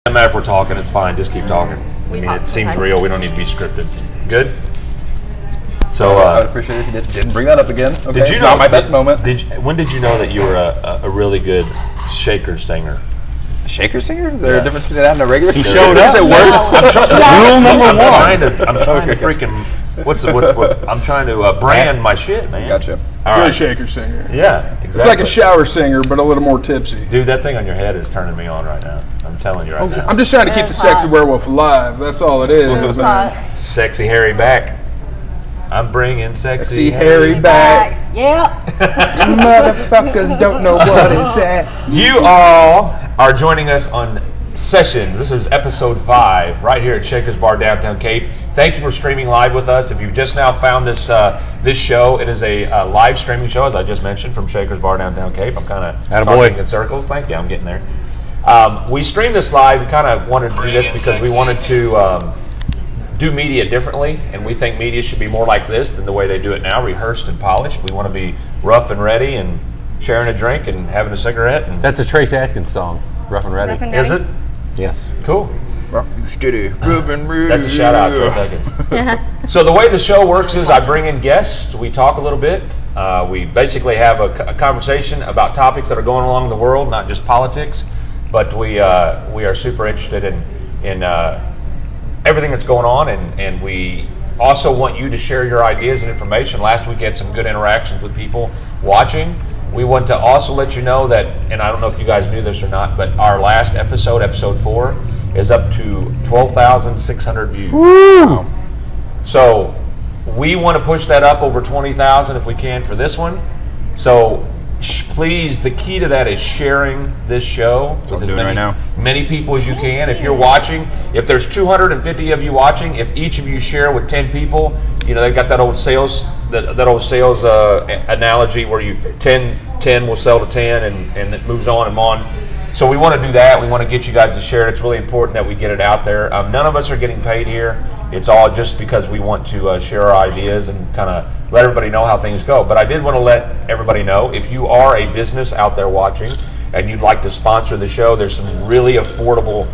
Doesn't matter if we're talking, it's fine. Just keep talking. I mean, it seems real. We don't need to be scripted. Good? So, I would appreciate it if you didn't bring that up again. Okay? Did you It's know not my best moment. When did you know that you were a really good shaker singer? A shaker singer? Is there a difference between that and a regular singer? Showed up. Is it worse? Rule number one. I'm trying to freaking. I'm trying to brand my shit, man. Gotcha. You're a shaker singer. Yeah, exactly. It's like a shower singer, but a little more tipsy. Dude, that thing on your head is turning me on right now. I'm telling you right now. I'm just trying to keep the sexy werewolf alive. That's all it is. Man. Sexy Harry back. I'm bringing sexy Harry back. Yep. You motherfuckers don't know what it's at. You all are joining us on Sessions. This is episode 5 right here at Shaker's Bar Downtown Cape. Thank you for streaming live with us. If you've just now found this this show, it is a live streaming show, as I just mentioned, from Shaker's Bar Downtown Cape. I'm kind of talking in circles. Thank you. I'm getting there. We stream this live. We kind of wanted to do this because we wanted to do media differently, and we think media should be more like this than the way they do it now, rehearsed and polished. We want to be rough and ready and sharing a drink and having a cigarette. And that's a Trace Atkins song, Rough and Ready. Rough and Is Ready? it? Yes. Cool. Steady, rubbing real. That's a shout out to 2 seconds. So the way the show works is I bring in guests, we talk a little bit, we basically have a conversation about topics that are going along in the world, not just politics, but we are super interested in everything that's going on, and we also want you to share your ideas and information. Last week had some good interactions with people watching. We want to also let you know that, and I don't know if you guys knew this or not, but our last episode, episode 4, is up to 12,600 views. Woo! So we want to push that up over 20,000 if we can for this one. So please, the key to that is sharing this show with as many people as you can. If you're watching, if there's 250 of you watching, if each of you share with 10 people, you know, they've got that old sales analogy where you 10 will sell to 10 and it moves on and on. So we want to do that. We want to get you guys to share it. It's really important that we get it out there. None of us are getting paid here. It's all just because we want to share our ideas and kind of let everybody know how things go. But I did want to let everybody know, if you are a business out there watching and you'd like to sponsor the show, there's some really affordable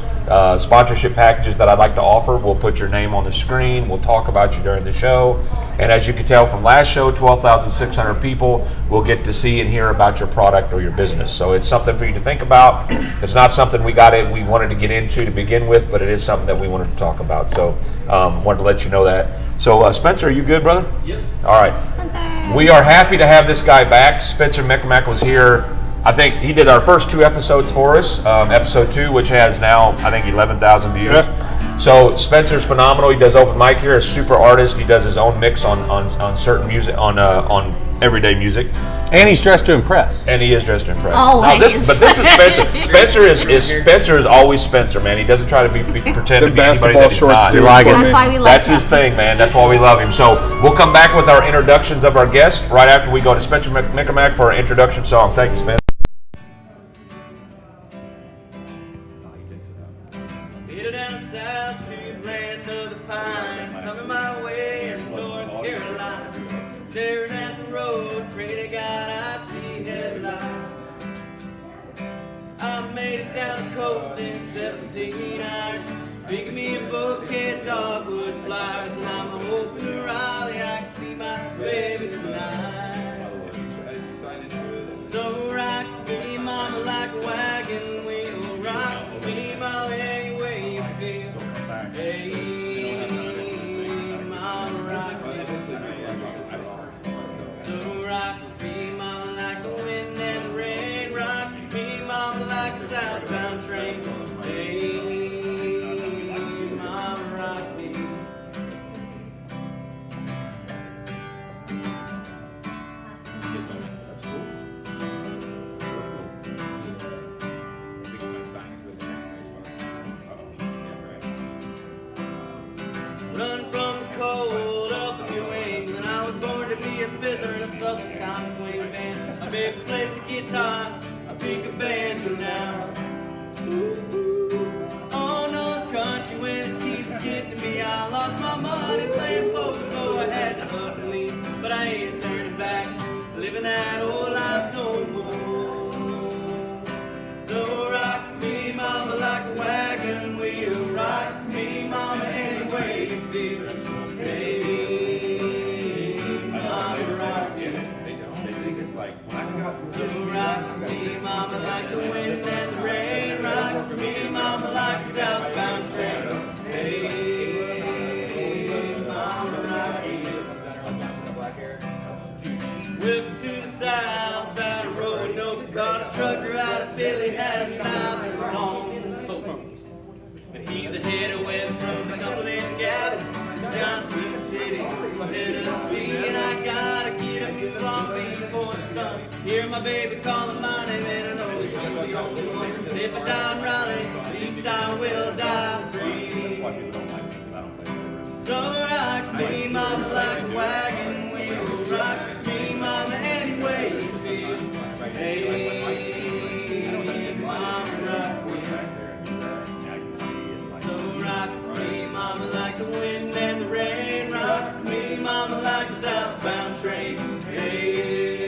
sponsorship packages that I'd like to offer. We'll put your name on the screen. We'll talk about you during the show. And as you can tell from last show, 12,600 people will get to see and hear about your product or your business. So it's something for you to think about. It's not something we wanted to get into to begin with, but it is something that we wanted to talk about. So wanted to let you know that. So Spencer, are you good, brother? Yep. All right. Spencer. We are happy to have this guy back. Spencer Micamac was here. I think he did our first 2 episodes for us. Episode 2, which has now, I think, 11,000 views. Yeah. So Spencer's phenomenal. He does open mic here. A super artist. He does his own mix on certain music, on everyday music. And he's dressed to impress. And he is dressed to impress. Always. But this is Spencer. Spencer is always Spencer, man. He doesn't try to pretend to be anybody that he's not. That's why we like That's his thing, man. That's why we love him. So we'll come back with our introductions of our guests right after we go to Spencer Micamac for our introduction song. Thank you, Spencer. Down south to the land of the pine, coming my way in North Carolina. Staring at the road, pray to God I see headlights. I made it down the coast in 17 hours, picking me a bouquet of dogwood flowers, and I'm hoping to Raleigh I can see my baby tonight. So rock me, mama, like a wagon wheel, rock me, mama, any way you feel. Hey, mama, rock me. So rock me, mama, like the wind and the rain. Rock me, mama, like a southbound train. Hey, mama, rock me. Run from the cold up in your wings, and I was born to be a fiddler in a southern town swing band. I make a play the guitar, I pick a banjo now. Oh, North Country winds keep getting to me. I lost my money playing poker, so I had to up and leave. But I ain't turning back, living that old life no more. So rock me, mama, like a wagon. feel. Hey, mama, rock me. So rock me, mama, like the wind and the rain. Rock me, mama, like a southbound train. Hey, mama, rock me. Whipped to the south, out of Roanoke, caught a trucker out of Philly, had a thousand long. But he's a head west from the Cumberland Gap, Johnson City, Tennessee, and I gotta get a move on before the sun. Hear my baby calling my name, and I know that she's the only one. But if I die in Raleigh, at least I will die free. So rock me, mama, like a wagon wheel. Rock me, mama, any way you feel. Hey, mama, rock me. So rock me, mama, like the wind and the rain. Rock me, mama, like a southbound train.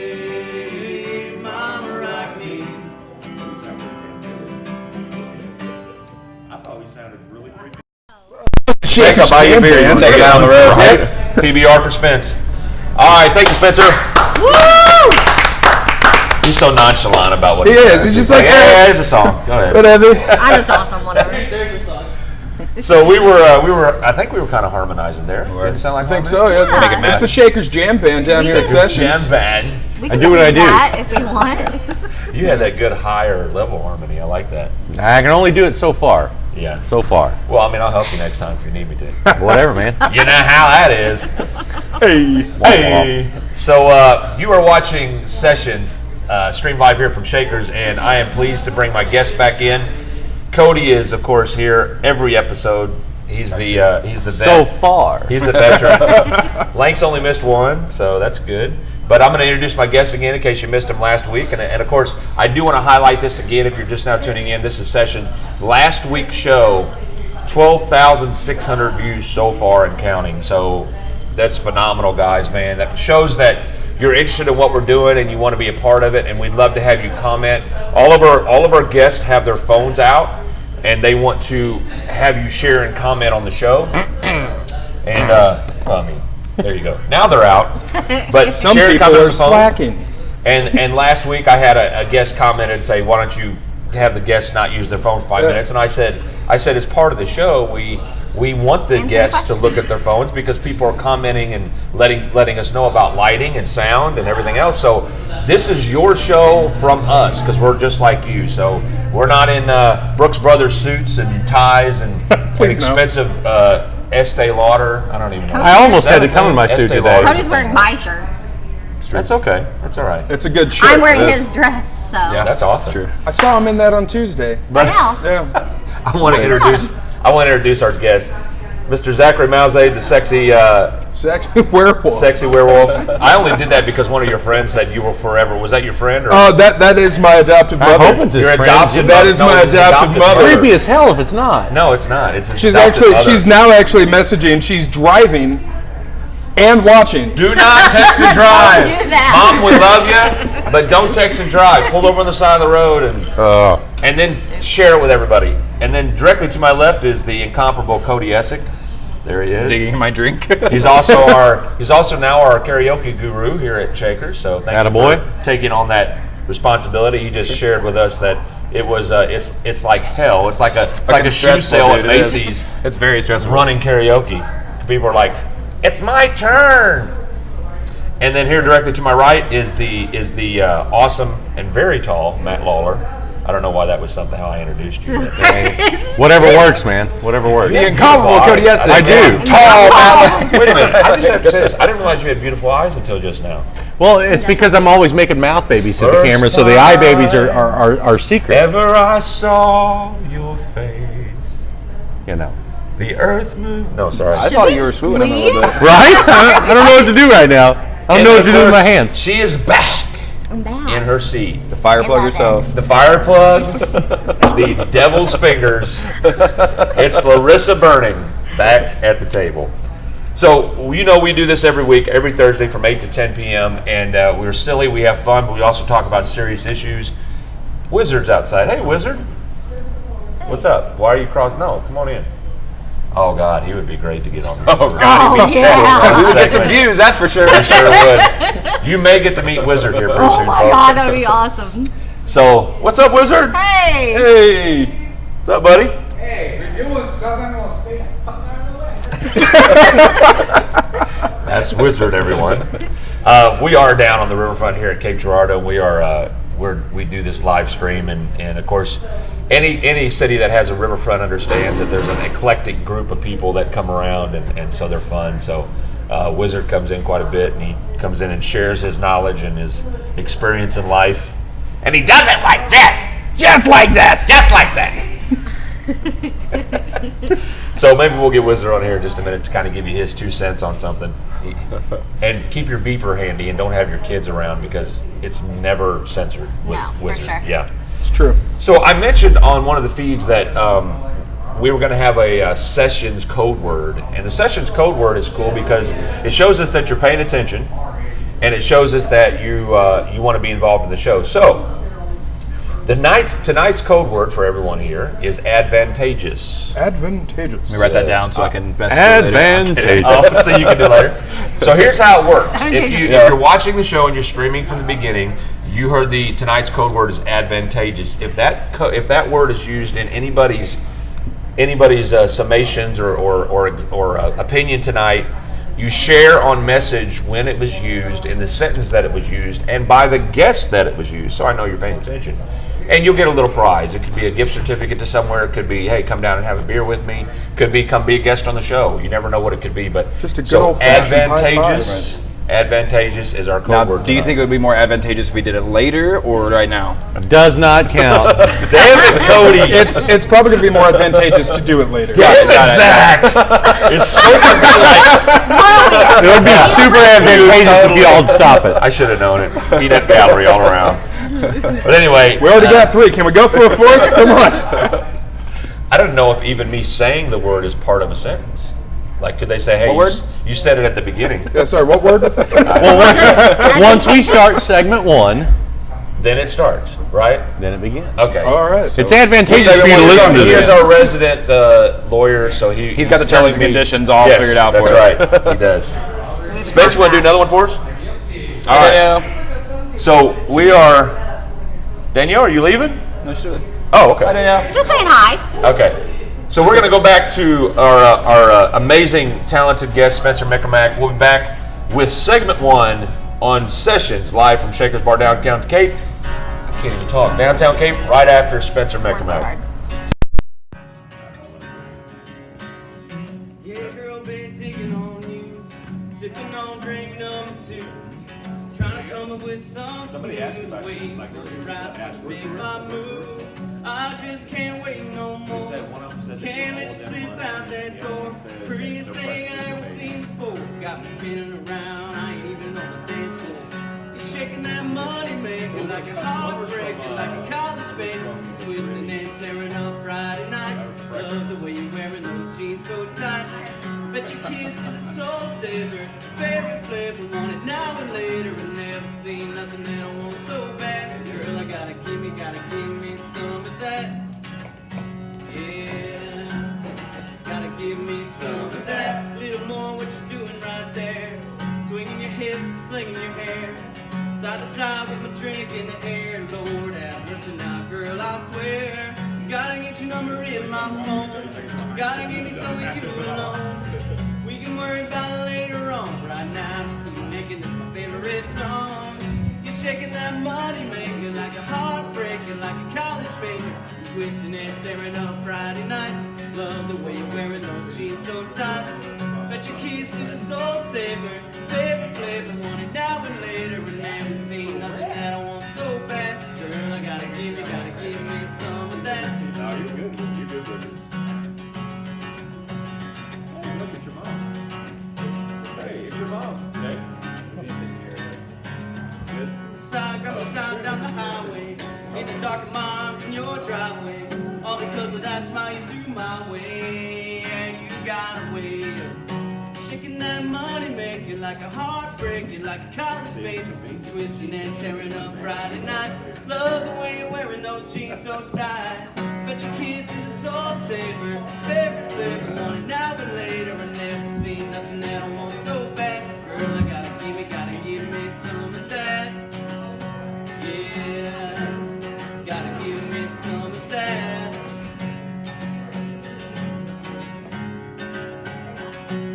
Hey, mama, rock me. I thought we sounded really freaking. Shit, I'll buy you a beer. You take it down the road. Right? PBR for Spence. All right, thank you, Spencer. Woo! He's so nonchalant about what He does. is. He's just like, yeah, here's a song. Go ahead. Whatever. I'm just awesome, whatever. There's a song. So we were. I think we were kind of harmonizing there. Didn't it sound like I think harmony? so, yeah. Make it It's the Shakers Jam Band down here at Sessions. Jam band. We I can do what I do. that if we want. You had that good higher level harmony. I like that. I can only do it so far. Yeah. So far. Well, I mean, I'll help you next time if you need me to. Whatever, man. You know how that is. Hey. Hey. So you are watching Sessions stream live here from Shakers, and I am pleased to bring my guest back in. Cody is, of course, here every episode. He's the So vet. far. He's the veteran. Lank's only missed one, so that's good. But I'm going to introduce my guest again in case you missed him last week. And of course, I do want to highlight this again if you're just now tuning in. This is Session. Last week's show, 12,600 views so far and counting. So that's phenomenal, guys, man. That shows that you're interested in what we're doing and you want to be a part of it. And we'd love to have you comment. All of our guests have their phones out, and they want to have you share and comment on the show. And well, I mean, there you go. Now they're out. But Some share and people comment on are the phone. slacking. And last week I had a guest comment and say, why don't you have the guests not use their phone for 5 minutes? And I said as part of the show we want the guests to look at their phones because people are commenting and letting us know about lighting and sound and everything else. So this is your show from us because we're just like you. So we're not in Brooks Brothers suits and ties and Please no. expensive Estee Lauder. I don't even know. I almost Is that had to a come thing? in my suit Estee today. Lauder's a Cody's wearing thing. my shirt. That's okay. That's all right. It's a good shirt. I'm wearing It is. his dress, so. Yeah, that's awesome. True. I saw him in that on Tuesday. I know. Yeah. I want to introduce our guest, Mr. Zachary Malzade, the sexy Werewolf. sexy werewolf. I only did that because one of your friends said you were forever. Was that your friend? Or Oh, that is my adoptive I mother. hope it's his your friend. adopted? That is no, my it's his adoptive mother. Creepy as hell if it's not. No, it's not. It's his She's adopted mother. she's now actually messaging. She's driving and watching. Do not text and drive. Don't do that. Mom, we love you, but don't text and drive. Pull over on the side of the road and then share it with everybody. And then directly to my left is the incomparable Cody Essick. There he is. Digging my drink. He's also now our karaoke guru here at Shakers. So thank you Attaboy. for taking on that responsibility. He just shared with us that it was it's like hell. It's like a shoe stressful, sale at dude. It is. Macy's It's very stressful. running karaoke. People are like, "It's my turn." And then here directly to my right is the awesome and very tall Matt Lawler. I don't know why that was something how I introduced you. But, Whatever works, man. Whatever works. The incomparable Cody Essex. I do. Wait a minute. I just have to say this. I didn't realize you had beautiful eyes until just now. Well, it's because I'm always making mouth babies to the First camera, so the eye babies are secret. Ever I saw your face, You know. the earth moved. No, sorry. I thought you were swooning him a little bit. Right? I don't know what to do right now. I don't know what to do with my hands. She is back I'm back. in her seat. The fire I plug love herself. The fire plug, the devil's fingers. It's Larissa Burning back at the table. So, you know, we do this every week, every Thursday from 8 to 10 p.m. And we're silly, we have fun, but we also talk about serious issues. Wizard's outside. Hey, Wizard. What's up? Why are you crossing? No, come on in. Oh God, he would be great to get on. Oh, Here. God. Oh, yeah. We would get some views, that's for sure. I sure would. You may get to meet Wizard here pretty Oh soon, my folks. God, that would be awesome. So, what's up, Wizard? Hey. Hey. What's up, buddy? Hey, we're doing Southern Australia. That's Wizard, everyone. We are down on the riverfront here at Cape Girardeau. We do this live stream, and of course, any city that has a riverfront understands that there's an eclectic group of people that come around, and so they're fun. So Wizard comes in quite a bit, and he comes in and shares his knowledge and his experience in life, and he does it like this, just like that. So maybe we'll get Wizard on here in just a minute to kind of give you his 2 cents on something. And keep your beeper handy and don't have your kids around because it's never censored with No, for Wizard. sure. Yeah. It's true. So I mentioned on one of the feeds that we were going to have a sessions code word, and the sessions code word is cool because it shows us that you're paying attention, and it shows us that you want to be involved in the show. So tonight's code word for everyone here is advantageous. Advantageous. Let me write that down so I can message you later. Advantageous. Oh, so you can do it later. So here's how it works. If Advantageous. you're watching the show and you're streaming from the beginning, you heard tonight's code word is advantageous. If that word is used in anybody's summations or opinion tonight, you share on message when it was used, in the sentence that it was used, and by the guest that it was used. So I know you're paying attention. And you'll get a little prize. It could be a gift certificate to somewhere. It could be, hey, come down and have a beer with me. Could be, come be a guest on the show. You never know what it could be. But Just a good so old-fashioned high advantageous. Advantageous is our code Now, word. do you think it would be more advantageous if we did it later or right now? Does not count. Damn it, Cody! It's probably going to be more advantageous to do it later. Damn it, Zach! It's supposed to be like It would be super advantageous if you all stop it. I should have known it. Peanut gallery all around. But anyway, We already got 3. Can we go for a 4th? Come on. I don't know if even me saying the word is part of a sentence. Like, could they say, "Hey, What word? you said it at the beginning"? Yeah, sorry, what word was that? Well, once we start segment 1, Then it starts, right? then it begins. Okay. All right. So It's advantageous for you to listen to Here's this. our resident lawyer, so He's got the telling terms and me- conditions all Yes, figured out for that's us. right. He does. Spence, you want to do another one for us? All right. So we are. Danielle, are you leaving? No, sure. Oh, okay. Just saying hi. Okay. So we're going to go back to our amazing, talented guest, Spencer Mickermack. We'll be back with segment 1 on Sessions, live from Shaker's Bar, downtown Cape. I can't even talk. Downtown Cape, right after Spencer Words are Mickermack. hard. Yeah, girl, been digging on you, sipping on drink number 2, trying to come up with somebody asked me about way you, like, to asked right where make you my were. move. I just can't wait no more. one of them said that Can't you let you called slip them out once. that The door. other one said Prettiest no thing I breakfast, ever no seen before. Got me spinning around. I ain't even on the dance floor. You're shaking that money maker like a heartbreaker, like a college baby. Twisting and tearing up Friday nights. Love the way you're wearing those jeans so tight. Bet your kiss is a soul saver. Favorite flavor, want it now and later. And never seen nothing that I want so bad. Girl, I gotta give me some of that. Yeah, gotta give me some of that. Little more what you're doing right there. Swinging your hips and slinging your hair. Side to side with my drink in the air. Lord have mercy now, girl, I swear. Gotta get your number in my phone. Gotta give me some of you alone. We can worry about it later on. Right now, just keep making this my favorite song. You're shaking that money maker like a heartbreaker, like a college major. Twisting and tearing up Friday nights. Love the way you're wearing those jeans so tight. Bet your kiss is a soul saver. Favorite flavor, want it now and later. And never seen nothing that I want so bad. Girl, I gotta give me some of that. No, you're good. You're good with it. Hey, look at your mom. Hey, it's your mom. Okay. Good. Side, grab my side down the highway. In the dark of my arms in your driveway. All because of that smile you threw my way. And you got away. Shaking that money maker like a heartbreaker, like a college major. Twisting and tearing up Friday nights. Love the way you're wearing those jeans so tight. Bet your kiss is a soul saver. Favorite flavor, want it now nothing later. I never seen nothing that I want so bad. Girl, I gotta give me some of that. Yeah, gotta give me some of that.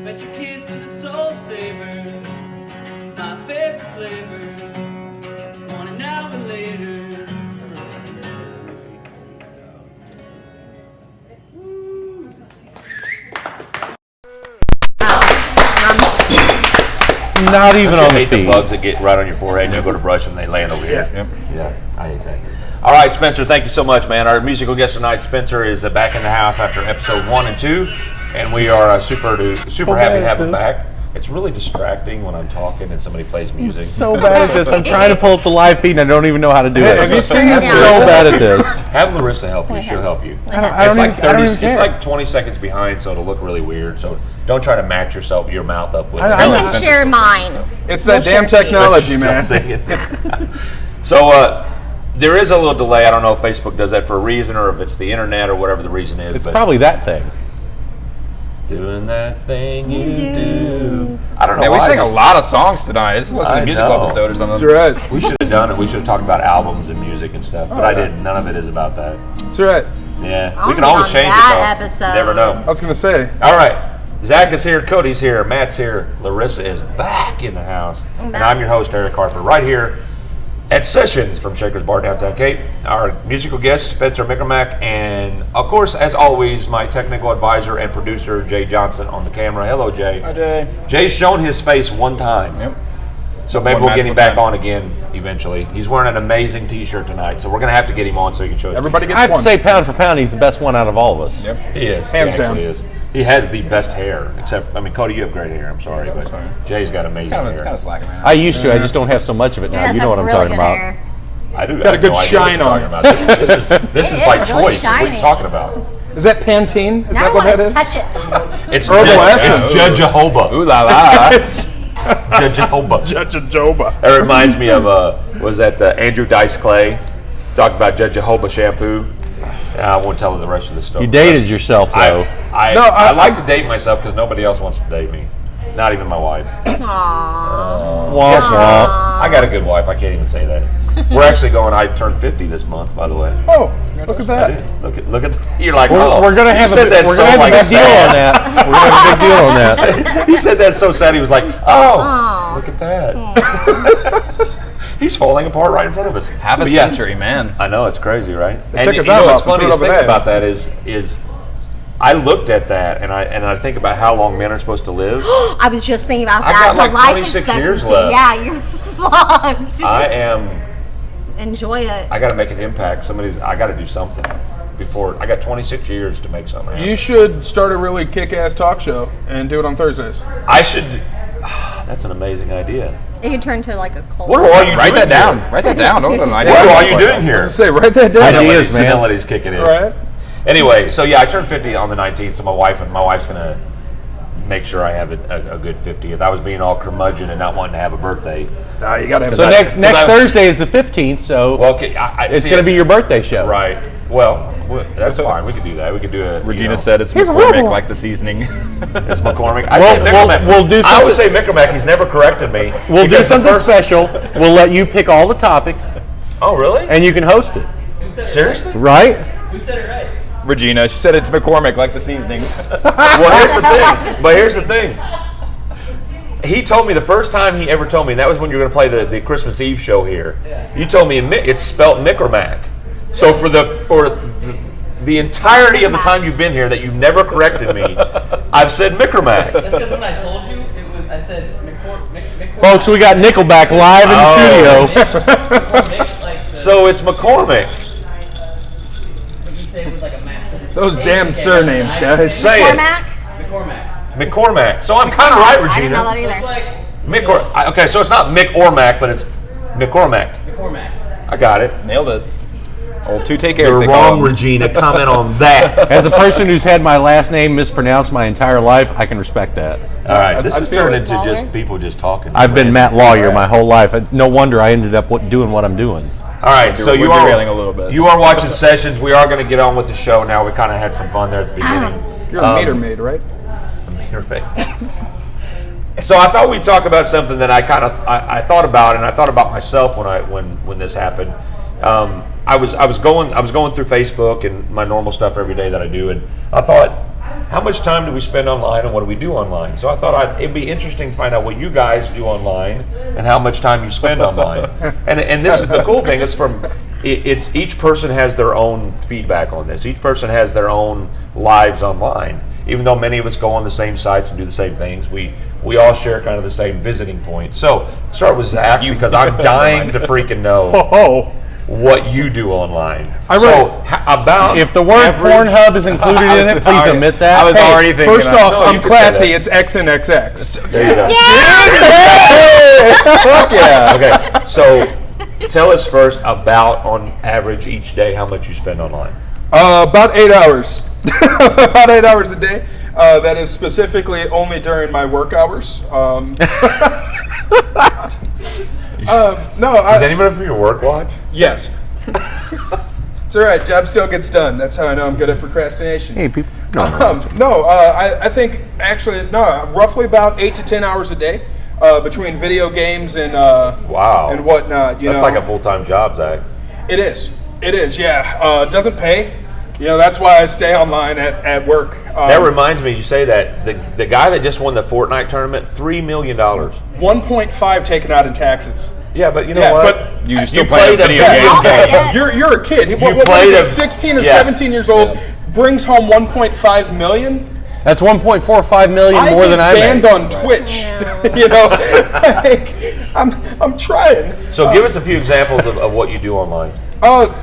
Bet your kiss is a soul saver, my favorite flavor. Want it now or later. Not even I on the hate the feed. bugs that get right on your forehead and you go to brush them and they land over here. Yeah, I hate that. All right, Spencer, thank you so much, man. Our musical guest tonight, Spencer, is back in the house after episode 1 and 2, and we are super happy to have him back. It's really distracting when I'm talking and somebody plays music. So bad at this. I'm trying to pull up the live feed and I don't even know how to do it. Have you seen I'm this? so bad at this. Have Larissa help you. She'll help you. I It's don't like even- I don't 30. even It's care. like 20 seconds behind, so it'll look really weird. So don't try to match your mouth up with it. I I know. can share mine. It's that We'll damn share. technology, Still man. singing. So there is a little delay. I don't know if Facebook does that for a reason or if it's the internet or whatever the reason is. It's but probably that thing. doing that thing you do. I don't know Man, we why. sang a lot of songs tonight. This wasn't I a musical know. episode or something. That's right. We should have done it. We should have talked about albums and music and stuff, but I didn't. None of it is about that. That's right. Yeah, I'll we can be always on change that it though. episode. You never know. I was gonna say. All right, Zach is here, Cody's here, Matt's here, Larissa is back in the house, and I'm your host Eric Harper, right here at Sessions from Shaker's Bar downtown Cape. Our musical guest Spencer Mickermack, and of course, as always, my technical advisor and producer Jay Johnson on the camera. Hello, Jay. Hi, Jay. Jay's shown his face one time. Yep. So maybe One we'll get him magical back time. on again eventually. He's wearing an amazing T-shirt tonight, so we're gonna have to get him on so he can show us. Everybody I gets have to one. say, pound for pound, he's the best one out of all of us. Yep. He is. Hands he down. actually is. He has the best hair, except Cody, you have great hair. I'm sorry, but sorry. Jay's got amazing It's hair. kind of slacking right now. I used to. I just don't have so much of it now. Yes, You know what I'm really talking good about. hair. I do. Got I a have good no idea what shine you're on talking about. This is It by is really choice. What are you shiny. talking about? Is that Pantene? Is Now I that what want that to is? touch it. It's Herbal essence. It's Judge Jehovah. Ooh la la. It's Judge Jehovah. Judge Joba. That reminds me of was that Andrew Dice Clay talked about Judge Jehovah shampoo. I won't tell her the rest of the story. You dated yourself, though. I like to date myself because nobody else wants to date me. Not even my wife. Aww. Womp womp. I got a good wife. I can't even say that. We're actually going. I turned 50 this month, by the way. Oh, look at I that. did. Look at. You're like, We're gonna you have said that we're so gonna have like a big deal sad. on that. We're gonna have a big deal on that. He said that so sad. He was like, oh, Aw. look at that. He's falling apart right in front of us. Half a But yeah, century, man. I know, it's crazy, right? And took you his know arm what's off and funny put it to over think there. about that is I looked at that and I think about how long men are supposed to live. I was just thinking about I've that. got The like life 26 years expectancy. left. Yeah, you're fucked. I Enjoy it. got to make an impact. I got to do something before. I got 26 years to make something happen. You should start a really kick-ass talk show and do it on Thursdays. I should. That's an amazing idea. It could turn to like a cult. What are you Write doing that down. here? Write that down. Don't let an idea. What are you doing here? Say, write that down. Ideas, man. Senility's kicking in. Right? Anyway, so yeah, I turned 50 on the 19th, so my wife's gonna make sure I have a good 50th. I was being all curmudgeon and not wanting to have a birthday. Nah, you gotta have So that. next Thursday is the 15th, so Well, okay, it's see, going to be your birthday show. right. Well, that's fine. We could do that. We could do a. Regina said it's He's a McCormick rebel. like the seasoning. it's McCormick. I Well, say Mickermack. we'll do I always say something- Mickermack. He's never corrected me. We'll do because the something first- special. We'll let you pick all the topics, Oh, really? and you can host it. Seriously? Right? Who said it right? Regina, she said it's McCormick like the seasoning. Well, here's the thing. But here's the thing. He told me the first time he ever told me, and that was when you were going to play the Christmas Eve show here. You told me it's spelt Mickermack. So for the entirety of the time you've been here that you've never corrected me, I've said Mickermack. That's because when I told you, I said McCormick. Folks, we got Nickelback live in the studio. McCormick, like So it's McCormick. but you say it with like a Mac. Those damn surnames, guys. Say it. Cormac? McCormack. McCormack. So I'm kind of right, I didn't know that Regina. It's either. like Okay, so it's not Mick or Mac, but it's McCormack. McCormack. I got it. Nailed it. Old two-take Eric. You're they call wrong, him. Regina. Comment on that. As a person who's had my last name mispronounced my entire life, I can respect that. All right, this I has feel turned it. into just people just talking. I've been Matt Lawyer my whole life. No wonder I ended up doing what I'm doing. All right, so We're you are derailing a little bit. You are watching Sessions. We are going to get on with the show now. We kind of had some fun there at the beginning. You're a meter maid, right? So I thought we'd talk about something that I thought about, and I thought about myself when this happened. I was going through Facebook and my normal stuff every day that I do, and I thought, how much time do we spend online, and what do we do online? So I thought it'd be interesting to find out what you guys do online and how much time you spend online. And this is the cool thing. It's each person has their own feedback on this. Each person has their own lives online. Even though many of us go on the same sites and do the same things, we all share kind of the same visiting point. So start with Zach, because I'm dying to freaking know what you do online. If the word Pornhub is included in it, please omit that. I was already thinking. First off, No, you I'm could say classy. that. It's XNXX. There you go. Fuck yeah. Okay, so tell us first about, on average each day, how much you spend online. About 8 hours. About 8 hours a day. That is specifically only during my work hours. Does anybody from your work watch? Yes. It's all right. Job still gets done. That's how I know I'm good at procrastination. Hey, people. I think actually roughly about 8 to 10 hours a day between video games and Wow. and whatnot. That's like a full-time job, Zach. It is. It is. Yeah. It doesn't pay. That's why I stay online at work. That reminds me, you say that, the guy that just won the Fortnite tournament, $3 million. 1.5 taken out in taxes. Yeah, but you know Yeah, what? but You still played play a a video video game. game. You're a kid. What played is he, 16 or 17 years old, brings home 1.5 million. That's 1.45 million more than I banned made. on Twitch. I'm trying. So give us a few examples of what you do online.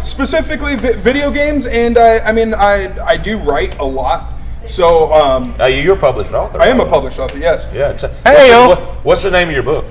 Specifically video games, and I do write a lot. So You're a published author. I am a published author. Yes. Yeah. What's the name of your book?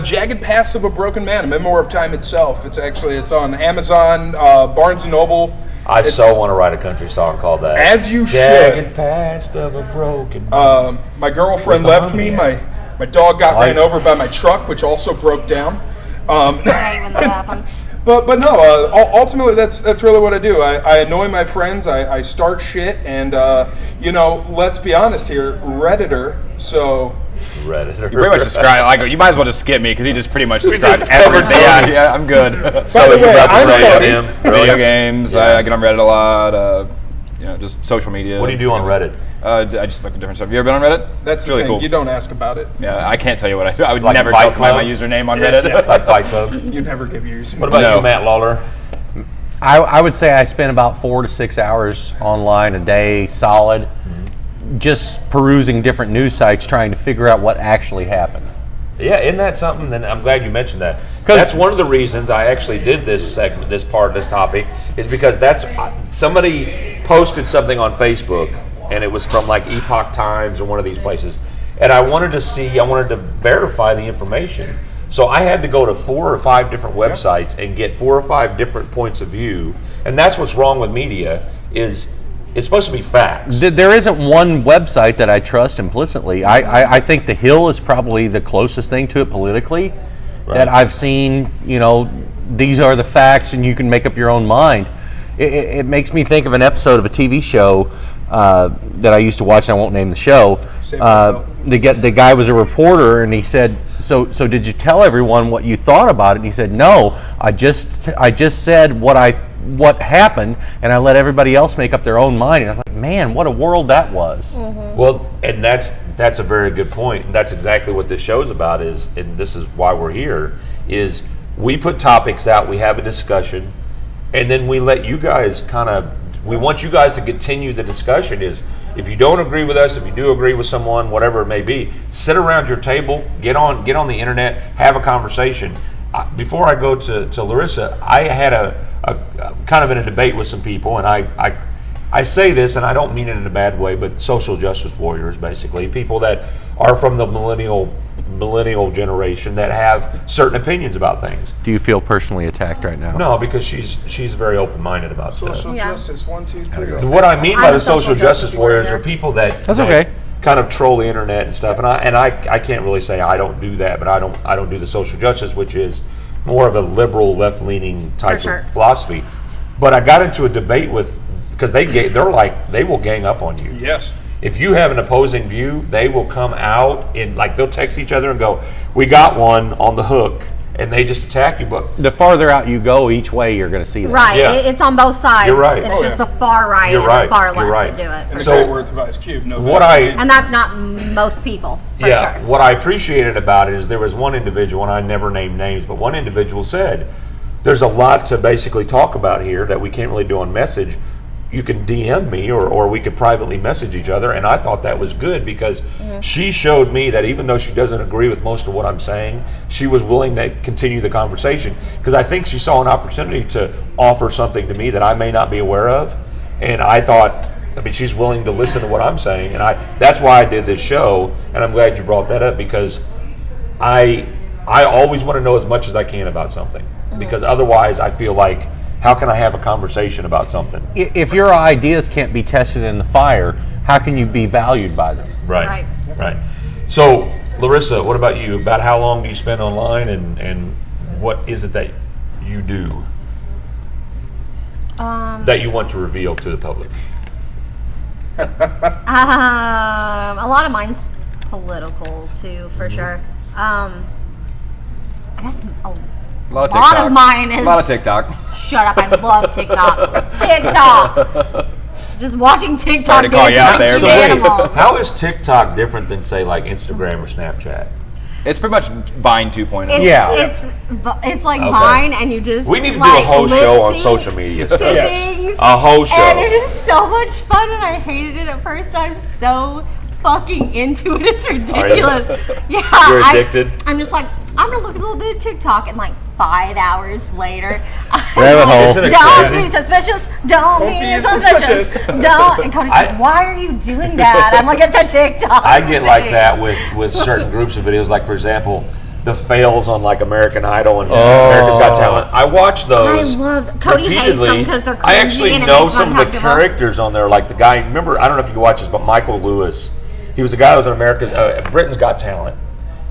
Jagged Paths of a Broken Man: A Memoir of Time Itself. It's on Amazon, Barnes and Noble. I so want to write a country song called that. As you should. Jagged past of a broken man. My girlfriend Where's the left me. harmony My dog got ran over by my truck, which also broke down. I hate when that happens. But no, ultimately that's really what I do. I annoy my friends. I start shit, and let's be honest here, Redditor. So Redditor. You pretty much described, you might as well just skip me because he just pretty much described just covered everything. Yeah, I'm good. So the you're way, about to I'm say funny. it's him? Video Really? games. I get on Reddit a lot. Just social media. What do you do on Reddit? I just look at different stuff. You ever been on Reddit? that's the really thing. cool. You don't ask about it. Yeah, I can't tell you what I do. I would Like never Fight tell somebody Club? my username on Reddit. It's like Fight Club. You never give yours. What about No. you, Matt Lawler? I would say I spend about 4 to 6 hours online a day, solid, just perusing different news sites, trying to figure out what actually happened. Yeah, isn't that something? And I'm glad you mentioned that. That's one of the reasons I actually did this segment, this topic, is because somebody posted something on Facebook, and it was from like Epoch Times or one of these places, and I wanted to verify the information. So I had to go to 4 or 5 different websites and get 4 or 5 different points of view, and that's what's wrong with media. Is it's supposed to be facts. There isn't one website that I trust implicitly. I think The Hill is probably the closest thing to it politically that I've seen. These are the facts, and you can make up your own mind. It makes me think of an episode of a TV show that I used to watch, and I won't name the show. The guy was a reporter, and he said, "So did you tell everyone what you thought about it?" And he said, "No, I just said what happened, and I let everybody else make up their own mind." And I was like, man, what a world that was. Well, and that's a very good point. And that's exactly what this show's about. And this is why we're here. Is we put topics out, we have a discussion, and then we let you guys we want you guys to continue the discussion. Is if you don't agree with us, if you do agree with someone, whatever it may be, sit around your table, get on the internet, have a conversation. Before I go to Larissa, I had a kind of in a debate with some people, and I say this, and I don't mean it in a bad way, but social justice warriors, basically, people that are from the millennial generation that have certain opinions about things. Do you feel personally attacked right now? No, because she's very open-minded about stuff. Social Yeah. justice, 1, 2, 3. What I mean by I'm the a social social justice justice warriors warrior. are people that That's okay. kind of troll the internet and stuff, and I can't really say I don't do that, but I don't do the social justice, which is more of a liberal, left-leaning type For sure. of philosophy. But I got into a debate with, because they will gang up on you. Yes. if you have an opposing view, they will come out and like they'll text each other and go, "We got one on the hook," and they just attack you. But The farther out you go each way, you're going to see that. Right. Yeah. It's on both sides. You're right. It's Oh, just yeah. the far right You're and right. the far You're left right. that do it. In the So- great words of Ice Cube, no what Vaseline. And that's not most people, for yeah, sure. what I appreciated about it is there was one individual, and I never named names, but one individual said, "There's a lot to basically talk about here that we can't really do on message. You can DM me or we could privately message each other," and I thought that was good because she showed me that even though she doesn't agree with most of what I'm saying, she was willing to continue the conversation because I think she saw an opportunity to offer something to me that I may not be aware of, and I thought, I mean, she's willing to listen to what I'm saying, and that's why I did this show, and I'm glad you brought that up because I always want to know as much as I can about something because otherwise I feel like, how can I have a conversation about something? If your ideas can't be tested in the fire, how can you be valued by them? Right. So, Larissa, what about you? About how long do you spend online and what is it that you do that you want to reveal to the public? A lot of mine's political too, for sure. I guess a A lot of lot TikTok. of mine is. A lot of TikTok. Shut up! I love TikTok. TikTok. Just watching TikTok Sorry to call you dances out there, like but- animals. How is TikTok different than say like Instagram or Snapchat? It's pretty much Vine 2.0. It's, Yeah. it's like Okay. Vine, and you just We need to do like, a whole show on lip-sync social media to stuff. things. A whole show. And it is so much fun, and I hated it at first. I'm so fucking into it. It's ridiculous. Yeah, You're addicted? I'm just like, I'm gonna look at a little bit of TikTok, and like 5 hours later, Rabbit hole. Isn't it don't crazy? be suspicious. Don't be be suspicious. suspicious. Don't. And Cody's like, why are you doing that? I'm like, it's a TikTok. I get like that with certain groups of videos, like for example, the fails on like American Idol and America's Got Talent. I watch those. I love- Cody hates repeatedly. them 'cause they're I cringy actually and it know makes some fun of the of them. characters on there, like the guy. Remember, I don't know if you can watch this, but Michael Lewis. He was the guy that was in America's Britain's Got Talent,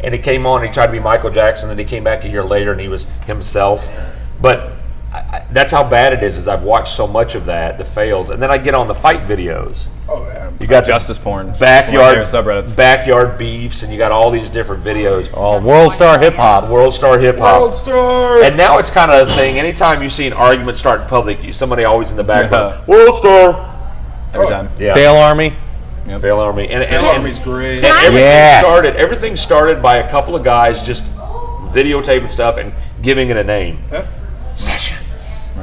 and he came on. And he tried to be Michael Jackson, then he came back a year later and he was himself. But that's how bad it is I've watched so much of that, the fails, and then I get on the fight videos. Oh, yeah. You got the Justice porn. backyard One of their subreddits. backyard beefs, and you got all these different videos. Oh, World Star Hip Hop. World Star Hip Hop. World Star. And now it's kind of a thing. Anytime you see an argument start in public, somebody always in the background. Yeah. World Star. Every time. Yeah. Fail Army. Fail Army. And Army's great. and everything Yes. Everything started by a couple of guys just videotaping stuff and giving it a name. Huh? Sessions.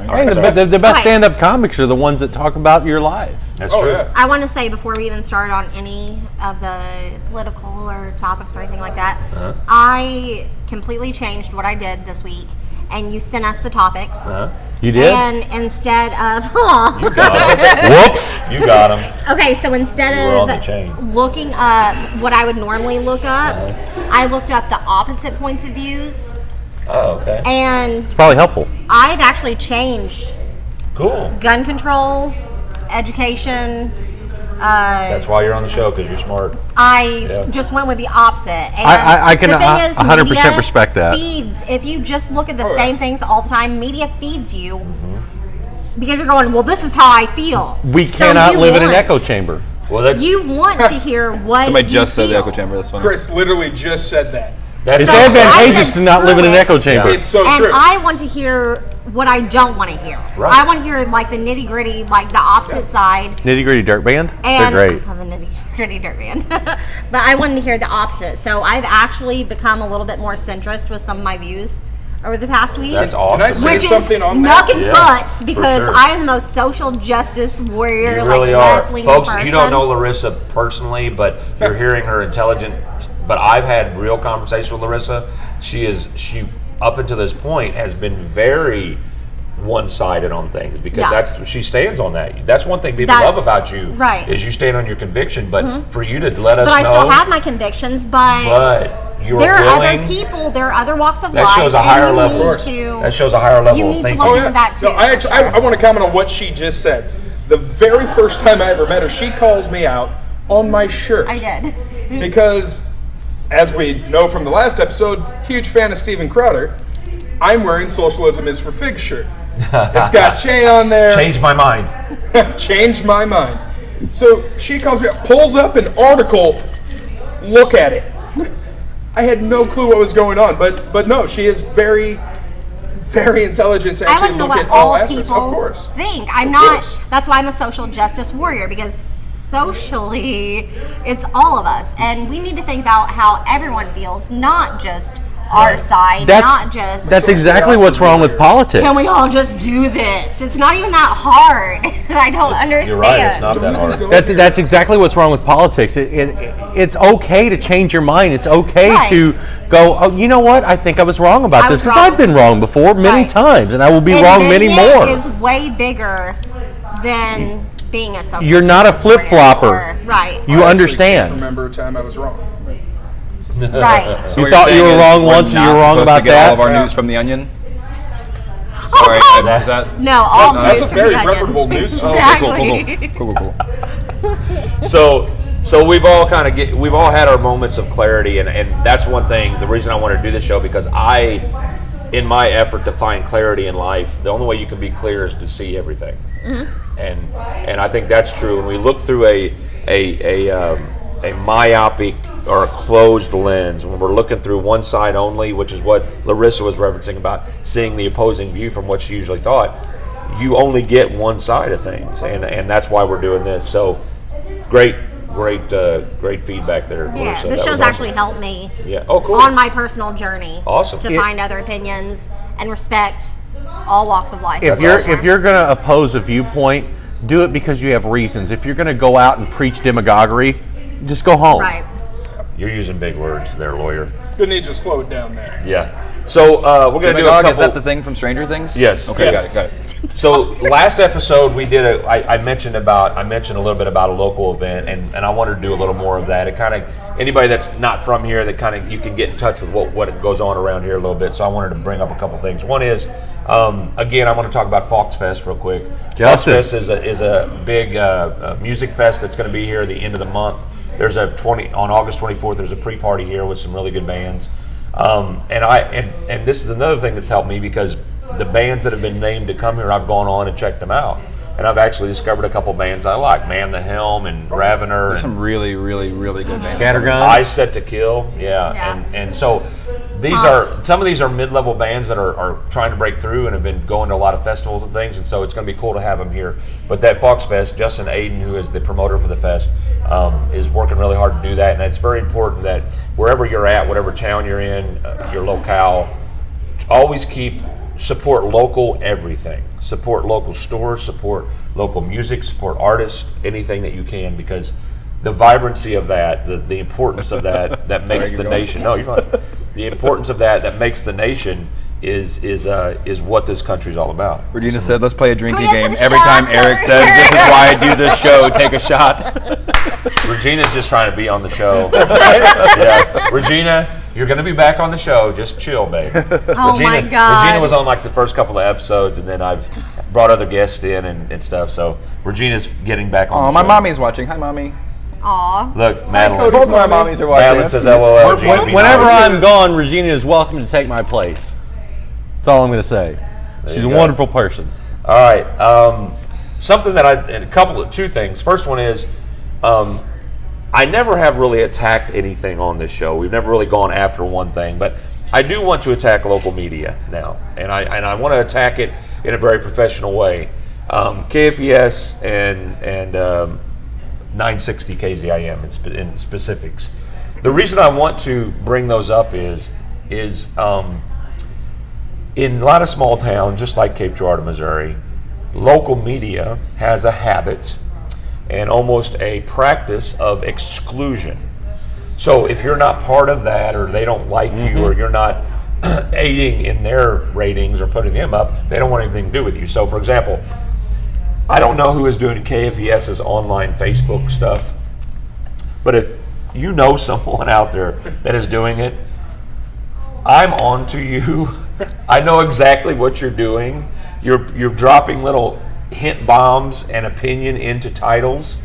Hey, the best Right. stand-up comics are the ones that talk about your life. That's Oh, true. yeah. I want to say before we even start on any of the political or topics or anything like that, I completely changed what I did this week, and you sent us the topics. You did? And instead of You got him. Whoops. You got him. okay, so instead You were on the of chain. looking up what I would normally look up, I looked up the opposite points of views, Oh, okay. and It's probably helpful. I've actually changed Cool. gun control, education. That's why you're on the show, because you're smart. I Yeah. just went with the opposite. And I can the thing is, 100% media respect that. Feeds, if you just look at the Oh, yeah. same things all the time, media feeds you because you're going, well, this is how I feel. We So cannot you live in an want- echo chamber. Well, that's You want to hear what Somebody you just said the feel. echo chamber. That's funny. Chris literally just said that. that's It's So advantageous I to not live in an screw echo it. chamber. It's so And true. I want to hear what I don't want to hear. Right. I want to hear like the nitty gritty, like the opposite side. Nitty Gritty Dirt Band. And They're great. I love the nitty gritty dirt band. But I wanted to hear the opposite. So I've actually become a little bit more centrist with some of my views over the past week. That's awesome. Can I say Which something is on that? knucking Yeah, butts for because sure. I am the most social justice warrior, You like really are. left-leaning Folks, person. you don't know Larissa personally, but you're hearing her intelligent. But I've had real conversations with Larissa. She up until this point has been very one-sided on things because Yeah. she stands on that. That's one thing people love about you, right. is you stand on your conviction. But for you to let us But I know, still have my convictions, but you're there are willing. other people, there are other walks of That life. shows a and higher you level. need to- That shows a higher level You of need to thinking. look Oh, into yeah. that too. So I actually, I want to comment on what she just said. The very first time I ever met her, she calls me out on my shirt. I did. Because, as we know from the last episode, huge fan of Steven Crowder, I'm wearing Socialism is for Figs shirt. It's got Che on there. Changed my mind. Changed my mind. So she calls me up, pulls up an article. Look at it. I had no clue what was going on, but no, she is very, very intelligent to I actually want to know look what at all all aspects. Of people course. think. I'm Of not. course. That's why I'm a social justice warrior, because socially, it's all of us, and we need to think about how everyone feels, not just our side, not just. That's exactly what's wrong with politics. Can we all just do this? It's not even that hard. I don't understand. You're right. It's not that hard. That's exactly what's wrong with politics. It's okay to change your mind. It's okay Right. to go, oh, you know what? I think I was wrong about I this, was because wrong. I've been wrong before many Right. times, and I will be And wrong many admitting more. it is way bigger than being a social. You're not a justice warrior, flip-flopper. or- Right. You I understand. remember a time I was wrong. Right. So You what thought you're you were saying wrong is once we're and you were not wrong supposed about to get that? all of our Yeah. news from the Onion. Sorry, is that? No, all That's news a very from the Onion. reputable news source. Exactly. Cool. So we've all we've all had our moments of clarity, and that's one thing. The reason I want to do this show, because in my effort to find clarity in life, the only way you can be clear is to see everything, and I think that's true. When we look through a myopic or a closed lens, when we're looking through one side only, which is what Larissa was referencing about seeing the opposing view from what she usually thought, you only get one side of things, and that's why we're doing this. So great feedback there. Yeah, Larissa. this That show's was actually awesome. helped me Yeah. Oh, cool. on my personal journey. Awesome. To find other opinions and respect all walks of life. If you're going to oppose a viewpoint, do it because you have reasons. If you're going to go out and preach demagoguery, just go home. Right. You're using big words there, lawyer. Gonna need to slow it down there. Yeah. So we're going to do a Demagogue, couple. is that the thing from Stranger Things? Yes. Okay, Yes. got it. So last episode we did I mentioned a little bit about a local event, and I wanted to do a little more of that. It kind of, anybody that's not from here, that kind of, you can get in touch with what goes on around here a little bit. So I wanted to bring up a couple things. One is, again, I want to talk about Fox Fest real quick. Justin. Fox Fest is a big music fest that's going to be here at the end of the month. There's on August 24th. There's a pre-party here with some really good bands, and this is another thing that's helped me, because the bands that have been named to come here, I've gone on and checked them out, and I've actually discovered a couple bands I like: Man the Helm and Ravener. There's and some really, really, really good bands. Scatterguns. Eyes Set to Kill, yeah. Yeah. And so some of these are mid-level bands that are trying to break through and have been going to a lot of festivals and things, and so it's going to be cool to have them here. But that Fox Fest, Justin Aiden, who is the promoter for the fest, is working really hard to do that, and it's very important that wherever you're at, whatever town you're in, your locale, always support local everything. Support local stores, support local music, support artists, anything that you can, because the vibrancy of that, the importance of that makes the nation. No, you're fine. The importance of that makes the nation is what this country's all about. Regina said, let's play a drinking Can we get game. some Every time shots Eric over says, here? this is why I do this show, take a shot. Regina's just trying to be on the show. Yeah, Regina, you're going to be back on the show. Just chill, babe. Oh my God. Regina was on like the first couple of episodes, and then I've brought other guests in and stuff. So Regina's getting back on Oh, the my show. mommy's watching. Hi, mommy. Aw. Look, Madeline. Both my mommies are watching. Madeline says LOL. Regina, be Whenever nice. I'm gone, Regina is welcome to take my place. That's all I'm going to say. She's a you go. wonderful person. All right. Something that two things. First one is, I never have really attacked anything on this show. We've never really gone after one thing, but I do want to attack local media now, and I want to attack it in a very professional way. KFES and 960 KZIM in specifics. The reason I want to bring those up is in a lot of small towns, just like Cape Girardeau, Missouri, local media has a habit and almost a practice of exclusion. So if you're not part of that, or they don't like you, or you're not aiding in their ratings or putting them up, they don't want anything to do with you. So for example, I don't know who is doing KFES's online Facebook stuff, but if you know someone out there that is doing it, I'm on to you. I know exactly what you're doing. You're dropping little hint bombs and opinion into titles.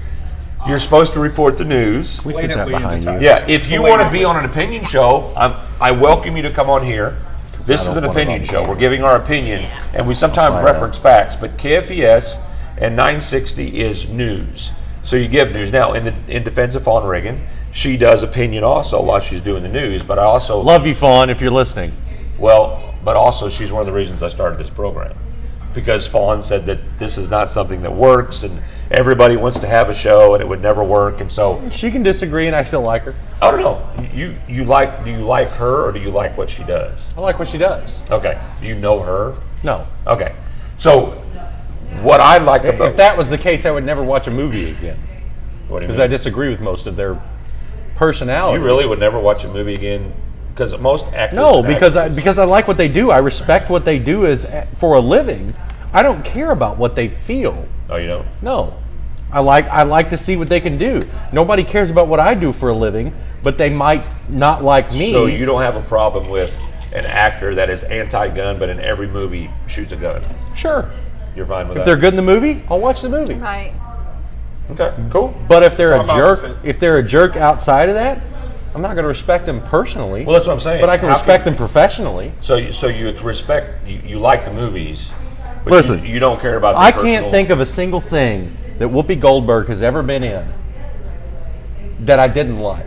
You're supposed to report the news. We sit that Blatantly behind into you. titles. Yeah, if you want to be on an opinion show, I welcome you to come on here. This is an opinion show. We're giving our opinion, and we sometimes reference facts, but KFES and 960 is news. So you give news. Now, in defense of Fawn Reagan, she does opinion also while she's doing the news, but I also... Love you, Fawn, if you're listening. Well, but also she's one of the reasons I started this program. Because Fawn said that this is not something that works, and everybody wants to have a show, and it would never work, and so... She can disagree, and I still like her. I don't know. Do you like her, or do you like what she does? I like what she does. Okay. Do you know her? No. Okay. So, what I like about... If that was the case, I would never watch a movie again. What do you Because mean? I disagree with most of their personalities. You really would never watch a movie again? Because most actors... No, and because actresses- I like what they do. I respect what they do as for a living. I don't care about what they feel. Oh, you don't? No. I like to see what they can do. Nobody cares about what I do for a living, but they might not like me. So you don't have a problem with an actor that is anti-gun, but in every movie shoots a gun? Sure. You're fine with If that? they're good in the movie, I'll watch the movie. Right. Okay, cool. But if they're So a I'm jerk, opposite. if they're a jerk outside of that, I'm not going to respect them personally. Well, that's what I'm saying. But I can How respect them professionally. So you respect, you like the movies, but Listen, you don't care about the I personal... can't think of a single thing that Whoopi Goldberg has ever been in that I didn't like.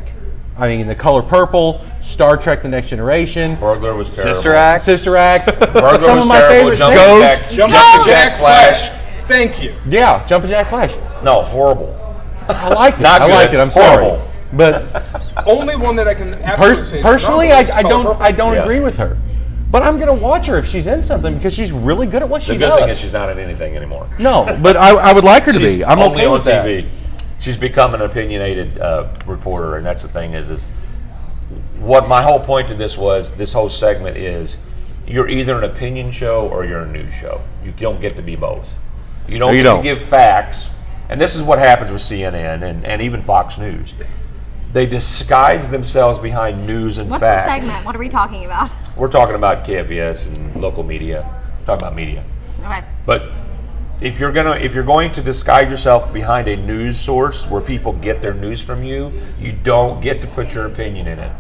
I mean, The Color Purple, Star Trek: The Next Generation, Burglar was terrible. Sister Act. Sister Act, Burglar some was of my terrible. favorite Jumping things. Jack, Jumping Jack Flash. Thank you. Yeah, Jumping Jack Flash. No, horrible. I liked it. Not I good. liked it. I'm sorry, Horrible. but Only one that I can absolutely say is personally, phenomenal I is Color don't. Purple. I don't Yeah. agree with her. But I'm going to watch her if she's in something because she's really good at what The she good does. thing is she's not in anything anymore. No, but I would like her to She's be. I'm only okay on with that. TV. She's become an opinionated reporter, and that's the thing is what my whole point to this was, this whole segment is, you're either an opinion show or you're a news show. You don't get to be both. You don't No, you get don't. to give facts, and this is what happens with CNN and even Fox News. They disguise themselves behind news and What's facts. the segment? What are we talking about? We're talking about KFVS and local media. We're talking about media. Okay. But if you're going to disguise yourself behind a news source where people get their news from you, you don't get to put your opinion in it.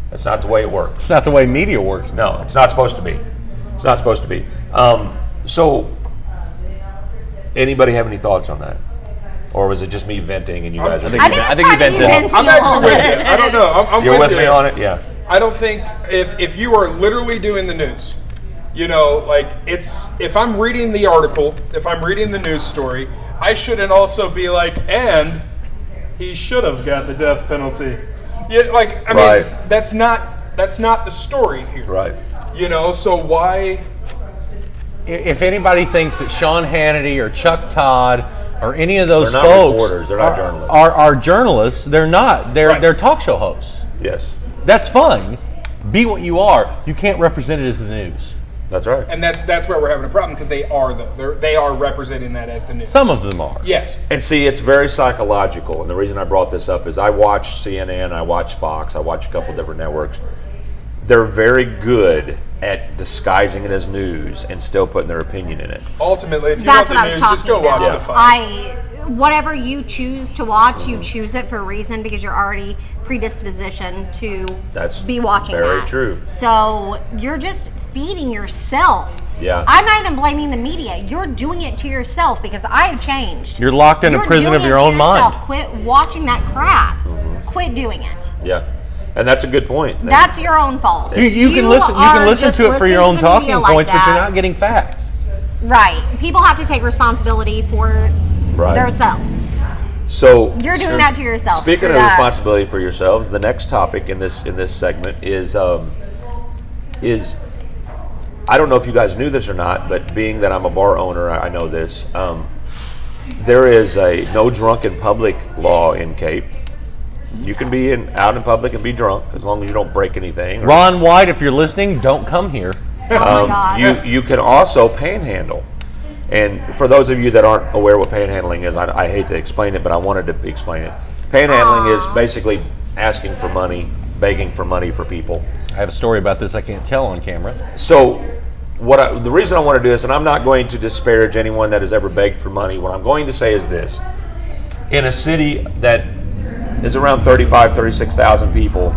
That's not the way it works. It's not the way media works. No, it's not supposed to be. It's not supposed to be. So, anybody have any thoughts on that? Or was it just me venting and you guys are... I think it's I think kind you of you vented. venting I'm a actually little with you. bit. I don't know. I'm You're with you. me on it? Yeah. I don't think if you are literally doing the news, you know, like if I'm reading the article, if I'm reading the news story, I shouldn't also be like, and he should have got the death penalty. Yeah, like I mean, Right. that's not the story here. Right. You know, so why? If anybody thinks that Sean Hannity or Chuck Todd or any of those They're not folks reporters, they're not journalists. are journalists, they're not. They're Right. they're talk show hosts. Yes. That's fine. Be what you are. You can't represent it as the news. That's right. And that's where we're having a problem because they are they are representing that as the news. Some of them are. Yes. And see, it's very psychological. And the reason I brought this up is I watch CNN, I watch Fox, I watch a couple different networks. They're very good at disguising it as news and still putting their opinion in it. Ultimately, if you That's want what the I was news, just go talking watch about. the fight. Whatever you choose to watch, you choose it for a reason because you're already predispositioned to That's be watching very that. true. So you're just feeding yourself. Yeah. I'm not even blaming the media. You're doing it to yourself because I've changed. You're locked in a prison doing of your it to own mind. yourself. Quit watching that crap. Quit doing it. Yeah. And that's a good point. That's your own fault. You can listen. You are can listen just to it for your listening own to the talking media like points, but you're that. not getting facts. Right. People have to take responsibility for Right. themselves. So You're doing that to yourself. Speaking Screw of that. responsibility for yourselves, the next topic in this segment is I don't know if you guys knew this or not, but being that I'm a bar owner, I know this. There is a no drunk in public law in Cape. You can be out in public and be drunk as long as you don't break anything. Ron White, if you're listening, don't come here. Oh my God. You can also panhandle. And for those of you that aren't aware what panhandling is, I hate to explain it, but I wanted to explain it. Panhandling is basically asking for money, begging for money for people. I have a story about this I can't tell on camera. So the reason I want to do this, and I'm not going to disparage anyone that has ever begged for money, what I'm going to say is this. In a city that is around 36,000 people,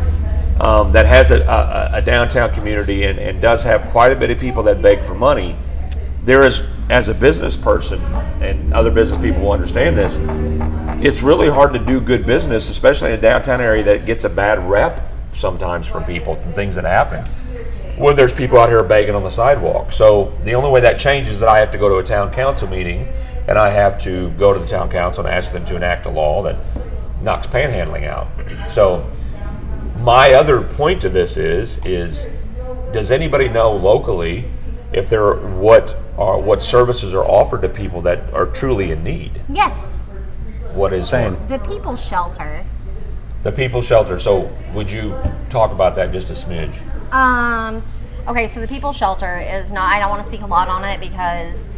that has a downtown community and does have quite a bit of people that beg for money, there is as a business person, and other business people will understand this, it's really hard to do good business, especially in a downtown area that gets a bad rep sometimes from people, from things that happen. When there's people out here begging on the sidewalk. So the only way that changes is that I have to go to a town council meeting, and I have to go to the town council and ask them to enact a law that knocks panhandling out. So my other point to this is does anybody know locally if there what services are offered to people that are truly in need? Yes, What is one? the People's Shelter. The People's Shelter. So would you talk about that just a smidge? Okay, so the People's Shelter is not, I don't want to speak a lot on it because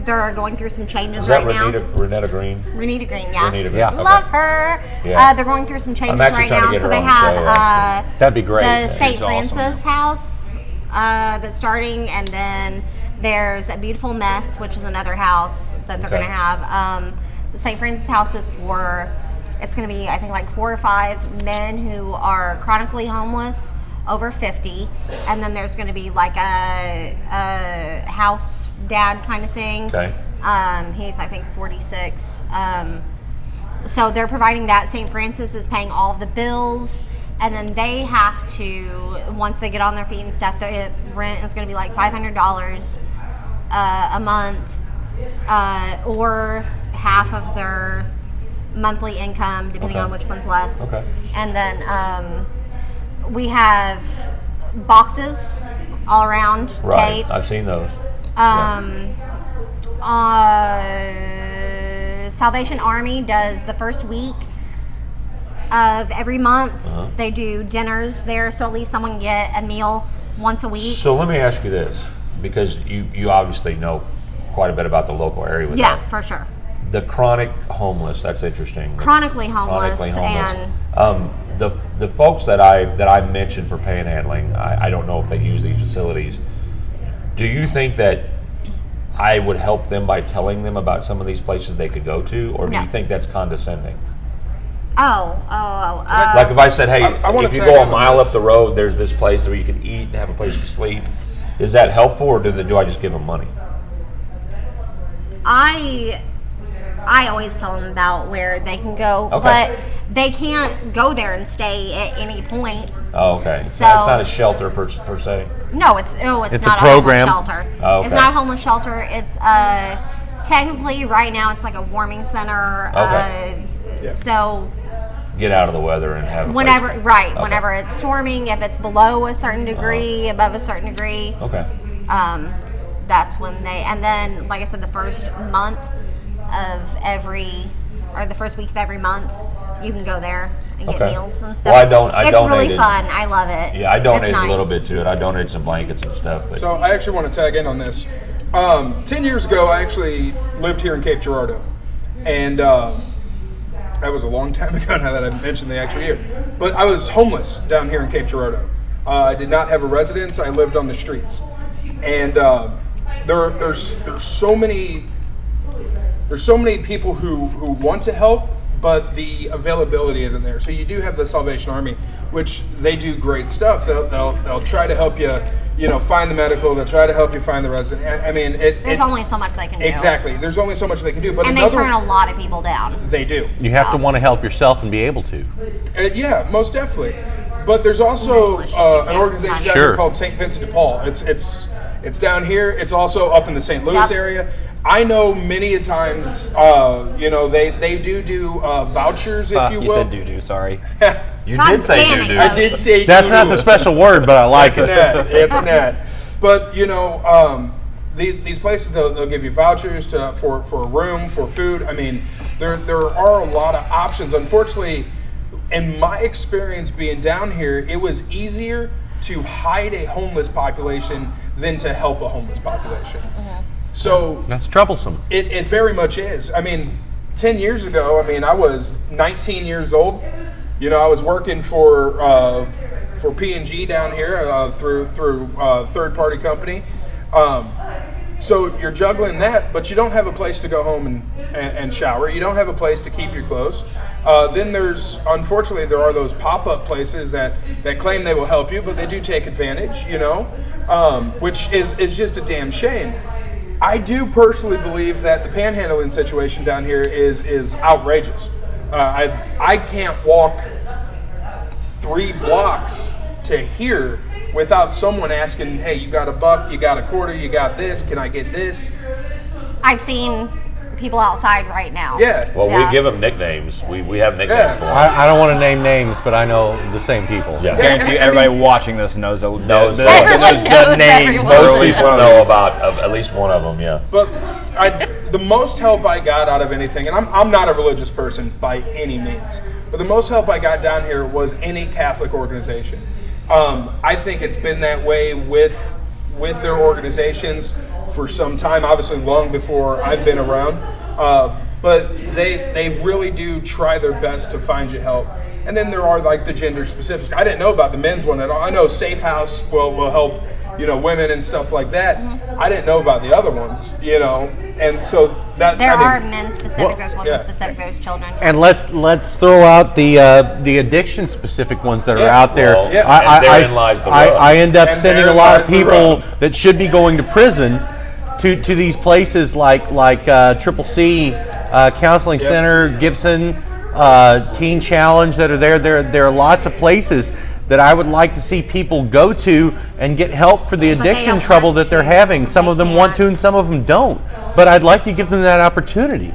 they're going through some changes Is that right now. Renetta Green? Renita Green, yeah. Renita Green. Yeah. Okay. Love her. Yeah. They're going through some changes I'm actually right trying to now. get So her they on the show, have That'd be great. the She's St. awesome. Francis house that's starting, and then there's a Beautiful Mess, which is another house that they're Okay. going to have. The St. Francis house is for, it's going to be, I think, like 4 or 5 men who are chronically homeless, over 50, and then there's going to be like a house dad kind of thing. Okay. He's, I think, 46. So they're providing that. St. Francis is paying all of the bills, and then they have to, once they get on their feet and stuff, the rent is going to be like $500 a month, or half of their monthly income, depending Okay. on which one's less. Okay. And then we have boxes all around. Right. Kate. I've seen those. Salvation Army does the first week of every month. Uh-huh. They do dinners there, so at least someone can get a meal once a week. So let me ask you this, because you obviously know quite a bit about the local area with Yeah, that. for sure. The chronic homeless, that's interesting. Chronically homeless, Chronically homeless. and The folks that I mentioned for panhandling, I don't know if they use these facilities. Do you think that I would help them by telling them about some of these places they could go to, or do No. you think that's condescending? like Like if I said, hey, I wanna if you tag go a in on mile this. up the road, there's this place where you can eat and have a place to sleep. Is that helpful, or do I just give them money? I always tell them about where they can go, Okay. but they can't go there and stay at any point. Oh, okay. So- It's not a shelter per se. No, it's It's not a program. a homeless shelter. Oh, okay. It's not a homeless shelter. It's technically right now it's like a warming center. Okay. So Get out of the weather and have a whenever place. right, Okay. whenever it's storming, if it's below a certain degree, above a certain degree, Okay. that's when they. And then, like I said, the first month of the first week of every month, you can go there and get Okay. meals and stuff. Well, I It's really donated- fun. I love it. Yeah, I donated It's nice. a little bit to it. I donated some blankets and stuff. But So I actually want to tag in on this. 10 years ago, I actually lived here in Cape Girardeau. And that was a long time ago now that I mentioned the actual year. But I was homeless down here in Cape Girardeau. I did not have a residence. I lived on the streets. And there's so many people who want to help, but the availability isn't there. So you do have the Salvation Army, which they do great stuff. They'll try to help you, find the medical. They'll try to help you find the resident. I mean, There's only so much they can do. exactly. There's only so much they can do. But And they another, turn a lot of people down. they do. You have to want to help yourself and be able to. Yeah, most definitely. But there's also Mental issues, an yeah. organization down Sure. here called St. Vincent de Paul. It's down here. It's also up in the St. Louis Yep. area. I know many a times, they do vouchers, if you You will. said doo-doo, sorry. you God did say damn it. doo-doo. I did say That's not the special word, but I like It's it. not. It's not. But these places they'll give you vouchers for a room, for food. I mean, there are a lot of options. Unfortunately, in my experience being down here, it was easier to hide a homeless population than to help a homeless population. So That's troublesome. it very much is. I mean, 10 years ago, I was 19 years old. I was working for P&G down here through a third-party company. So you're juggling that, but you don't have a place to go home and shower. You don't have a place to keep your clothes. Then unfortunately, there are those pop-up places that claim they will help you, but they do take advantage, which is just a damn shame. I do personally believe that the panhandling situation down here is outrageous. I can't walk 3 blocks to here without someone asking, hey, you got a buck, you got a quarter, you got this, can I get this? I've seen people outside right now. Yeah. Well, Yeah. we give them nicknames. We have nicknames Yeah. for them. I don't want to name names, but I know the same people. Yeah. Guarantee you, everybody watching this knows the Knows the, everyone knows the knows name. everyone. for Most at least people one of know these. about at least one of them, yeah. But the most help I got out of anything, and I'm not a religious person by any means, but the most help I got down here was any Catholic organization. I think it's been that way with their organizations for some time, obviously long before I've been around. But they really do try their best to find you help. And then there are like the gender specifics. I didn't know about the men's one at all. I know Safe House will help, women and stuff like that. I didn't know about the other ones, and so that There I mean, are men specific, there's women yeah. specific, there's children. And let's throw out the addiction specific ones that are Yeah. out there. Well, yeah. and therein lies the rub. I end up And sending a therein lot lies of the people rub. that should be going to prison to these places like Triple C Counseling Yep. Center, Gibson, Teen Challenge that are there. There are lots of places that I would like to see people go to and get help for the But they addiction don't trouble want that they're to. having. Some They of them want to can't. and some of them don't. But I'd like to give them that opportunity.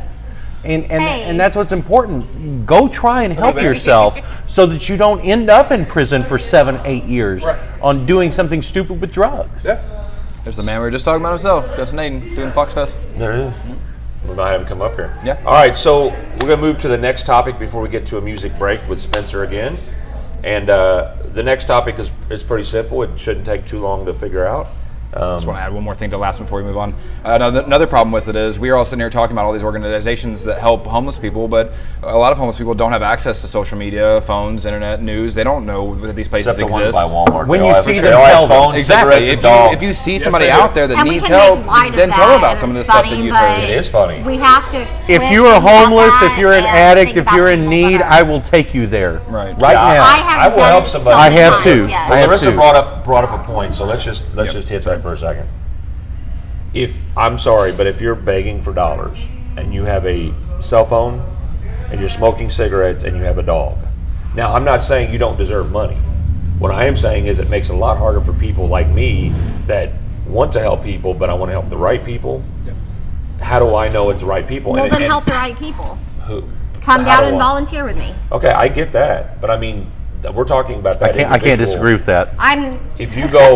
And Hey. that's what's important. Go try and help yourself so that you don't end up in prison for 7-8 years Right. on doing something stupid with drugs. Yeah. There's the man we were just talking about himself, Justin Aiden, doing Fox Fest. There it is. We might have him come up here. Yeah. All right, so we're going to move to the next topic before we get to a music break with Spencer again. And the next topic is pretty simple. It shouldn't take too long to figure out. I just want to add one more thing to the last one before we move on. Another problem with it is we are all sitting here talking about all these organizations that help homeless people, but a lot of homeless people don't have access to social media, phones, internet, news. They don't know that these places Except the exist. ones by Walmart. When They you all have- see they them, all have tell them. phones, Exactly. cigarettes, and dogs. If you see Yes, somebody they do. out there that And we needs can help, make light of then that, tell them about and some of the it's stuff that funny, you've but heard. It is funny. We have to. If quit you are thinking about homeless, that if you're an and addict, think if about you're in people need, that I are- will take you there. Right. Right Yeah, now. I have I will done help it somebody. so I many have times, too. yes. I have Larissa too. brought up a point, so let's just hit that for a second. If I'm sorry, but if you're begging for dollars and you have a cell phone and you're smoking cigarettes and you have a dog, now I'm not saying you don't deserve money. What I am saying is it makes it a lot harder for people like me that want to help people, but I want to help the right people. How do I know it's the right people? Well, And- then and help the right people. who- Come how down do and I- volunteer with me. Okay, I get that, but I mean, we're talking about that. I can't disagree with that. If you go,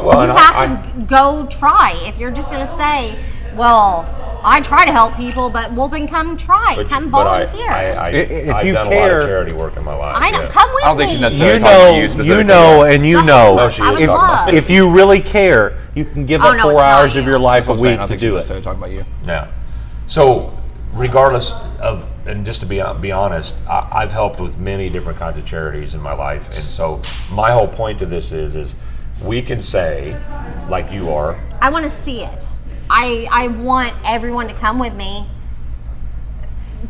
well, You and have to go try. If you're just going to say, well, I try to help people, but then come try. Come volunteer. If I've you done a lot care- of charity work in my life. I know. yeah. Come with I don't think me. she necessarily You talking to know, you specifically. and you The know. homeless, she I is would talking about love. If you really care, you can give Oh, up no, 4 it's not hours of you. your life That's a what I'm saying. week I to think she's do it. necessarily talking about you. Yeah. So, regardless of, and just to be honest, I've helped with many different kinds of charities in my life, and so my whole point to this is we can say, like you are, I want to see it. I want everyone to come with me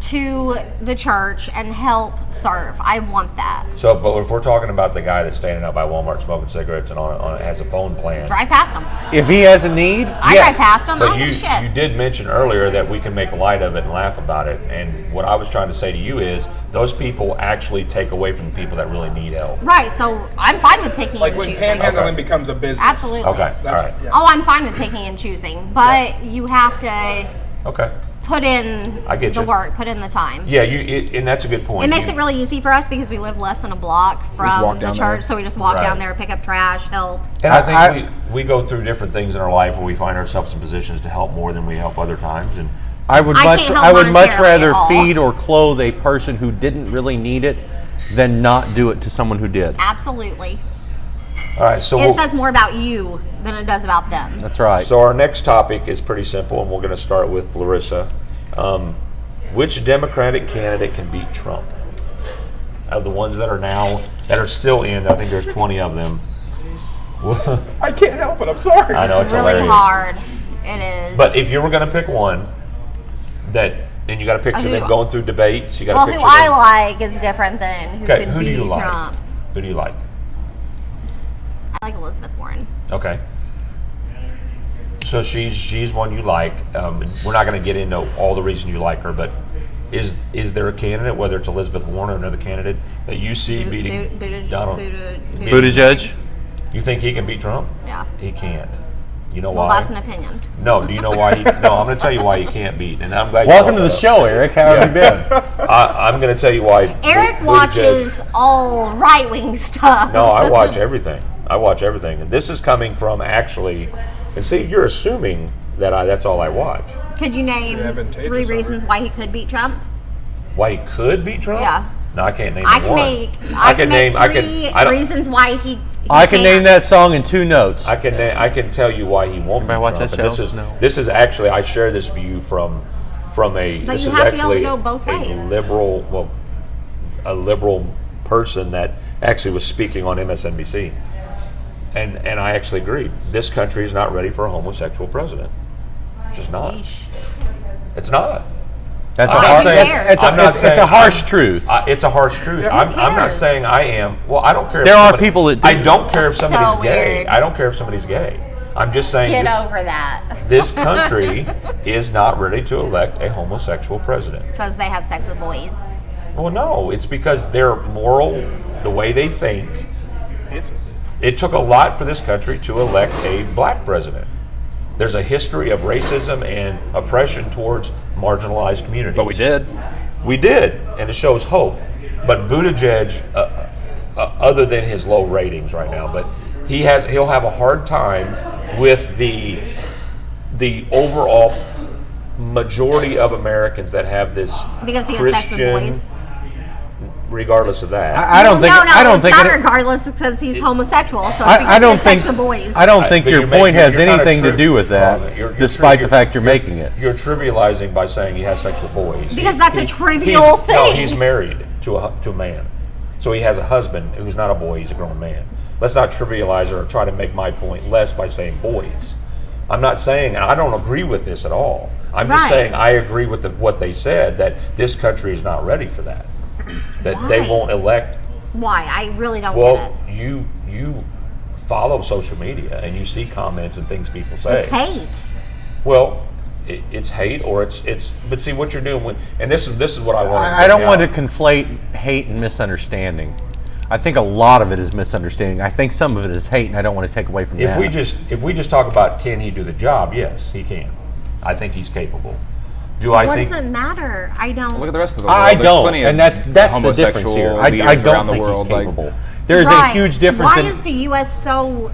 to the church and help serve. I want that. so. But if we're talking about the guy that's standing out by Walmart smoking cigarettes and on has a phone plan, Drive past them. If he has a need, I yes. drive past them. I But don't you give a shit. you did mention earlier that we can make light of it and laugh about it. And what I was trying to say to you is those people actually take away from the people that really need help. Right, so I'm fine with picking Like and when choosing. panhandling Okay. becomes a business. Absolutely. Okay, all That's right, yeah. Oh, I'm fine with picking and choosing, but you have to okay. put in I get the you. work, put in the time. Yeah, and that's a good point. It makes You- it really easy for us because we live less than a block walk from the down church, there. so we just walk Right. down there, pick up trash, help. And I think we go through different things in our life where we find ourselves in positions to help more than we help other times. And I would I much can't help I would much monetarily rather at all. feed or clothe a person who didn't really need it than not do it to someone who did. Absolutely. all right, so It says more about you than it does about them. That's right. so our next topic is pretty simple, and we're going to start with Larissa. Which Democratic candidate can beat Trump? Of the ones that are still in, I think there's 20 of them. I can't help it. I'm sorry. I know It's it's really hilarious. hard. It is. But if you were going to pick one, then you got to picture Who- them going through debates. You got to well, picture who I them. like is different than who Okay, could who do beat you like? Trump. Who do you like? I like Elizabeth Warren. Okay. So she's one you like. We're not going to get into all the reasons you like her, but is there a candidate, whether it's Elizabeth Warren or another candidate, that you see beating Donald? Buttigieg? You think he can beat Trump? Yeah. He can't. You know Well, why? that's an opinion. No, do you know why? No, I'm going to tell you why he can't beat, and I'm glad. Welcome you to the brought show, Eric. How have you been? that up. I'm going to tell you why. Eric watches all right-wing stuff. No, I watch everything. And this is coming from actually. And see, you're assuming that that's all I watch. Could you name advantageous 3 of it. reasons why he could beat Trump? Why he could beat Trump? Yeah. No, I can't name I one. can make. I can name 3 reasons why he I can name can't. that song in 2 notes. I can tell you why he won't beat Everybody watch Trump. that And show? this is No. this is actually, I share this view from a. But this you is have to be able to actually go both ways. a liberal person that actually was speaking on MSNBC, and I actually agreed. This country is not ready for a homosexual president. It's just not. Yeesh. It's not. That's I'm a not harsh, saying- cares? I'm not it's saying- a harsh truth. It's a harsh truth. I'm not cares? saying I am. Well, I don't care. There if are somebody- people that do. I don't care if That's somebody's so gay. weird. I don't care if somebody's gay. I'm just saying Get this, over that. this country is not ready to elect a homosexual president. Because they have sex with boys. Well, no, it's because they're moral, the way they think. It took a lot for this country to elect a black president. There's a history of racism and oppression towards marginalized communities. But we did. We did, and it shows hope. But Buttigieg, other than his low ratings right now, but he'll have a hard time with the overall majority of Americans that have this Because he has sex with Christian, boys. regardless of that. I don't think. No, I don't it's think. not it- regardless because he's homosexual. So it's because I don't he has think. sex with boys. I don't think But your you're point making- has you're kinda anything to do with that, you're despite the fact you're making it. You're trivializing by saying he has sex with boys. Because that's a trivial No, thing. he's married to a man. So he has a husband who's not a boy, he's a grown man. Let's not trivialize or try to make my point less by saying boys. I'm not saying, and I don't agree with this at all. I'm just Right. saying I agree with what they said, that this country is not ready for that. That they Why? won't elect. Why? I really don't get Well, it. you follow social media and you see comments and things people say. It's hate. Well, it's hate, or it's. But see what you're doing and this is what I want. I don't want to conflate hate and misunderstanding. I think a lot of it is misunderstanding. I think some of it is hate, and I don't want to take away from If that. we just talk about can he do the job? Yes, he can. I think he's capable. Do I What think? does it matter? I don't. Look at the rest of the world. I There's don't, plenty of and that's the difference homosexual here. I leaders don't around the think he's world, like- capable. There is a Right. huge difference. Why in, is the U.S. so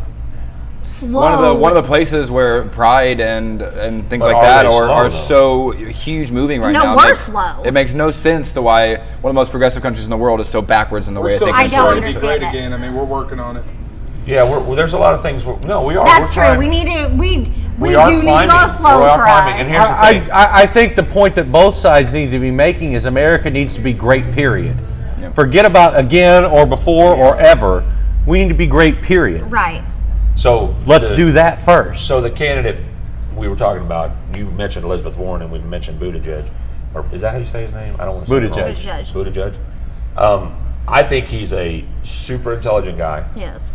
slow? one of the places where pride and things But like are that they slow, are though? so huge moving right No, now. we're It makes- slow. It makes no sense to why one of the most progressive countries in the world is so backwards in the way We're it so thinks. I and don't starting to stories. be understand great it. again. I mean, we're working on it. Yeah, there's a lot of things. No, we are. That's we're true. trying- We need to. We are do need to climbing. go slow We are for climbing, us. and here's the thing. I think the point that both sides need to be making is America needs to be great, period. Forget about again or before or ever. We need to be great, period. Right. So Let's do that first. So the candidate we were talking about, you mentioned Elizabeth Warren and we mentioned Buttigieg. Or is that how you say his name? I don't want to say it wrong. Buttigieg. Buttigieg. I think he's a super intelligent guy. Yes.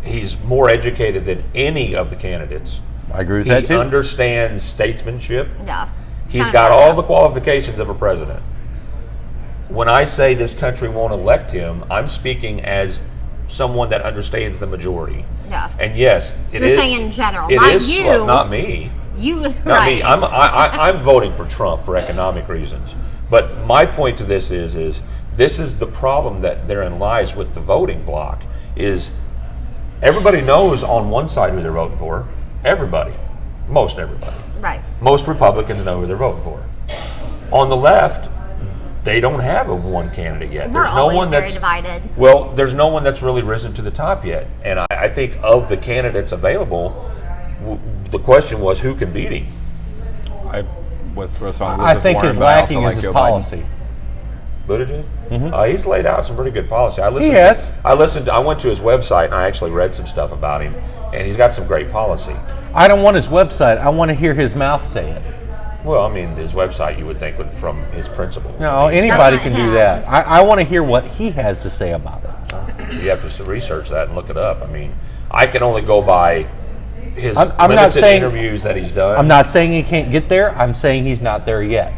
He's more educated than any of the candidates. I agree with He that too. understands statesmanship. Yeah. He's Kinda got all does. the qualifications of a president. When I say this country won't elect him, I'm speaking as someone that understands the majority. Yeah. And yes, it You're is- saying in general, it not is you. slow, not me. You. Not right. me. I'm voting for Trump for economic reasons. But my point to this is this is the problem that therein lies with the voting bloc is everybody knows on one side who they're voting for. Everybody. Most everybody. Right. Most Republicans know who they're voting for. On the left, they don't have a one candidate yet. We're There's no always one very that's divided. well, there's no one that's really risen to the top yet. And I think of the candidates available, the question was who can beat him. I think his lacking is his policy. Buttigieg? He's laid out some pretty good policy. I went to his website and I actually read some stuff about him, and he's got some great policy. I don't want his website. I want to hear his mouth say it. Well, I mean, his website you would think would from his principles. No, anybody That's can not do him. that. I want to hear what he has to say about it. You have to research that and look it up. I mean, I can only go by his I'm not limited saying- interviews that he's done. I'm not saying he can't get there. I'm saying he's not there yet.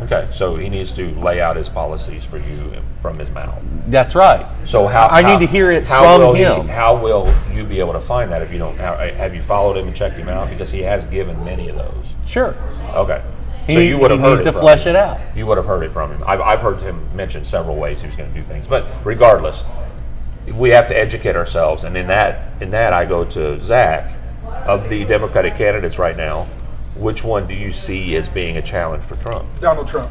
Okay, so he needs to lay out his policies for you from his mouth. That's right. So how I need to hear it how from will him. How will you be able to find that if you don't? Have you followed him and checked him out? Because he has given many of those. Sure. Okay. So He- you would have he heard needs it to from flesh him. it out. You would have heard it from him. I've heard him mention several ways he was going to do things. But regardless, we have to educate ourselves. And in that, I go to Zach. Of the Democratic candidates right now, which one do you see as being a challenge for Trump? Donald Trump.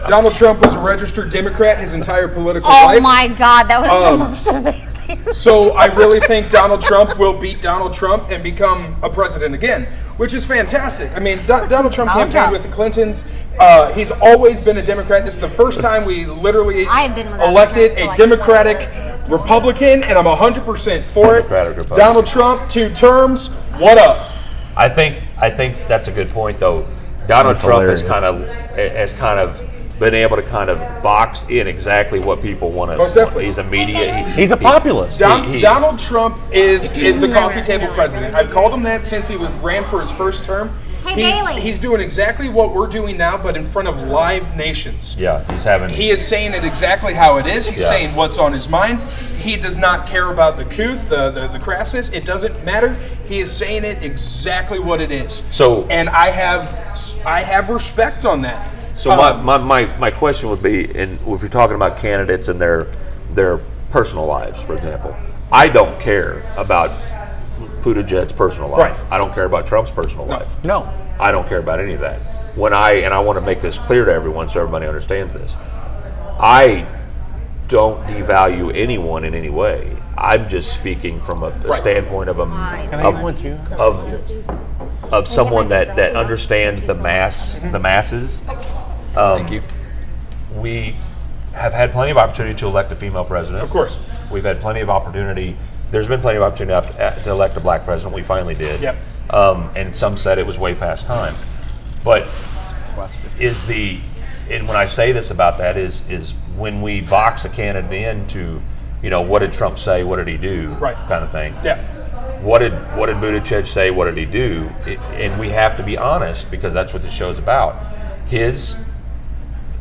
Donald Trump was a registered Democrat his entire political Oh life. my God, that was the most amazing. So I really think Donald Trump will beat Donald Trump and become a president again, which is fantastic. I mean, Donald Trump campaigned with the Clintons. He's always been a Democrat. This is the first time we literally I have been with that elected for a like Democratic Republican, and I'm 100% for Democratic it. Republican. Donald Trump, 2 terms. What up? I think that's a good point, though. Donald That's Trump hilarious. has kind of been able to kind of box in exactly what people want to. Most definitely. He's immediate. He's a populist. Donald Trump is the coffee table president. I've called him that since he ran for his first term. Hey, Bailey. He's doing exactly what we're doing now, but in front of live nations. Yeah, he's having. He is saying it exactly how it is. He's Yeah. saying what's on his mind. He does not care about the couth, the crassness. It doesn't matter. He is saying it exactly what it is. So- and I have respect on that. So my question would be, and if you're talking about candidates and their personal lives, for example, I don't care about Buttigieg's personal life. Right. I don't care about Trump's personal life. No. I don't care about any of that. I want to make this clear to everyone so everybody understands this. I don't devalue anyone in any way. I'm just speaking from a standpoint of of someone that understands the masses. Thank you. We have had plenty of opportunity to elect a female president. Of course. We've had plenty of opportunity. There's been plenty of opportunity to elect a black president. We finally did. Yep. And some said it was way past time. But and when I say this about that is when we box a candidate into, what did Trump say? What did he do? Right. Kind of thing. Yeah. What did Buttigieg say? What did he do? And we have to be honest because that's what this show's about. His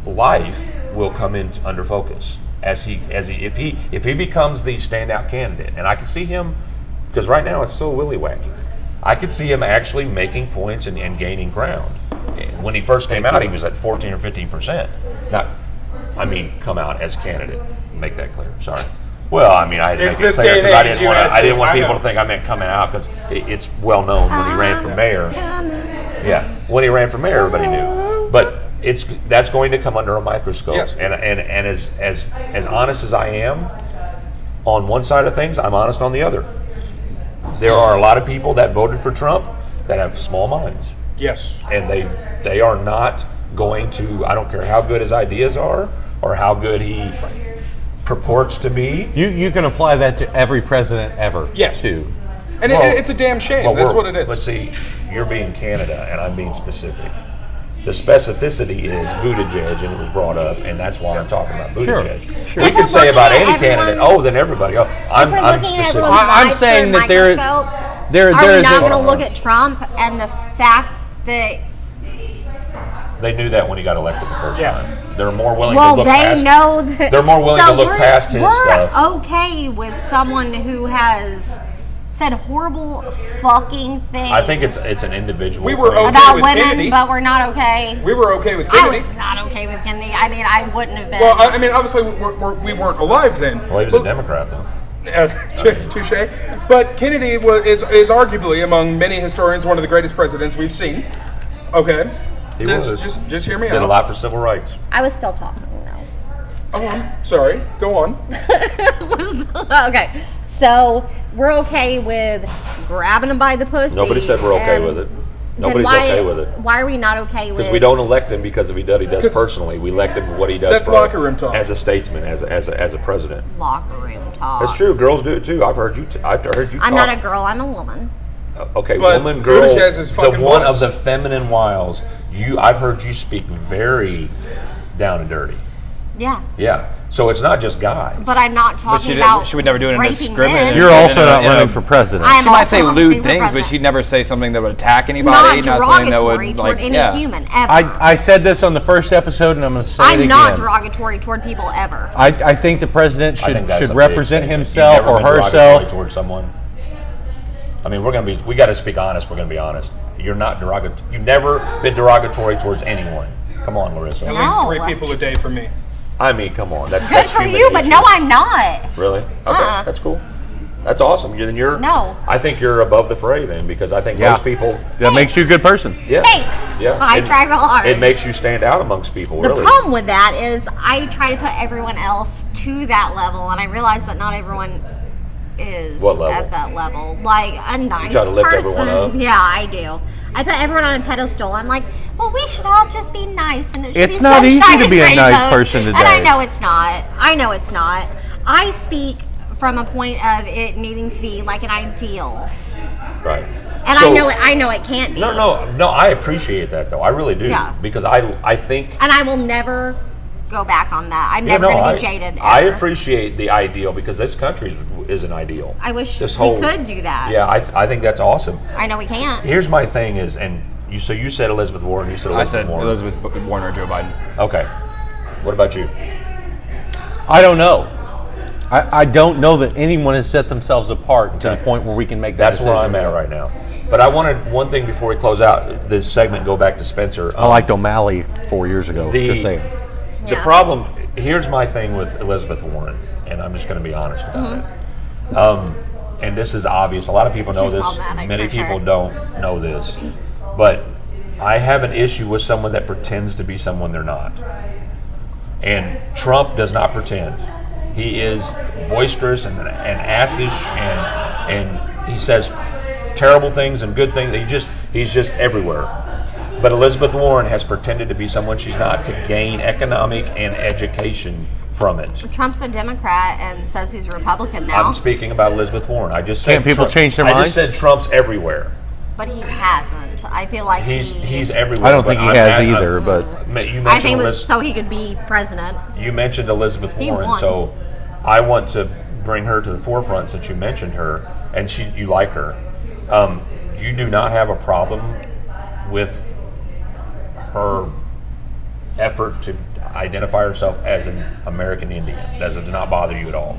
life will come in under focus if he becomes the standout candidate, and I can see him because right now it's so willy-wacky. I could see him actually making points and gaining ground. When he first came out, he was at 14 or 15%. Come out as a candidate. Make that clear. Sorry. Well, I had to It's make it this clear day and because age, you had I didn't to. want I people know. to think I meant coming out because it's well known when he ran for mayor. Yeah, when he ran for mayor, everybody knew. But that's going to come under a microscope. Yes. And as honest as I am on one side of things, I'm honest on the other. There are a lot of people that voted for Trump that have small minds, Yes. and they are not going to. I don't care how good his ideas are or how good he purports to be. You can apply that to every president ever. Yes. Too. And Well, it's a damn shame. Well, That's what it is. Let's see, you're being Canada, and I'm being specific. The specificity is Buttigieg, and it was brought up, and that's why I'm talking about Buttigieg. Sure. We If can we're say about looking any at candidate, everyone's- then everybody. I'm If we're looking at specific. everyone's I'm lives saying through a that there are we is not a- going to look at Trump and the fact that They knew that when he got elected the first Yeah. time. They're more willing well to look they past. know that They're more willing so to look we're- past his we're stuff. okay with someone who has said horrible fucking things I think it's an individual. We were thing. okay about with women, Kennedy. but we're not okay. We were okay with I Kennedy. was not okay with Kennedy. I wouldn't have been. Well, obviously we weren't alive then. Well, he was a Democrat though. Touche. But Kennedy is arguably, among many historians, one of the greatest presidents we've seen. Okay. He was. Just hear me Did out. a lot for civil rights. I was still talking. Oh, I'm sorry. Go on. Okay, so we're okay with grabbing him by the pussy. Nobody said we're okay and with it. then Nobody's why- okay with it. Why are we not okay with? Because we don't elect him because of what he does 'Cause personally. We elect him for what he does that's for locker room talk. as a statesman, as a president. locker room talk. That's true. Girls do it too. I've heard you. I've heard you. I'm talk. not a girl. I'm a woman. Okay, But woman, girl, Buttigieg is the fucking one boss. of the feminine wiles. I've heard you speak very down and dirty. Yeah. Yeah. So it's not just guys. But I'm not talking about she would never do it in a raping discriminating. men. You're also not Yeah. running for president. I am She might also say not lewd running for things, but president. she'd never say something that would attack anybody. Not something that derogatory would toward like, any yeah. human ever. I said this on the first episode, and I'm going to say it I'm again. not derogatory toward people ever. I think the president I think that's should a big represent thing. himself You've never or been derogatory herself. towards someone. I mean, we got to speak honest. We're going to be honest. You're not derogatory. You've never been derogatory towards anyone. Come on, Larissa. At least No. 3 people a day for me. I mean, come on. That's Good for human you, but nature. no, I'm not. Really? Okay, that's cool. That's awesome. Then you're. No. I think you're above the fray then, because I think Yeah. most people. That makes you a good person. Yeah. Thanks. Yeah. I try real hard. It makes you stand out amongst people. The really. problem with that is I try to put everyone else to that level, and I realize that not everyone is What level? at that level. Like a nice try to lift person. everyone up? Yeah, I do. I put everyone on a pedestal. I'm like, well, we should all just be nice, and it should It's be not easy sunshine to and be a nice rainbows. person And I today. know it's not. I know it's not. I speak from a point of it needing to be like an ideal, Right. and So- I know it can't be. No. I appreciate that though. I really do. Yeah. Because I think. And I will never go back on that. I'm Yeah, never no, going to I, be jaded. I ever. appreciate the ideal because this country is an ideal. I wish This we whole- could do that. Yeah, I think that's awesome. I know we can't. Here's my thing is, and you said Elizabeth Warren, you said I Elizabeth said Warren. Elizabeth Warren or Joe Biden. Okay. What about you? I don't know. I don't know that anyone has set themselves apart to the Okay. point where we can make that That's decision. where I'm at right now. But I wanted one thing before we close out this segment. Go back to Spencer. I liked O'Malley 4 years ago. Just saying. The Yeah. problem, here's my thing with Elizabeth Warren, and I'm just going to be honest about it. And this is obvious. A lot of people know She's this. problematic, Many for people sure. don't know this. But I have an issue with someone that pretends to be someone they're not. And Trump does not pretend. He is boisterous and assish, and he says terrible things and good things. He's just everywhere. But Elizabeth Warren has pretended to be someone she's not to gain economic and education from it. Trump's a Democrat and says he's a Republican now, I'm speaking about Elizabeth Warren. I just said Can't people change their I minds? just said Trump's everywhere. but he hasn't. I feel like He's everywhere. I don't but think he I'm has at- either, but You I mentioned think it was Eliz- so he could be president. you mentioned Elizabeth He Warren, won. so I want to bring her to the forefront since you mentioned her, and you like her. You do not have a problem with her effort to identify herself as an American Indian. Does not bother you at all?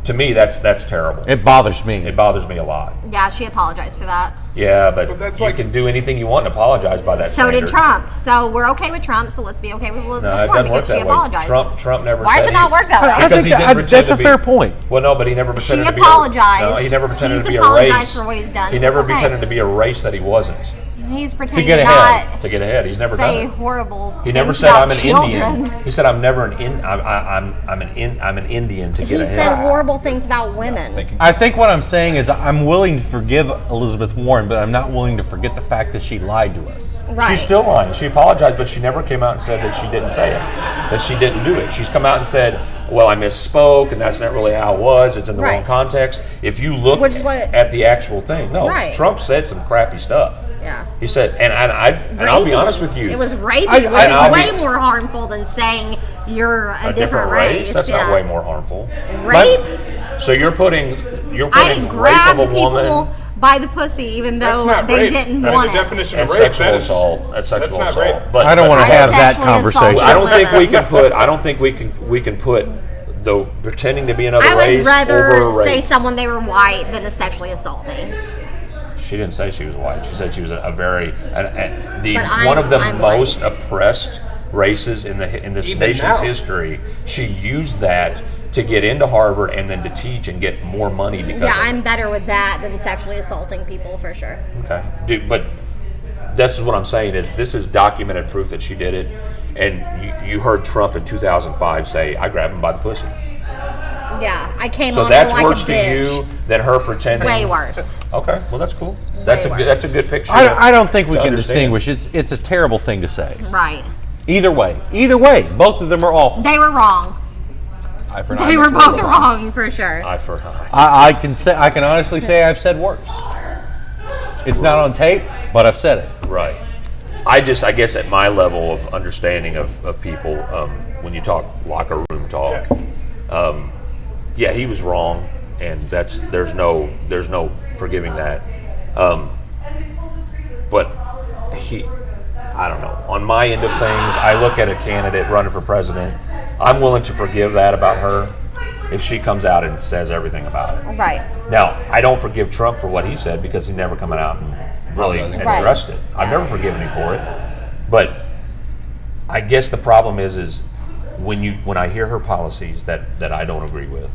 To me, that's terrible. it bothers me. It bothers me a lot. Yeah, she apologized for that. Yeah, but that's you like- can do anything you want and apologize by that. So did standard. Trump. So we're okay with Trump. So let's be okay with Elizabeth No, it Warren doesn't work because she that way. apologized. Trump never. Why said does it not work that way? I Because think he didn't that, pretend that's to a be- fair point. Well, no, but he never pretended to be. apologized. No, he never pretended He's to be a apologized race. for what he's done, He so never it's okay. pretended to be a race that he wasn't. He's pretending get to ahead. not To get ahead, he's never say done it. horrible. He never things said about I'm an children. Indian. He said I'm never an in. I'm an Indian to He get said ahead. horrible things about women. I think what I'm saying is I'm willing to forgive Elizabeth Warren, but I'm not willing to forget the fact that she lied to us. Right. She's still lying. She apologized, but she never came out and said that she didn't say it, that she didn't do it. She's come out and said, well, I misspoke, and that's not really how it was. It's in the wrong Right. context. If you look Which is what- at the actual thing, no, Right. Trump said some crappy stuff. Yeah. He said, and I'll be Raping. honest with you. It was raping, I- which I'll is way be- more harmful than saying you're a, a different race. That's yeah. not way more harmful. Rape? So you're putting I rape grabbed of a people woman. by the pussy, even That's though not they rape. didn't That's want the it. definition of That's rape. sexual That is- assault. That's sexual that's not assault. rape. But I don't want to I have that sexually assaulted conversation. I don't think we women. can put. I don't think we can put the pretending to be another I race would rather over a say race. someone they were white than to sexually assault me. She didn't say she was white. She said she was a very the But I'm- one of the I'm white. most oppressed races in this Even nation's now. history. She used that to get into Harvard and then to teach and get more money because Yeah, of I'm it. better with that than sexually assaulting people for sure. Okay, dude, but this is what I'm saying is this is documented proof that she did it, and you heard Trump in 2005 say, "I grabbed him by the pussy." Yeah, I came So on that's her like worse a to bitch. you than her pretending. Way worse. Okay, well that's cool. That's Way a good picture. I don't think we to can understand. distinguish. It's a terrible thing to say. Right. Either way, both of them are awful. They were wrong. Eye for an eye, They were tooth for a both toe. wrong for sure. Eye for an eye. I can honestly say I've said worse. It's not on tape, but I've said it. Right. I guess at my level of understanding of people, when you talk locker room talk. Yeah, he was wrong, and there's no forgiving that. But I don't know. On my end of things, I look at a candidate running for president. I'm willing to forgive that about her if she comes out and says everything about it. Right. Now, I don't forgive Trump for what he said because he never coming out and really addressed it. I've never forgiven him for it. But I guess the problem is when I hear her policies that I don't agree with,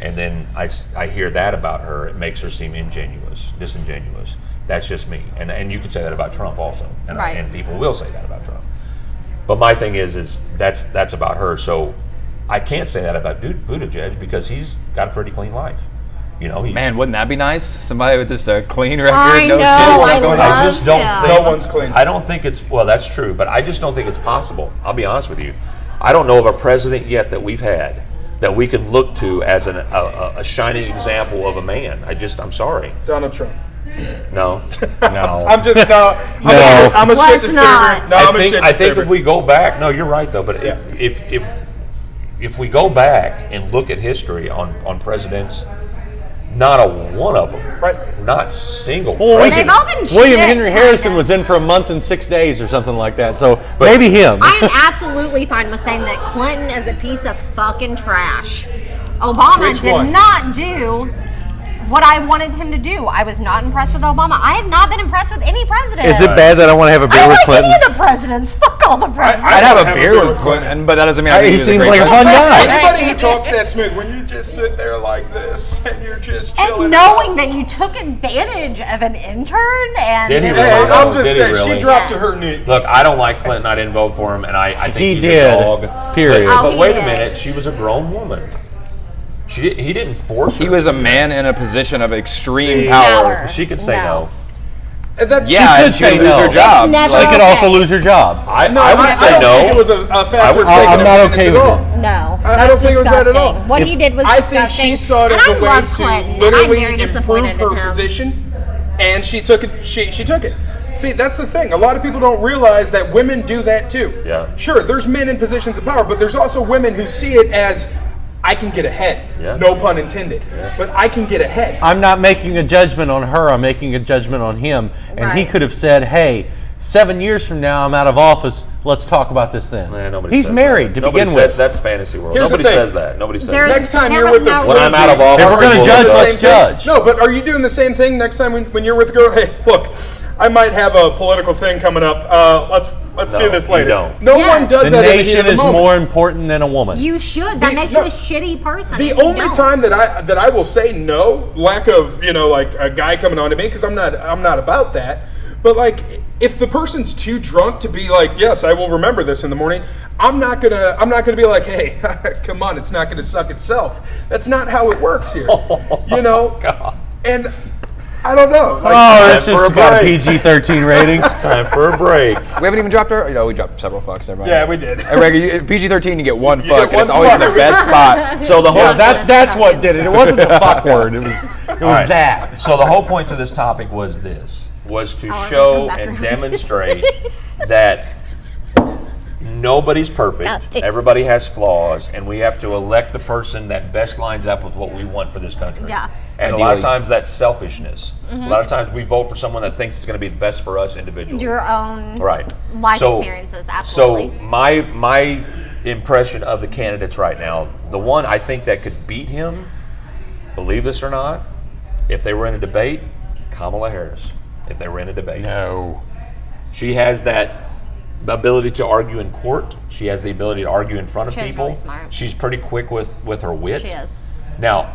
and then I hear that about her, it makes her seem disingenuous. That's just me. And you could say that about Trump also. And, and people will say that about Trump. But my thing is that's about her. So I can't say that about Buttigieg because he's got a pretty clean life. You know, Man, wouldn't that be nice? Somebody with just a clean record, I no know, shit going on. I just don't think No one's clean. I don't think it's that's true, but I just don't think it's possible. I'll be honest with you. I don't know of a president yet that we've had that we can look to as a shining example of a man. I'm sorry. Donald Trump. No. I'm just I'm a shit Let's disturber. not. No, I'm a shit I think disturber. if we go back, no, you're right though. But if we go back and look at history on presidents, not a one of them, not single. Well, They've all been William shit, Henry Harrison kind of. was in for a month and 6 days or something like that. So maybe him. I am absolutely fine with saying that Clinton is a piece of fucking trash. Obama Which did one? not do what I wanted him to do. I was not impressed with Obama. I have not been impressed with any president. Is it bad that I want to have a I beer don't with like Clinton? any of the presidents. Fuck all the presidents. I'd have have a a beer beer with with Clinton, but that doesn't mean I think He he's a seems great like a president. fun guy. Anybody who talks that smooth, when you just sit there like this and you're just chilling. And knowing that you took advantage of an intern and Did he it really? was- I'm Did just he saying, really? she dropped to Yes. her knee. Look, I don't like Clinton. I didn't vote for him, and I think He he's did. a dog. Period. Oh, But he wait did. a minute, she was a grown woman. He didn't force her. He was a man in a position of extreme See, power. She could say no. And that, Yeah, could and she say would lose no. her job. It's never She could okay. also lose her job. I would I say don't no. think it was a factor. I would say taken I'm not advantage okay at with all. it. No, I that's don't think it was that disgusting. at all. What he did was I disgusting. think she saw it as and a way I love Clinton, to and I'm literally very disappointed improve in her him. position, and she took it. She took it. See, that's the thing. A lot of people don't realize that women do that too. Yeah. Sure, there's men in positions of power, but there's also women who see it as I can get ahead. Yeah. No pun intended. But I can get ahead. I'm not making a judgment on her. I'm making a judgment on him. And he Right. could have said, hey, 7 years from now, I'm out of office. Let's talk about this then. Man, nobody He's says married that. to Nobody begin says- with. That's fantasy world. Here's the Nobody thing. says that. Nobody says There's- that. Next time there you're was with a no When I'm flimsy- out of office, If we're gonna we'll judge, do the let's same judge. No, but are you doing the same thing next time when you're with a girl? Hey, look, I might have a political thing coming up. Let's No, do this you later. don't. No Yes. one does The that. in the heat nation of the is moment. more important than a woman. You should. That makes no, you a shitty person. The if you only don't. time that I will say no, lack of like a guy coming on to me, because I'm not about that. But like, if the person's too drunk to be like, yes, I will remember this in the morning, I'm not gonna be like, hey, come on, it's not gonna suck itself. That's not how it works here. You know. God. And I don't know. Like, Oh, that's Time for just a got a break. PG-13 rating. Time for a break. We haven't even dropped our. We dropped several fucks. Never mind. yeah, we did. Hey, Greg, PG-13, you get one fuck, get and it's one always in fuck. the best spot. So the whole Yeah, that's what did it. It wasn't the fuck word. It was All right. that. So the whole point to this topic was to want to show come back and around. demonstrate that nobody's perfect. Got to. Everybody has flaws, and we have to elect the person that best lines up with what we want for this country. Yeah. And a lot of Ideally. times that's selfishness. A lot of times we vote for someone that thinks it's going to be the best for us individually. Your own Right. life experiences, absolutely. So my impression of the candidates right now, the one I think that could beat him, believe this or not, if they were in a debate, Kamala Harris. If they were in a debate. No. She has that ability to argue in court. She has the ability to argue in front of She is people. really smart. She's pretty quick with her wit. She is. Now,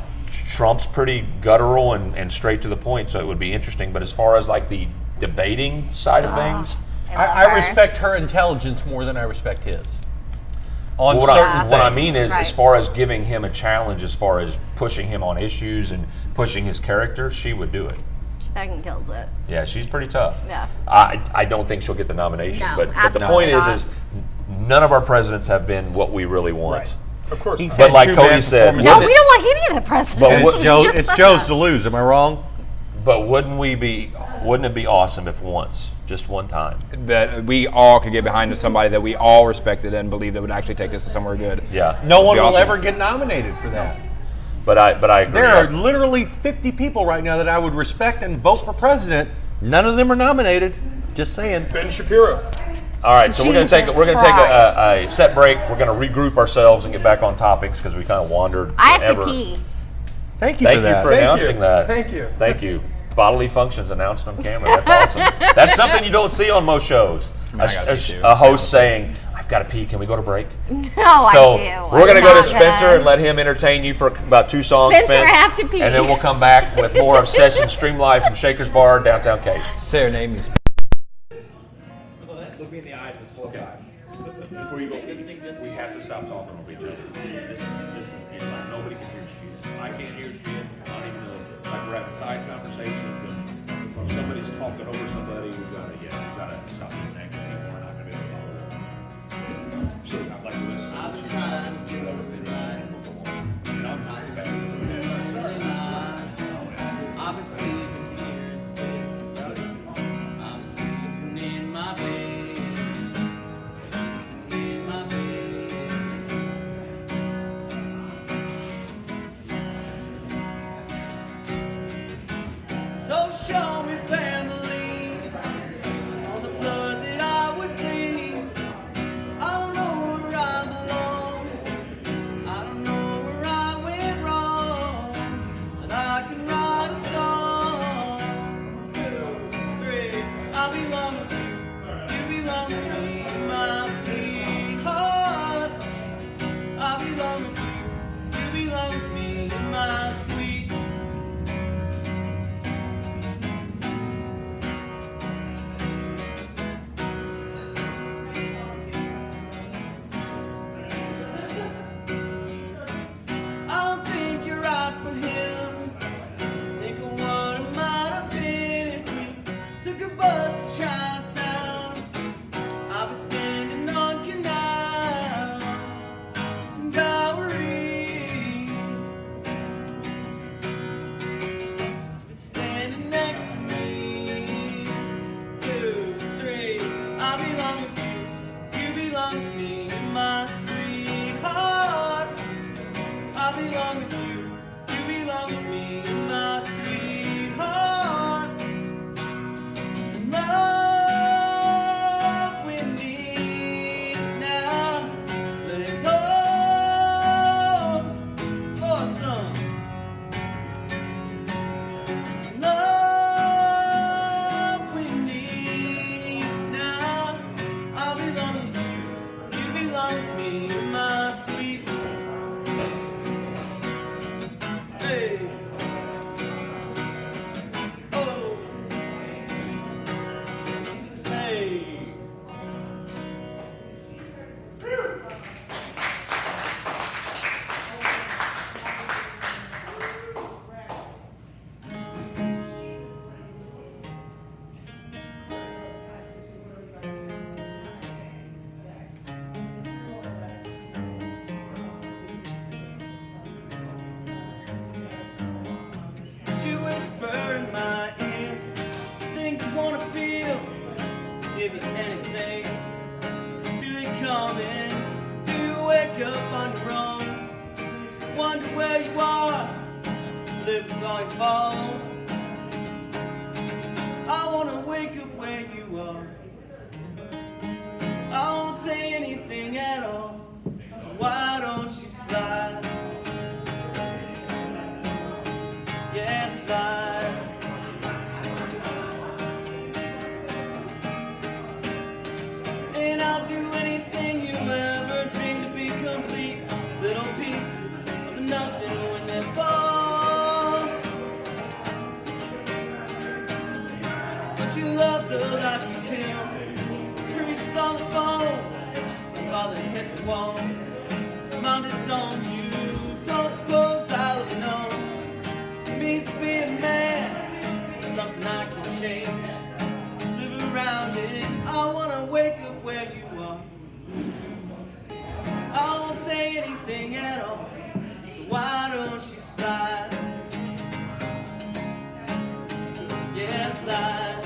Trump's pretty guttural and straight to the point, so it would be interesting. But as far as like the debating side of things, I respect her intelligence more than I respect his. On what certain I, things. what I mean is, Right. as far as giving him a challenge, as far as pushing him on issues and pushing his character, she would do it. She fucking kills it. Yeah, she's pretty tough. Yeah. I don't think she'll get the nomination, No, but the absolutely point not. is none of our presidents have been what we really want. Right. Of course. He's not. But had like two Cody bad said, performances. No, wouldn't we it- don't like any of the presidents. But And what- it's Joe. Just It's like Joe's that. to lose. Am I wrong? But wouldn't we be Wouldn't it be awesome if once, just one time? That we all could get behind somebody that we all respected and believed that would actually take us to somewhere good. Yeah. No one It'd be will awesome. ever get nominated for that. But I agree. There are literally 50 people right now that I would respect and vote for president. None of them are nominated. Just saying. Ben Shapiro. All right, so we're gonna take Christ. a set break. We're gonna regroup ourselves and get back on topics because we kind of wandered. I have forever. to pee. Thank you Thank for you that. for Thank announcing you. that. Thank you. Thank you. Bodily functions announced on camera. That's awesome. That's something you don't see on most shows. I gotta pee too. A host saying, "I've got to pee. Can we go to break?" No, So I do. we're gonna I'm go to not Spencer gonna- and let him entertain you for about 2 songs. Spencer, Spence, I have to pee. And then we'll come back with more of Session Stream Live from Shaker's Bar, downtown Cape. Serenade me. Look me in the eyes this whole time. Before you go, we have to stop talking over each other. This is like nobody can hear shit. I can't hear shit. I don't even know. Like we're having side conversations and if somebody's talking over somebody, we've gotta stop doing that because people are not gonna be able to follow that. So I'd like to listen. I've been trying to get over it right. And I'm just about to I've been sleeping here instead. I'm sleeping in my bed. In my bed. So show me family on the blood that I would bleed. I don't know where I belong. I don't know where I went wrong, but I can write a song. 2, 3, I belong with you. You belong with me, my sweetheart. I belong with you. You belong with me, my sweet. I don't think you're right for him. Think of what it might have been if we took a bus to Chinatown. I was standing on Canal Bowery. She was standing next to me. 2, 3, I belong with you. You belong with me, my sweetheart. I belong with you. You belong with me, my sweetheart. Love we need now. Let's hope for some love we need now. I belong with you. You belong with me, my sweet. Hey. Oh. Hey. You whisper in my ear things you wanna feel. Give you anything. Do they come in? Do you wake up on your own? Wonder where you are. Live with all your faults. I wanna wake up where you are. I won't say anything at all. So why don't you slide? Yeah, slide. And I'll do anything you ever dreamed to be complete. Little pieces of nothing when they fall. But you love the life you kill. Priests on the phone. My father hit the wall. Mom disowned you. Don't suppose I'll ever know. It means to be a man. Something I can change. Live around it. I wanna wake up where you are. I won't say anything at all. So why don't you slide? Yeah, slide.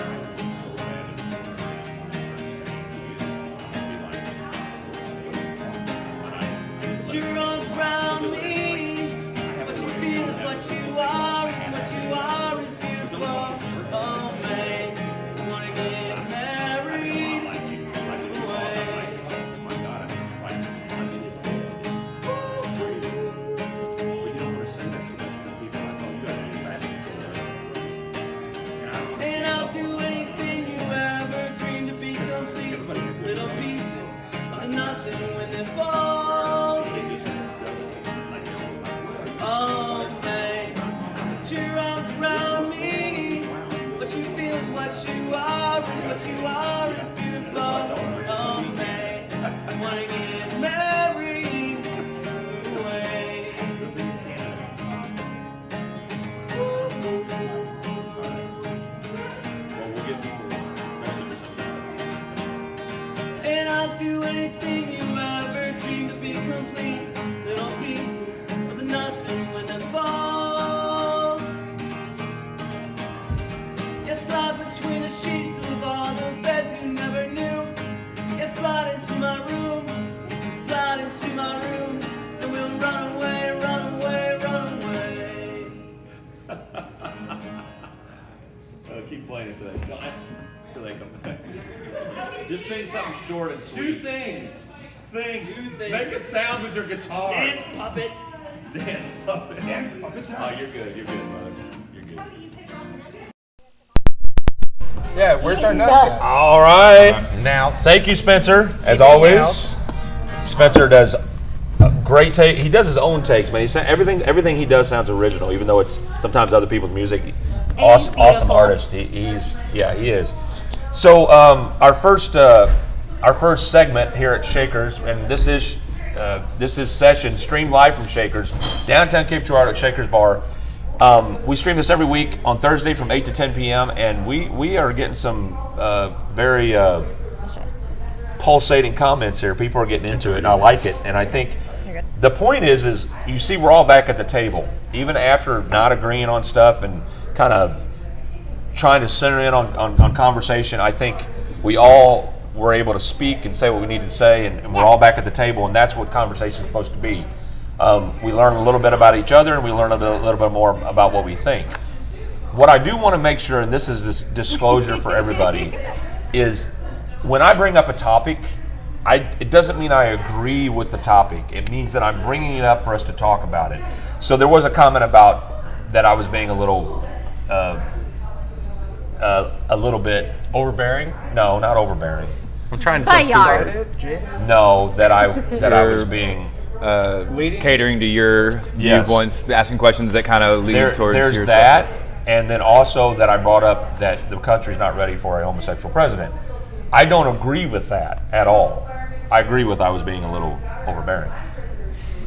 your arms around me. What you feel is what you are, and what you are is beautiful. Oh man, I wanna get married. And I'll do anything you ever dreamed to be complete. Little pieces of nothing when they fall. Oh man, put your arms around me. What you feel is what you are, and what you are is beautiful. Oh man, I wanna get married. Away. And I'll do anything you ever dreamed to be complete. Little pieces of the nothing when they fall. You slide between the sheets of all the beds you never knew. You slide into my room, slide into my room, and we'll run away, run away, run away. Keep playing it till they come back. Just sing something short and sweet. Do things. Things. Do things. Make a sound with your guitar. Dance puppet. Dance puppet. Dance puppet dance. Oh, you're good. You're good, brother. You're good. Yeah, where's our nuts at? All right. Now, Thank you, Spencer. As always, Spencer does a great take. He does his own takes, man. Everything he does sounds original, even though it's sometimes other people's music. Awesome beautiful. artist. He is. So our first segment here at Shakers, and this is session streamed live from Shakers, downtown Cape Girardeau at Shakers Bar. We stream this every week on Thursday from 8 to 10 p.m. and we are getting some very pulsating comments here. People are getting into it, and I like it. And I think the point is you see we're all back at the table, even after not agreeing on stuff and kind of trying to center in on conversation. I think we all were able to speak and say what we needed to say, and we're all back at the table, and that's what conversation is supposed to be. We learn a little bit about each other, and we learn a little bit more about what we think. What I do want to make sure, and this is this disclosure for everybody, is when I bring up a topic, it doesn't mean I agree with the topic. It means that I'm bringing it up for us to talk about it. So there was a comment about that I was being a little bit Overbearing? No, not overbearing. I'm trying to By say yard. No, that I was being. Catering to your Yes. viewpoints, asking questions that kind of lead towards There's your that, and then also that I brought up that the country's not ready for a homosexual president. I don't agree with that at all. I agree with I was being a little overbearing.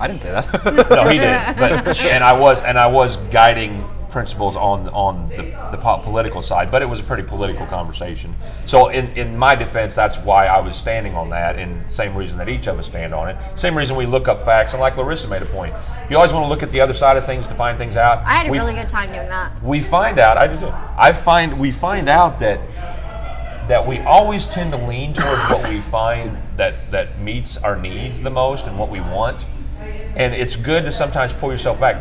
I didn't say that. No, he did, but and I was guiding principles on the political side, but it was a pretty political conversation. So in my defense, that's why I was standing on that, and same reason that each of us stand on it. Same reason we look up facts, and like Larissa made a point, you always want to look at the other side of things to find things out. I had a really good time doing that. We find out. I do too. We find out that we always tend to lean towards what we find that meets our needs the most and what we want, and it's good to sometimes pull yourself back.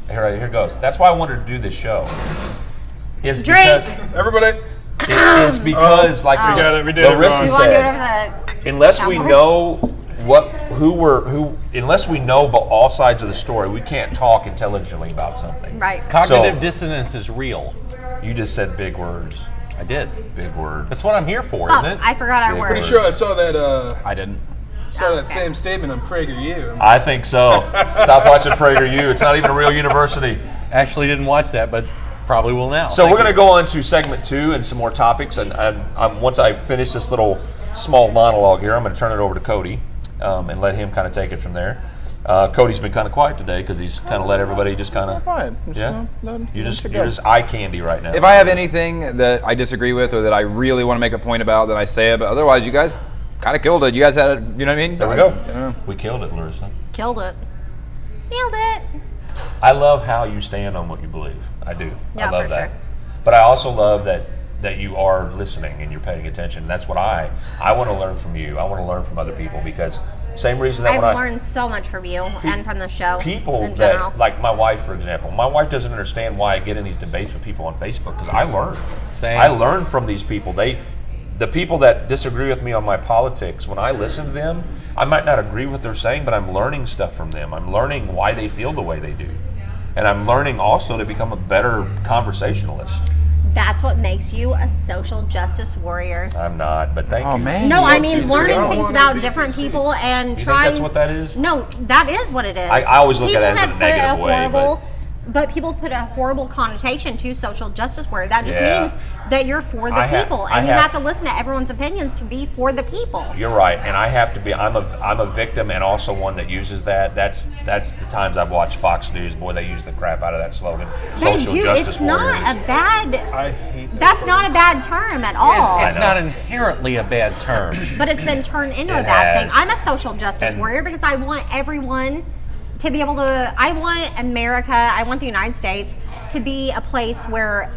Here goes. That's why I wanted to do this show. Is Drink. because Everybody. it is because like We got it. We did it Larissa wrong. You want to do it said, over the unless we soundboard? know unless we know all sides of the story, we can't talk intelligently about something. Right. cognitive So- dissonance is real. You just said big words. I did. Big words. That's what I'm here for, Oh, isn't it? I forgot our Big word. Pretty sure I saw that. I didn't. That Okay. same statement on PragerU. I think so. Stop watching PragerU. It's not even a real university. Actually didn't watch that, but probably will now. So Thank we're going to you. go on to segment 2 and some more topics. And once I finish this little small monologue here, I'm going to turn it over to Cody and let him kind of take it from there. Cody's been kind of quiet today because he's kind of let everybody just kind of. Fine. Yeah. You're just eye candy right now. If I have anything that I disagree with or that I really want to make a point about, then I say it. But otherwise, you guys kind of killed it. You guys had it. You know what I mean? There we go. Yeah. We killed it, Larissa. Killed it. Nailed it. I love how you stand on what you believe. I do. Yeah, I love for that. sure. But I also love that you are listening and you're paying attention. That's what I want to learn from you. I want to learn from other people because Same reason that I've when learned so much from you and from the show. people in general. that, like my wife, for example, my wife doesn't understand why I get in these debates with people on Facebook because I learn. Same. I learn from these people. The people that disagree with me on my politics, when I listen to them, I might not agree with what they're saying, but I'm learning stuff from them. I'm learning why they feel the way they do. And I'm learning also to become a better conversationalist. That's what makes you a social justice warrior. I'm not, but thank you. Oh man. No, I you mean too. learning I don't things wanna about be different PC. people and You think trying. that's what that is? No, that is what it is. I always look at it as in a People have negative put way, horrible, but people put a horrible connotation to social justice warrior. That just Yeah. means that you're for the I ha- people, I and you have- have to listen to everyone's opinions to be for the people. You're right, and I have to be. I'm a victim, and also one that uses that. That's the times I've watched Fox News. Boy, they use the crap out of that slogan. They Social do. justice It's warriors. not a bad. I hate that. That's not a bad term at all. It's know. not inherently a bad term. But it's been turned into a It bad thing. has. I'm a social justice And- warrior because I want everyone to be able to. I want America. I want the United States to be a place where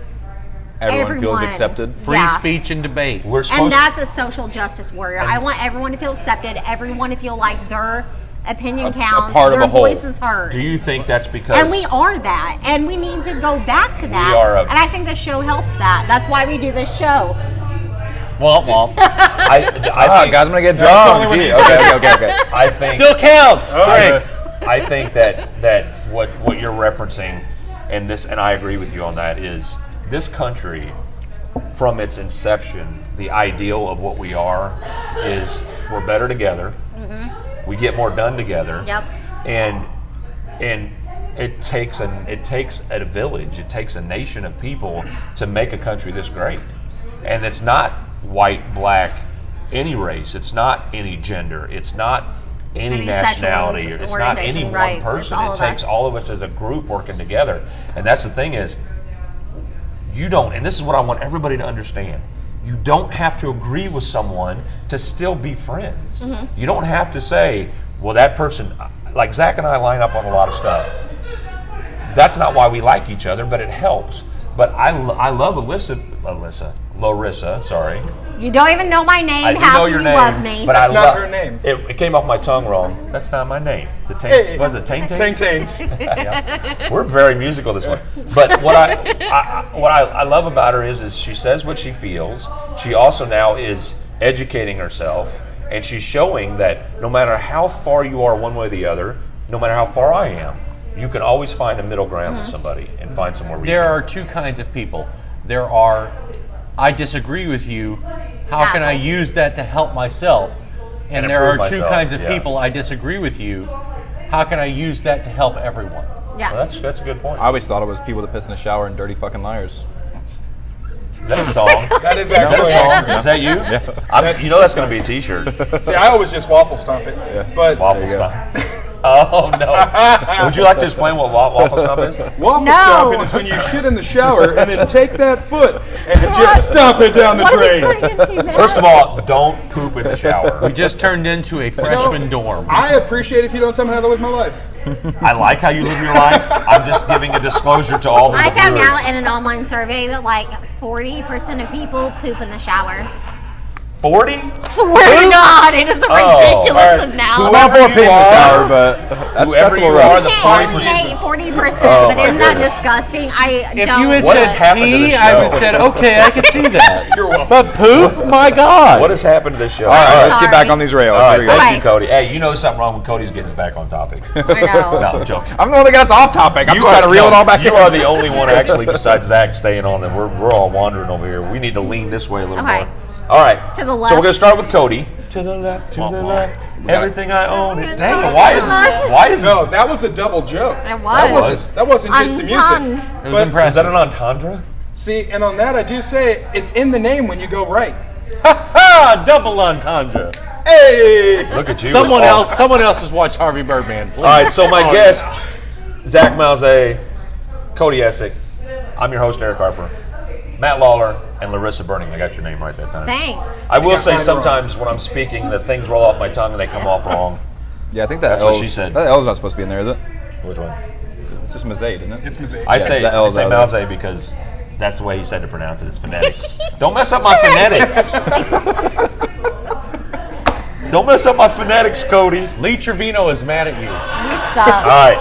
Everyone feels everyone- accepted. Free Yeah. speech and debate. We're And supposed. that's a social justice warrior. I want everyone to feel accepted. Everyone to feel like their opinion A counts. part of their a whole. voice is heard. Do you think that's because? And we are that, and we need to go back to that. are a- and I think the show helps that. That's why we do this show. Womp womp. I Oh, think, guys, I'm gonna get That's only drunk. when Gee, you okay. I think. Still counts. I, I think that what you're referencing, and I agree with you on that, is this country, from its inception, the ideal of what we are is we're better together. We get more done together. Yep. And it takes a village, it takes a nation of people to make a country this great. And it's not white, black, any race. It's not any gender. It's not any nationality. sexual It's not any orientation, one right. It's person. all It of takes us. all of us as a group working together. And that's the thing is, you don't, and this is what I want everybody to understand. You don't have to agree with someone to still be friends. You don't have to say, well, that person, like Zach and I line up on a lot of stuff. That's not why we like each other, but it helps. But I love Larissa, sorry. You don't even know my name. I do How know can your you name, love me? but That's I not love her name. It came off my tongue wrong. That's not my name. The Hey. was it Taint Tang Tangs. We're very musical this way. But what I love about her is she says what she feels. She also now is educating herself, and she's showing that no matter how far you are one way or the other, no matter how far I am, you can always find a middle ground with somebody and find somewhere where There you are two kinds of people. There are, I disagree with you. How can I Assholes. use that to help myself? And there improve are two myself, kinds of yeah. people. I disagree with you. How can I use that to help everyone? Yeah. Well, that's a good point. I always thought it was people that piss in the shower and dirty fucking liars. Is that a song? That is Is that a actually. song? Is that you? Yeah. You know that's going to be a T-shirt. See, I always just waffle stomp it. But Waffle you go. stomp. Oh no! Would you like to explain what waffle stomp is? waffle No. stomping is when you shit in the shower and then take that foot and just stomp it down the What are we drain. turning into now? First of all, don't poop in the shower. We just turned into a freshman dorm. I appreciate if you don't tell me how to live my life. I like how you live your life. I'm just giving a disclosure to all of the I found viewers. out in an online survey that like 40% of people poop in the shower. 40? Swear to God, it is a Oh, ridiculous all right. amount. I'm all for you piss in the are- shower, but that's Whoever a you little are, rough. the Can't 40%. eliminate 40%, Oh, but my isn't that goodness. disgusting? I If don't. you had What has said happened to pee, this I would show? have said, okay, I can see that. You're welcome. But poop? My God. What has happened to this show? All right, let's Sorry. get back on these rails. All right, Here we go. thank Okay. you, Cody. Hey, you know something wrong when Cody's getting us back on topic. I know. No, I'm joking. I'm the one that got us off topic. I'm just trying to reel it all back you in. are the only one actually besides Zach staying on that. We're all wandering over here. We need to lean this way a little Okay. more. All right. To the left. So we're going to start with Cody. To the left, to the left. Everything I own. It. Dang it, why is No, that was a double joke. It That was. wasn't just the Untongue. music. It was But- Is that impressive. an entendre? See, and on that I do say it's in the name when you go right. Ha! Double entendre. Hey! Look at you. Someone Oh. else has watched Harvey Birdman. Please. All right, so my Oh, guest, Zach Malzay, Cody Essick. I'm your host, Eric Harper. Matt Lawler and Larissa Burning. I got your name right that time. Thanks. I will say mine wrong. sometimes when I'm speaking, the things roll off my tongue and they come off wrong. Yeah, I think that That's what L's, she said. That L's not supposed to be in there, is it? Which one? It's just Mazade, isn't it? It's mistake. I say the L's out there. Malzay because that's the way he said to pronounce it. It's phonetics. Don't mess up my phonetics. Don't mess up my phonetics, Cody. Lee Trevino is mad at you. We suck. All right.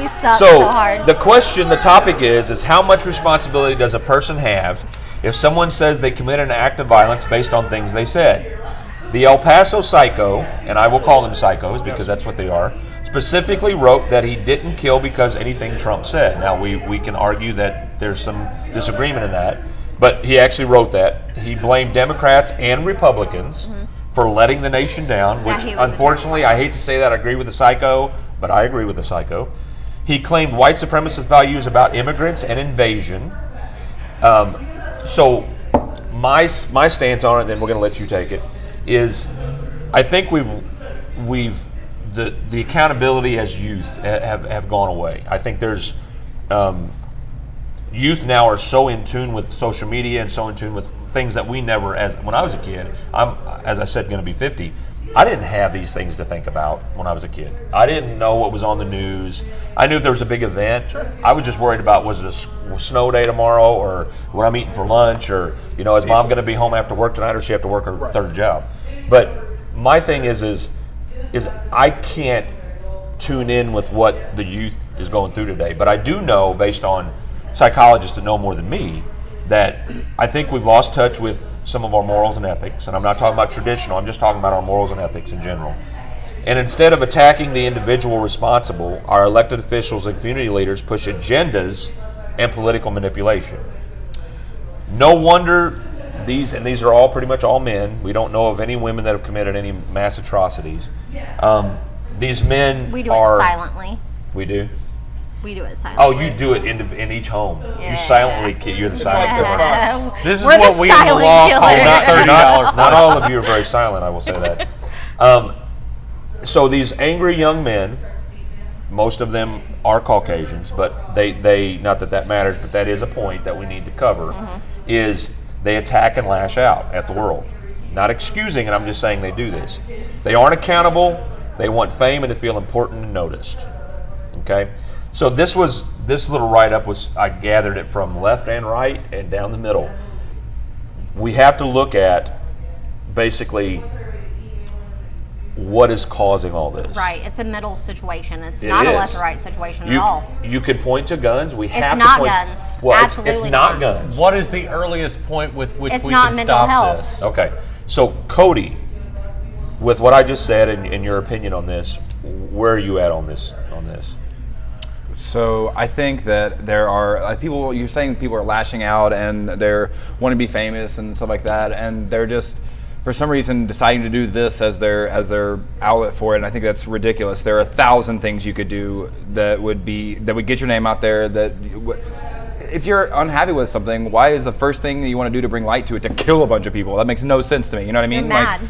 We suck so hard. The question, the topic is how much responsibility does a person have if someone says they committed an act of violence based on things they said? The El Paso Psycho, and I will call them psychos because that's what they are, specifically wrote that he didn't kill because anything Trump said. Now, we can argue that there's some disagreement in that, but he actually wrote that. He blamed Democrats and Republicans for letting the nation down, which unfortunately, I hate to say that, I agree with the psycho, but I agree with the psycho. He claimed white supremacist values about immigrants and invasion. So my stance on it, and then we're going to let you take it, is I think the accountability as youth have gone away. I think there's youth now are so in tune with social media and so in tune with things that we never, when I was a kid, I'm, as I said, going to be 50. I didn't have these things to think about when I was a kid. I didn't know what was on the news. I knew if there was a big event, I was just worried about, was it a snow day tomorrow, or what I'm eating for lunch, or is mom going to be home after work tonight, or she have to work her third job? But my thing is I can't tune in with what the youth is going through today. But I do know, based on psychologists that know more than me, that I think we've lost touch with some of our morals and ethics. And I'm not talking about traditional, I'm just talking about our morals and ethics in general. And instead of attacking the individual responsible, our elected officials and community leaders push agendas and political manipulation. No wonder these are all pretty much all men. We don't know of any women that have committed any mass atrocities. These men we do it silently. We do? We do it silently. Oh, you do it in each home. Yeah. You silently kill. You're the silent killer. This is what we in the law call not all of you are very silent, I will say that. So these angry young men, most of them are Caucasians, but they not that matters, but that is a point that we need to cover, is they attack and lash out at the world. Not excusing it, I'm just saying they do this. They aren't accountable. They want fame and to feel important and noticed. Okay? So this little write-up I gathered it from left and right and down the middle. We have to look at basically what is causing all this. Right, it's a middle situation. It's not a left or right situation at all. You could point to guns. It's not guns. Well, absolutely it's not guns. What is the earliest point with which it's we not can mental stop health. this? Okay, so Cody, with what I just said and your opinion on this, where are you at on this? So I think that there are people. You're saying people are lashing out and they're want to be famous and stuff like that, and they're just for some reason deciding to do this as their outlet for it. And I think that's ridiculous. There are 1,000 things you could do that would get your name out there. That if you're unhappy with something, why is the first thing that you want to do to bring light to it to kill a bunch of people? That makes no sense to me. You know what I mean? You're mad.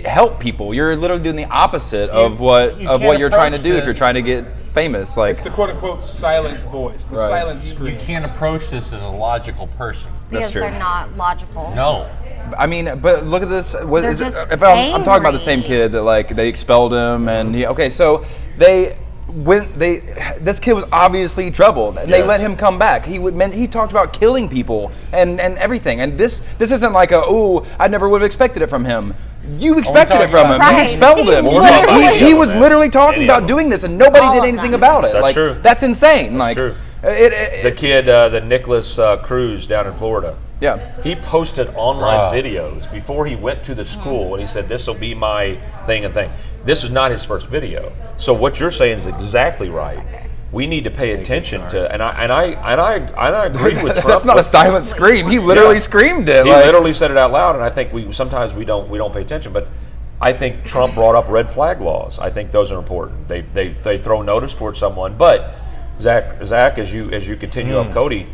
Help people. You're literally doing the opposite of what you're trying to do if you're trying to get famous. Like, it's the quote unquote silent voice, the silent scream. You can't approach this as a logical person. Because they're not logical. No. I mean, but look at this. They're just If I'm talking about the same kid that they expelled him, and so this kid was obviously troubled, and they let him come back. He talked about killing people and everything, and this isn't like I never would have expected it from him. You expected it from him. Right. You expelled him. He was literally talking about doing this, and nobody did anything about it. That's true. That's insane. That's true. The kid, the Nicholas Cruz down in Florida. Yeah. He posted online videos before he went to the school, and he said, "This will be my thing and thing." This was not his first video. So what you're saying is exactly right. We need to pay attention to, and I agree with Trump. That's not a silent scream. He literally screamed it. He literally said it out loud, and I think sometimes we don't pay attention. But I think Trump brought up red flag laws. I think those are important. They throw notice towards someone. But Zach, as you continue up, Cody,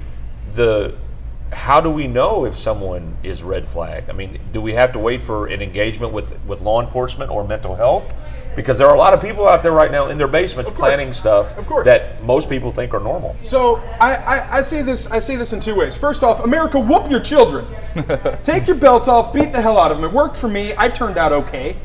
how do we know if someone is red flag? I mean, do we have to wait for an engagement with law enforcement or mental health? Because there are a lot of people out there right now in their basements planning stuff that most people think are normal. So I see this in two ways. First off, America, whoop your children. Take your belts off, beat the hell out of them. It worked for me. I turned out okay.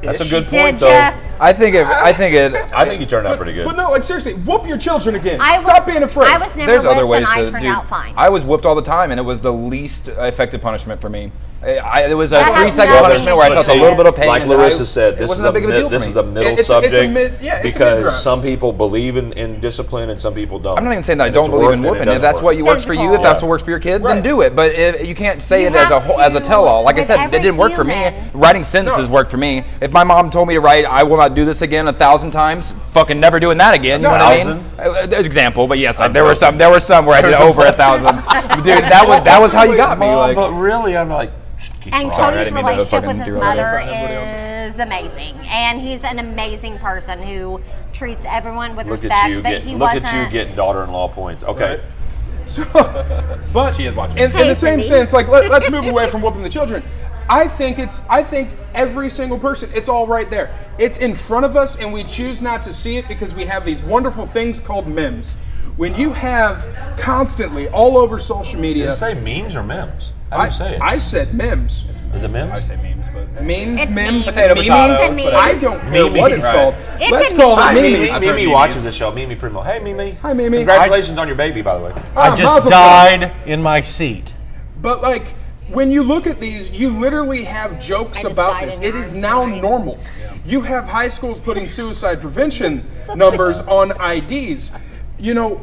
That's a good point, though. I think you turned out pretty good. But no, seriously, whoop your children again. Stop being afraid. I was never whipped, and I turned out fine. I was whooped all the time, and it was the least effective punishment for me. It was a That has 3-second nothing punishment where I to felt do a little bit of pain. Like and then Larissa said, this is wasn't that big of a deal for me. a middle It's a subject mid- yeah, it's a because mid-ground. some people believe in discipline and some people don't. I'm not even saying that I And it's don't believe in worked and it whooping. If doesn't that's work. what works for you, if Physical. that's what works for your kid, then Right. do it. But you can't say You it as have as a to, tell-all. Like I with said, it every didn't work for me. human. Writing sentences worked for me. If my mom told me to write, "I will not do this again" 1,000 times, fucking never doing that again. You know what I mean? 1,000? There's example, but yes, I'm there were joking. some where I did over 1,000. Dude, that was how you got me. Mom, Like, but really, I'm like, keep And going. Sorry, I Cody's didn't mean to relationship fucking with his derail you. mother is amazing, and he's an amazing person who treats everyone with Look respect. at you, but he look wasn't. at you getting daughter-in-law points. Okay. Right. So, but She is watching. In Hey, the same Cindy. sense, like let's move away from whooping the children. I think every single person, it's all right there. It's in front of us, and we choose not to see it because we have these wonderful things called memes. When you have constantly all over social media, Does it say memes or memes? How do you say it? I said memes. Is it memes? I say memes, but Memes, It's memes, memes. Potato, memes. potato, It's a meme. I don't care what it's Memes. called. It's Let's a call meme. it Hi, Mimi. memes. Mimi watches the show. Mimi Primo. Hey, Mimi. Hi, Mimi. Congratulations on your baby, by the way. I just Mazel tov. died in my seat. But like when you look at these, you literally have jokes I just about died this. in It your is arms now tonight. normal. You have high schools putting suicide prevention numbers on IDs. You know,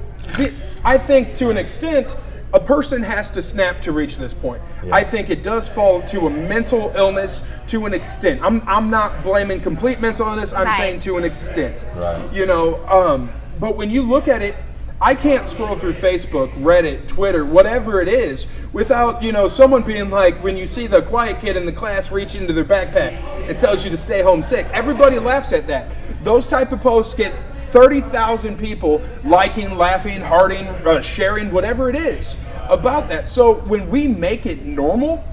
I think to an extent, a person has to snap to reach this point. I think it does fall to a mental illness to an extent. I'm not blaming complete mental illness. I'm Right. saying to an extent. Right. You know, but when you look at it, I can't scroll through Facebook, Reddit, Twitter, whatever it is, without, you know, someone being like, when you see the quiet kid in the class reach into their backpack and tells you to stay home sick, everybody laughs at that. Those type of posts get 30,000 people liking, laughing, hearting, sharing, whatever it is about that. So when we make it normal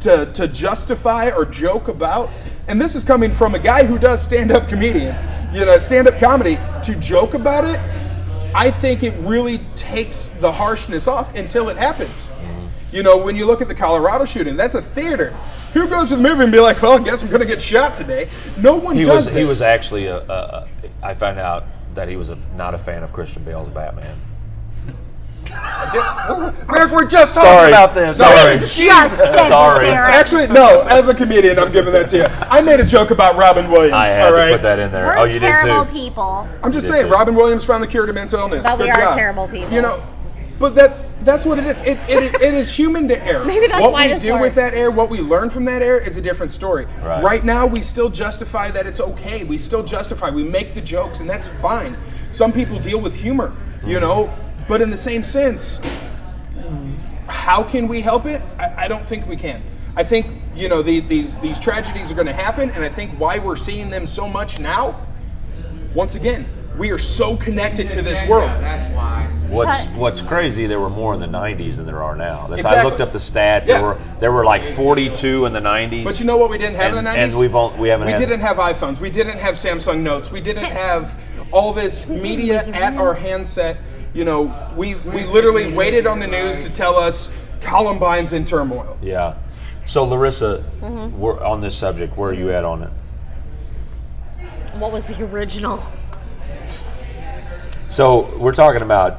to justify or joke about, and this is coming from a guy who does stand-up comedy, to joke about it, I think it really takes the harshness off until it happens. You know, when you look at the Colorado shooting, that's a theater. Who goes to the movie and be like, well, I guess I'm going to get shot today? No one does this. He was actually I found out that he was not a fan of Christian Bale's Batman. we're just Sorry. talking about this. Sorry. Just said Sorry. Sarah. Actually, no, as a comedian, I'm giving that to you. I made a joke about Robin Williams, I had all to right? put that in there. We're Oh, you did terrible too. people. I'm just You did saying, too. Robin Williams found the cure to mental illness. But we Good are job. terrible people. You know, but that's what it is. It is human to err. Maybe that's what why we this do with works. that error, what we learn from that error, is a different story. Right. Now, we still justify that it's okay. We still justify. We make the jokes, and that's fine. Some people deal with humor, you know. But in the same sense, how can we help it? I don't think we can. I think, you know, these tragedies are going to happen, and I think why we're seeing them so much now, once again, we are so connected to this world. That's why. What's crazy? There were more in the '90s than there are now. I Exactly. looked up the stats. Yeah. There were like 42 in the '90s. But you know what we didn't have in the 90s? And we haven't had. We didn't have iPhones. We didn't have Samsung Notes. We didn't have all this media at our handset. You know, we literally waited on the news to tell us Columbine's in turmoil. Yeah. So Larissa, Mm-hmm. we're on this subject. Where are you at on it? What was the original? So we're talking about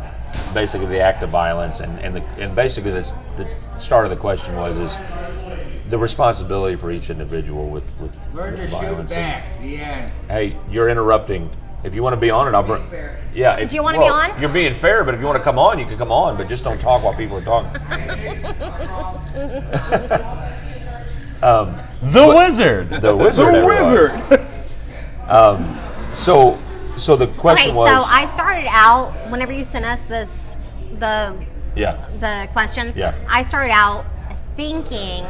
basically the act of violence, and basically the start of the question is the responsibility for each individual with Learn to shoot violence. back. The end. Hey, you're interrupting. If you want to be on it, I'll bring. fair. Yeah. Do you wanna be on? You're being fair, but if you want to come on, you can come on, but just don't talk while people are talking. The Wizard. The wizard. The everyone. wizard! So the question Okay, was. so I started out whenever you sent us the Yeah. questions. Yeah. I started out thinking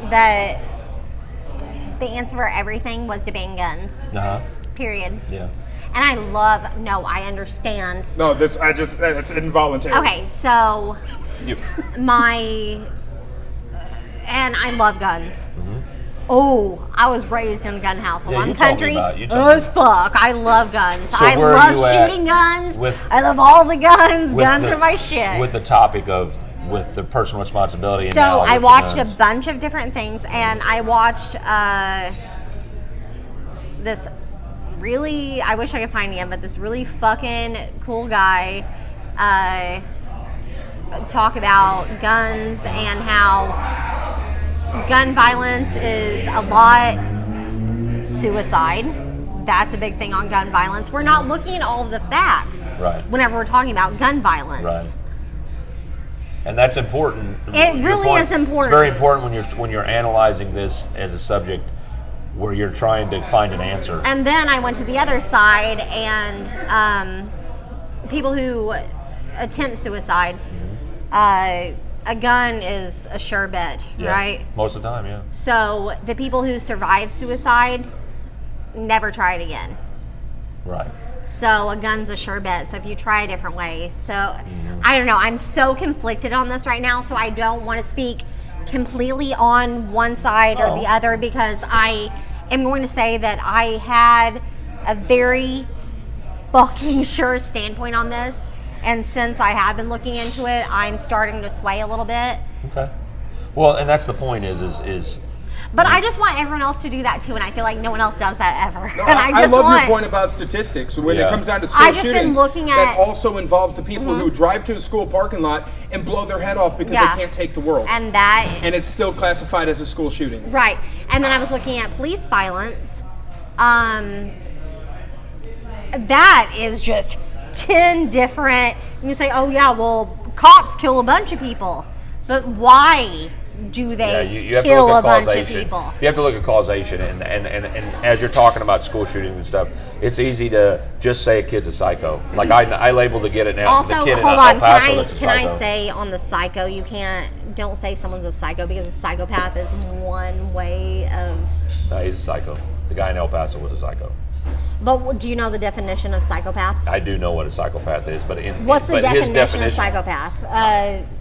that the answer for everything was to ban guns. Uh huh. Period. Yeah. And I understand. No, that's involuntary. Okay, so and I love guns. Oh, I was raised in a gun household. Yeah, I'm you told me country about it. You told me. as fuck. I love guns. So I where are love you at shooting guns. with- I love all the guns. With Guns the- are my shit. With the topic of with the personal responsibility. And So now I with the watched a guns. bunch of different things, and I watched this really, I wish I could find him, but this really fucking cool guy talk about guns and how gun violence is a lot suicide. That's a big thing on gun violence. We're not looking at all of the facts Right. whenever we're talking about gun violence. Right. And that's important. It Your really point- is important. It's very important when you're analyzing this as a subject where you're trying to find an answer. And then I went to the other side, and people who attempt suicide, a gun is a sure bet, Yeah. right? Most of the time, yeah. So the people who survive suicide never try it again. Right. So a gun's a sure bet. So if you try a different way. So I don't know. I'm so conflicted on this right now. So I don't want to speak completely on one side or the other, because I am going to say that I had a very fucking sure standpoint on this. And since I have been looking into it, I'm starting to sway a little bit. Okay. Well, and that's the point is But I just want everyone else to do that too, and I feel like no one else does that ever. No, and I love your point about statistics when Yeah. it comes down to school I've just been shootings. looking that at- also involves the people who drive to a school parking lot and blow their head off because Yeah. they can't take the world, And that and it's still classified as a school shooting. right. And then I was looking at police violence. That is just 10 different. You say, oh yeah, well, cops kill a bunch of people, but why do they you have to kill look a at bunch causation. of people? You have to look at causation, and as you're talking about school shootings and stuff, it's easy to just say a kid's a psycho. Like I label the kid now. Also, the kid hold in on. El Paso that's a Can I psycho. say on the psycho, you don't say someone's a psycho, because a psychopath is one way of. No, he's a psycho. The guy in El Paso was a psycho. But do you know the definition of psychopath? I do know what a psychopath is, but What's the his definition of psychopath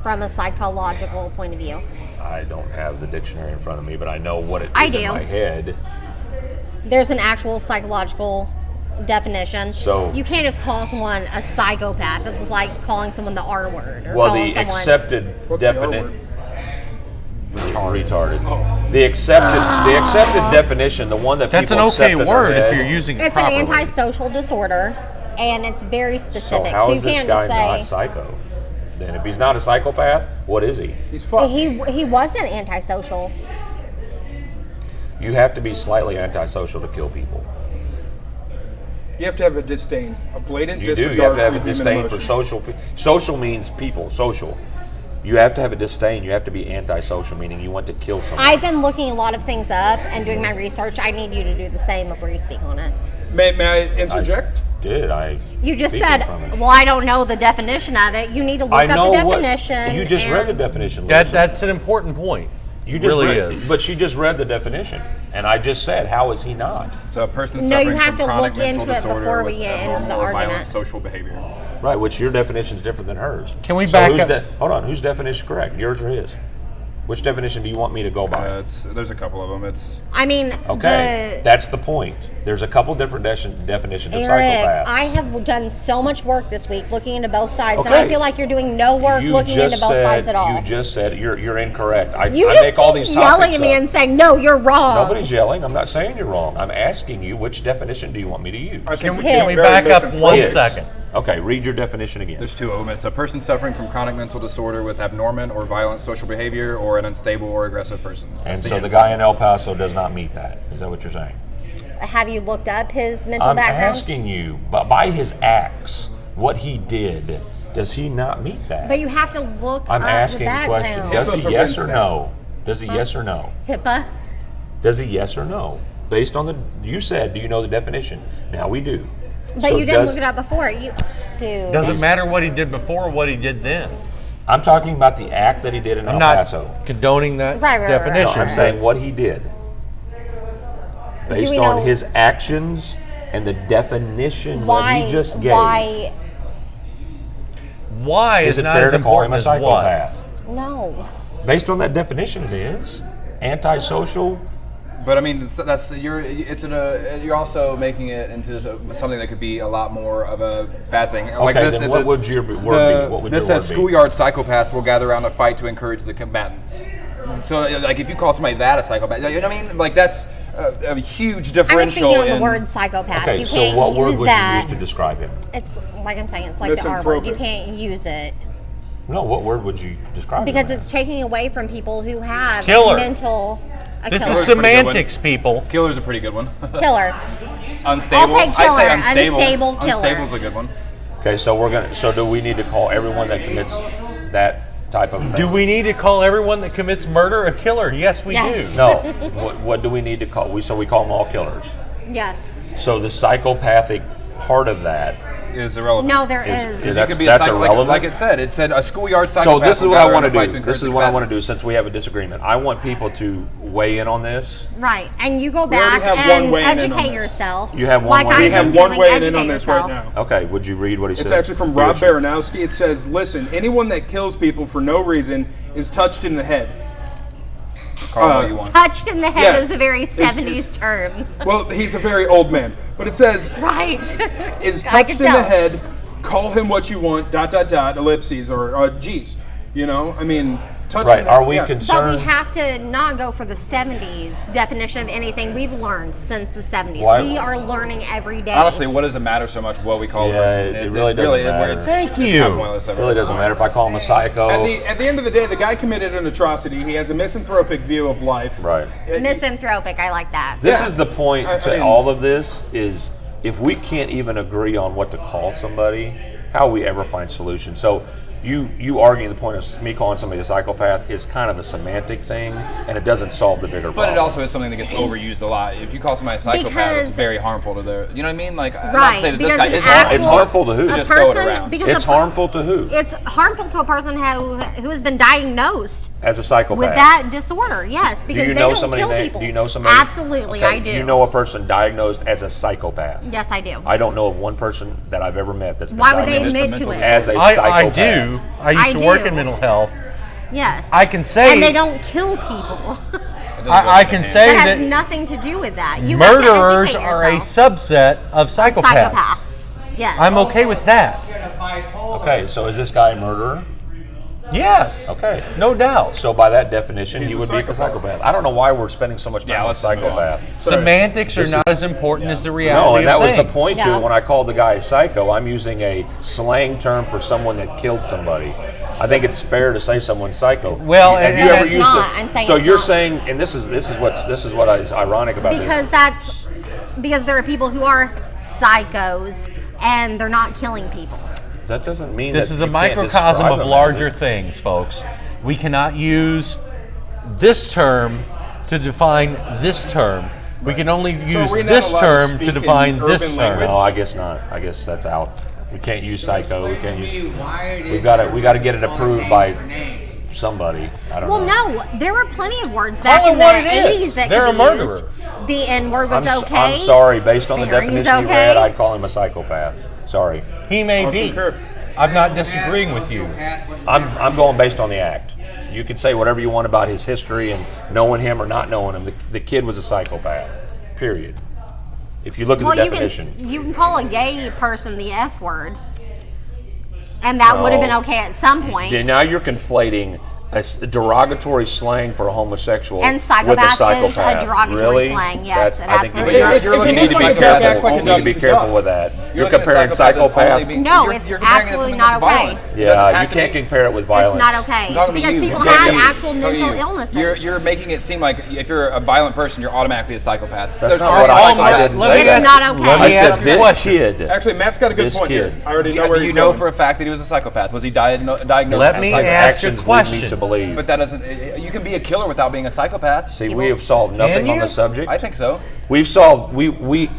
from a psychological point of view? I don't have the dictionary in front of me, but I know what it is I in do. my head. There's an actual psychological definition. So- you can't just call someone a psychopath. It's like calling someone the R word, or Well, calling the someone. accepted What's the R definition. word? Retarded. The accepted definition, the one that That's people an accept okay in their word if head- you're using it It's an properly. antisocial disorder, and it's very So specific. how So, is you this can't guy just not say psycho? Then if he's not a psychopath, what is he? He's fucked. he wasn't antisocial. You have to be slightly antisocial to kill people. You have to have a disdain, a blatant You do. disregard You have to have for a human disdain for emotion. social. Social means people. Social. You have to have a disdain. You have to be antisocial, meaning you want to kill someone. I've been looking a lot of things up and doing my research. I need you to do the same before you speak on it. May I interject? You just speaking said, from it. well, I don't know the definition of it. You need to look I up know the what definition. you just read the and- definition. That Lisa. that's an important point. You just really read, is. But she just read the definition, and I just said, how is he not? So a person No, you suffering have from to chronic look mental into it disorder before we with get into abnormal the or violent argument. social behavior. Right, which your definition is different than hers. Can we So back whose up? Hold on, whose definition is correct? Yours or his? Which definition do you want me to go by? There's a couple of them. It's I mean, Okay, that's the point. There's a couple different definitions of Eric, psychopath. I have done so much work this week looking into both sides, and Okay. I feel like you're doing no work You looking just into both said- sides at all. You just said you're incorrect. I You make just all keep these yelling topics at me up. and saying, no, you're wrong. Nobody's yelling. I'm not saying you're wrong. I'm asking you, which definition do you want me to use? I think Can we it's very back up misinformed. one His. second? Okay, read your definition again. There's two of them. It's a person suffering from chronic mental disorder with abnormal or violent social behavior, or an unstable or aggressive person. And That's so end. the guy in El Paso does not meet that. Is that what you're saying? Have you looked up his mental I'm background? asking you, but by his acts, what he did, does he not meet that? But you have to look I'm up asking the a question. background. Does he HIPAA yes prevents or that. no? Does he yes or no? HIPAA? Does he yes or no? Based on you said, do you know the definition? Now we do. But So you didn't does- look it up before. You do. Doesn't matter what he did before or what he did then. I'm talking about the act that he did in I'm El not Paso. condoning that Right, right, right, right. No, definition. I'm saying what he did. Based we on know- his actions and the definition Why? that he just gave. Why Is is it not fair as to call him important a as what? psychopath? No. Based on that definition, it is. Antisocial. But I mean, you're also making it into something that could be a lot more of a bad thing. Okay, then what would your word be? What would this your says word be? schoolyard psychopaths will gather around to fight to encourage the combatants. So, like, if you call somebody that a psychopath, you know what I mean? Like, that's a huge I'm just differential. speaking on the in- word psychopath. Okay, you so can't what word use would that. you use to describe him? It's like I'm saying, it's like the R word. You Misanthropic. can't use it. No, what word would you describe it Because as? it's taking away from people who have Killer. mental. This killer. is semantics, people. Killer's a pretty good one. Killer. Unstable. I'll take killer. I say unstable. Unstable killer. Unstable's a good one. Okay, so do we need to call everyone that commits that type of thing? Do we need to call everyone that commits murder a killer? Yes, we Yes. do. No. What do we need to call? We call them all killers. Yes. So the psychopathic part of that Is irrelevant. No, there is is. that's It could be that's a irrelevant. like it said a schoolyard psychopath. So this is will what I gather want to in a fight do. encourage This is the what I want to combatants. do. Since we have a disagreement, I want people to weigh in on this. Right, and you go already back have one and weighing in on educate this. yourself. You have one like weighing I've in. We have been one doing, weighing in educate on this yourself. right now. Okay, would you read what he said? It's actually from Rob Baranowski. It says, listen, anyone that kills people for no reason is touched in the head. Call it what you want. Touched in the head Yeah. is a very It's- 70s term. Well, he's a very old man. But it says, Right. is I touched can in the tell. head, call him what you want, ... ellipses, or G's. You know? I mean, touched in Right. the Are we yeah. But we concerned? have to not go for the 70s definition of anything we've learned since the 70s. Why- We are learning every day. Honestly, what does it matter so much what we call a Yeah, person? it really doesn't matter. Thank It's you. kind of pointless It really doesn't matter if I call him a psycho. At the end of the day, the guy committed an atrocity. He has a misanthropic view of life. Right. Misanthropic, I like that. This Yeah. is the point I to mean- all of this is if we can't even agree on what to call somebody, how we ever find solutions. So you arguing the point of me calling somebody a psychopath is kind of a semantic thing, and it doesn't solve the bigger But problem. it also is something that gets overused a lot. If you call somebody a psychopath, Because- it's very harmful to their. You know what I mean? Like, I'm not Right, saying that this because guy an is actual- It's harmful to who? A Just throw it person, around. because It's harmful to who? It's harmful to a person who has been diagnosed As a psychopath. with that disorder. Yes, because you they know don't somebody kill that- people. Do you know somebody? Absolutely, Okay, I do. You know a person diagnosed as a psychopath. Yes, I do. I don't know of one person that I've ever met that's been Why would they diagnosed admit to it? as a I psychopath. do. I used I to work do. in mental health. Yes. I can say- And they don't kill people. I can say That has that nothing to do with that. You have to murderers educate are a yourself. subset of psychopaths. Psychopaths. Yes. I'm okay with that. Okay, so is this guy a murderer? Yes. Okay. No doubt. So by that definition, He's you a would be a psychopath. psychopath. I don't know why we're spending so much time Yeah, on let's move on. psychopath. Semantics are This not is- as important as the reality No, and that of was the things. point to Yeah. it when I called the guy a psycho. I'm using a slang term for someone that killed somebody. I think it's fair to say someone's psycho. Well, have and- you No, ever it's used not. it? I'm saying so it's you're not. saying, and this is what is ironic about Because there are people who are psychos and they're not killing people. this. That doesn't mean This that is a you can't microcosm describe of them as larger it. things, folks. We cannot use this term to define this term. We can only use are we not this allowed to term speak to in define this urban term. language? No, I guess not. I guess that's out. We can't use psycho. We can't use. We We got to get it approved by somebody. I don't Well, know. no, there were plenty of words back Call it in the what it 80s is. that They're could a be murderer. used. The N-word was okay. I'm sorry. Based on the Theory's definition you okay. read, I'd call him a psychopath. Sorry. He may be. concur. I'm not disagreeing with you. I'm going based on the act. You can say whatever you want about his history and knowing him or not knowing him. The kid was a psychopath. Period. If you look at Well, the you definition. can call a gay person the F word, and that would have been No. okay at some point. Then now you're conflating a derogatory slang for a homosexual And with a psychopath is a psychopath. derogatory really? slang, yes, That's, it I think absolutely you, is. You're you looking need at to be psychopath acts careful. like a You need to dog be eats a careful dog. with that. You're looking at comparing psychopath as psychopath. only being- No, you're it's comparing it to absolutely something not that's okay. violent. It doesn't Yeah, you have to can't be- compare it with It's violence. not okay I'm talking to because you. people I'm talking had to you. actual I'm talking to mental you. illnesses. You're making it seem like if you're a violent person, you're automatically a psychopath. That's There's not already what I psychopaths. didn't Let say me that. It's not okay. Let I me said ask a this question. kid. Actually, Matt's got a good This point kid. here. I already know Do where you he's know going. for a fact that he was a psychopath? Was he diagnosed Let as me a His psychopath? ask a actions lead me question. to believe. But that doesn't. You can be a killer without being a psychopath. See, we have solved nothing on you? the subject. I think so. We've solved. We.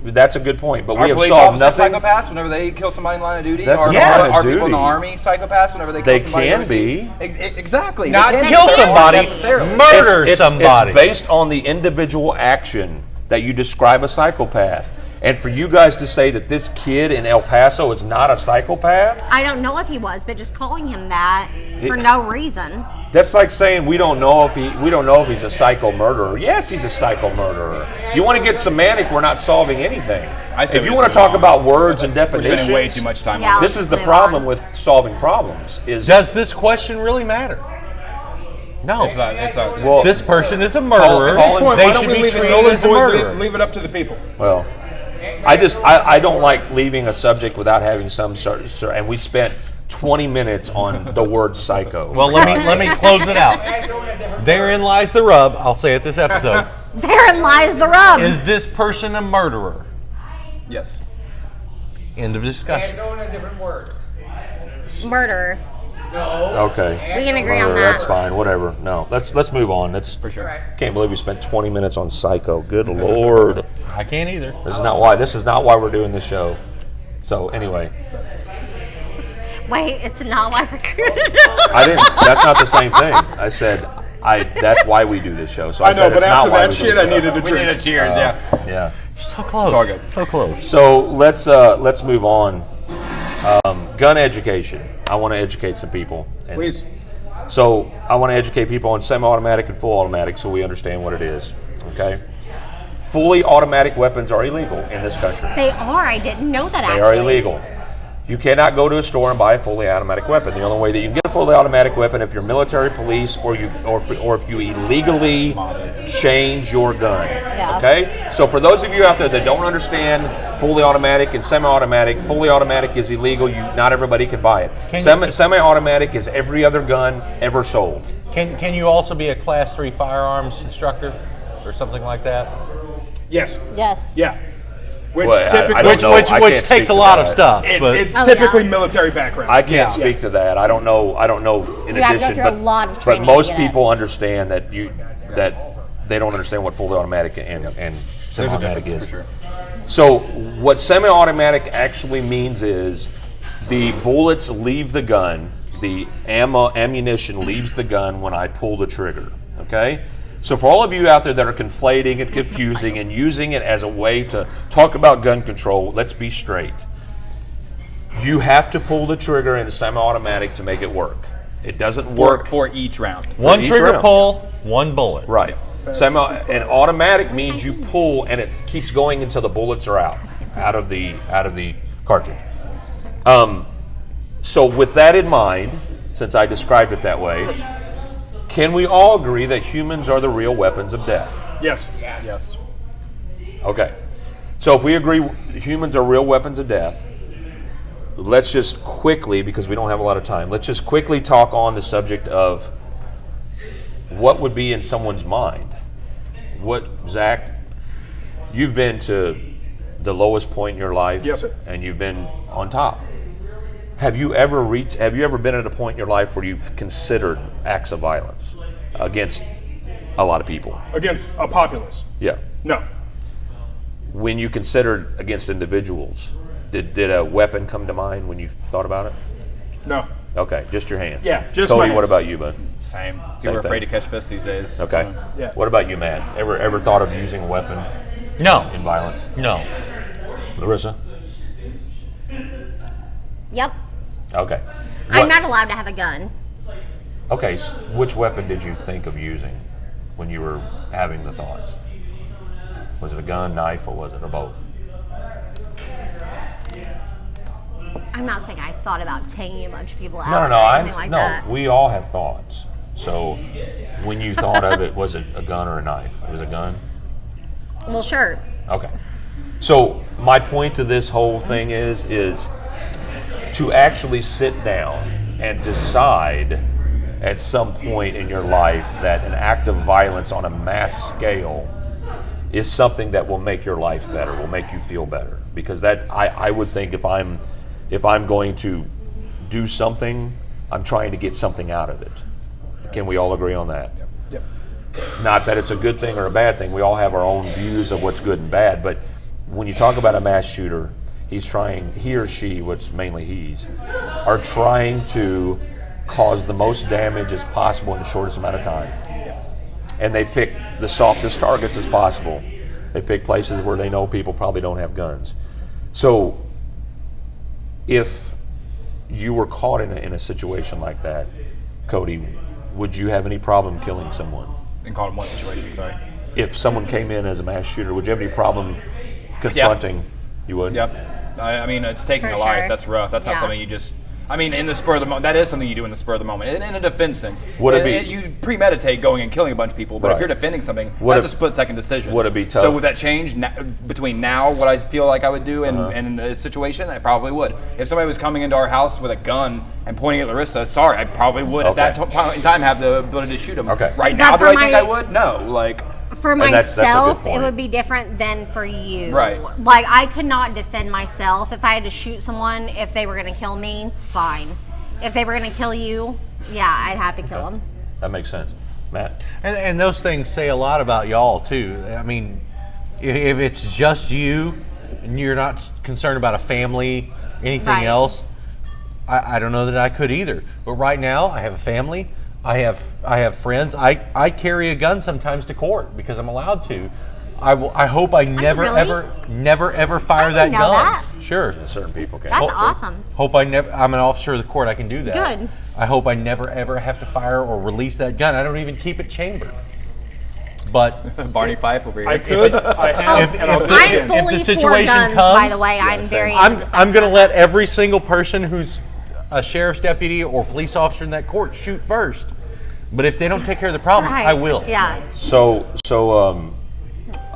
That's a good point. But Our we have police solved officers nothing. psychopaths whenever they kill somebody in line of duty. That's Our- not line of Our people in duty. the army psychopaths whenever they kill They somebody can overseas? be. Exactly. Not they can kill be. somebody, Necessarily. murder It's somebody. based on the individual action that you describe a psychopath. And for you guys to say that this kid in El Paso is not a psychopath, I don't know if he was, but just calling him that for no reason. that's like saying we don't know if he's a psycho murderer. Yes, he's a psycho murderer. You want to get semantic, we're not solving anything. I say If we you just want to move talk on. about words and We're definitions, spending way too much time Yeah. on this this. is the Move problem on. with solving problems. Is Does this question really matter? No. It's not. well, This person is a murderer. At this point, They why don't should we be leave it treated null and as a void, murderer. leave it up to the people? well, I don't like leaving a subject without having some sort. And we spent 20 minutes on the word psycho. Well, let me close it out. Therein lies the rub. I'll say it this episode. Therein lies the rub. Is this person a murderer? Yes. End of discussion. Throw in a different word. Murderer. Okay. We can agree on that. That's fine. Whatever. No, let's move on. That's For sure. Can't believe we spent 20 minutes on psycho. Good Lord. I can't either. This is not why we're doing this show. So anyway, Wait, it's not why we're doing it. I didn't. That's not the same thing. I said that's why we do this show. So I, I know, said but it's not after why that we do shit, this I show. needed a We need drink. a cheers, yeah. Yeah. So close. all good. So close. So let's move on. Gun education. I want to educate some people. And Please. So I want to educate people on semi-automatic and full automatic so we understand what it is. Okay. Fully automatic weapons are illegal in this country. They are. I didn't know that. They Actually, are illegal. You cannot go to a store and buy a fully automatic weapon. The only way that you can get a fully automatic weapon if you're military, police, or if you illegally change your gun. Yeah. Okay. So for those of you out there that don't understand fully automatic and semi-automatic, fully automatic is illegal. Not everybody can buy it. Semi-automatic is every other gun ever sold. Can you also be a Class 3 firearms instructor or something like that? Yes. Yes. Yeah. Which Well, I typically, don't know. I can't Which speak takes to a lot that. of stuff. but it's Oh, typically yeah. military background. I can't speak to that. I don't know. In You have to addition, go through a lot of training but most to get it. people understand that they don't understand what fully automatic and semi-automatic difference, is. for sure. So what semi-automatic actually means is the bullets leave the gun, the ammunition leaves the gun when I pull the trigger. Okay. So for all of you out there that are conflating and confusing and using it as a way to talk about gun control, let's be straight. You have to pull the trigger in a semi-automatic to make it work. It doesn't work. For each round. one each trigger round. pull, one bullet. Right. And automatic means you pull and it keeps going until the bullets are out of the cartridge. So with that in mind, since I described it that way, can we all agree that humans are the real weapons of death? Yes. Yes. Okay. So if we agree humans are real weapons of death, let's just quickly, because we don't have a lot of time, let's just quickly talk on the subject of what would be in someone's mind. Zach, you've been to the lowest point in your life. Yes, sir. And you've been on top. Have you ever been at a point in your life where you've considered acts of violence against a lot of people? Against a populace. Yeah. No. When you considered against individuals, did a weapon come to mind when you thought about it? No. Okay, just your hands. Yeah, just Cody, my what hands. about you, bud? Same. Same People are afraid thing. to catch fists these days. Okay. Yeah. What about you, Matt? Ever thought of using a weapon No. in violence? No. Larissa? Yep. Okay. I'm What- not allowed to have a gun. Okay, which weapon did you think of using when you were having the thoughts? Was it a gun, knife, or was it, or both? I'm not saying I thought about taking a bunch of people out. No, or anything like that. we all have thoughts. So when you thought of it, was it a gun or a knife? It was a gun? Well, sure. Okay. So my point to this whole thing is to actually sit down and decide at some point in your life that an act of violence on a mass scale is something that will make your life better, will make you feel better. Because that I would think if I'm going to do something, I'm trying to get something out of it. Can we all agree on that? Yep. Not that it's a good thing or a bad thing. We all have our own views of what's good and bad. But when you talk about a mass shooter, he or she, what's mainly he's, are trying to cause the most damage as possible in the shortest amount of time. And they pick the softest targets as possible. They pick places where they know people probably don't have guns. So if you were caught in a situation like that, Cody, would you have any problem killing someone? And call it one situation, sorry. If someone came in as a mass shooter, would you have any problem confronting? You would? Yep. I mean, it's taking For a life. sure. That's rough. That's not Yeah. something you just. I mean, in the spur of the moment, that is something you do in the spur of the moment. In a defense sense, Would it be- You premeditate going and killing a bunch of people, but if Right. you're defending something, Would that's it- a split-second decision. would it be tough? So would that change between now, what I feel like I would do, and in this situation? I probably would. If somebody was coming into our house with a gun and pointing at Larissa, sorry, I probably would at that point in time have the ability to shoot him. Okay. Right now, But do for I think my- I would? No. Like, For And that's a good myself, it point. would be different than for you. Right. Like, I could not defend myself. If I had to shoot someone, if they were going to kill me, fine. If they were going to kill you, yeah, I'd have to kill them. That makes sense. Matt? And those things say a lot about y'all too. I mean, if it's just you and you're not concerned about a family, anything Right. else, I don't know that I could either. But right now, I have a family. I have friends. I carry a gun sometimes to court because I'm allowed to. I hope I never really? never ever fire I that didn't know gun. that. Sure. Certain people can. That's awesome. Hope I never. I'm an officer of the court. I can do that. Good. I hope I never ever have to fire or release that gun. I don't even keep it chambered. But Barney Fife over here. I could. I have. If- and I'll if do the- it I'm again. fully if the for situation guns, by comes- the way. I'm very I'm into I'm going to second let amendment. every single person who's a sheriff's deputy or police officer in that court shoot first. But if they don't take care of the problem, Right. I will. Yeah.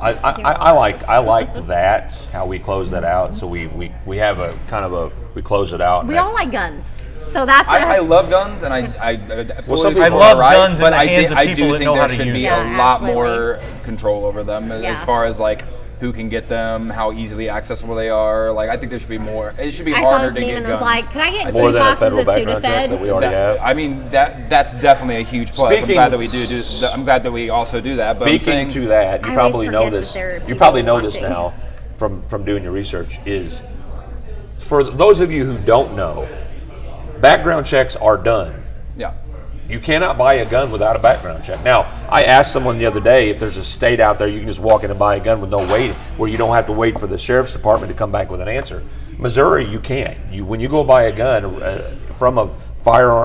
I like that, how we close that out. So we have a kind of we close it out. We all like guns. So that's I a... love guns, and I fully some support people- I love the right, guns in but the I hands do- of I people do that think know there how to should use be them. a lot absolutely. more control over them Yeah. as far as like who can get them, how easily accessible they are. Like I think there should be more. It should be I saw harder this to meme get and guns. was like, could I get More 2 than a boxes federal of background check that Sudafed? we already have. I mean that's definitely a huge plus. Speaking- I'm glad that we do. I'm glad that we also do that. But I'm Speaking saying, to that, you I probably always know forget that this. there are You people probably know this watching. now from doing your research. Is for those of you who don't know, background checks are done. yeah. You cannot buy a gun without a background check. Now, I asked someone the other day if there's a state out there you can just walk in and buy a gun with no wait, where you don't have to wait for the sheriff's department to come back with an answer. Missouri, you can't. When you go buy a gun from a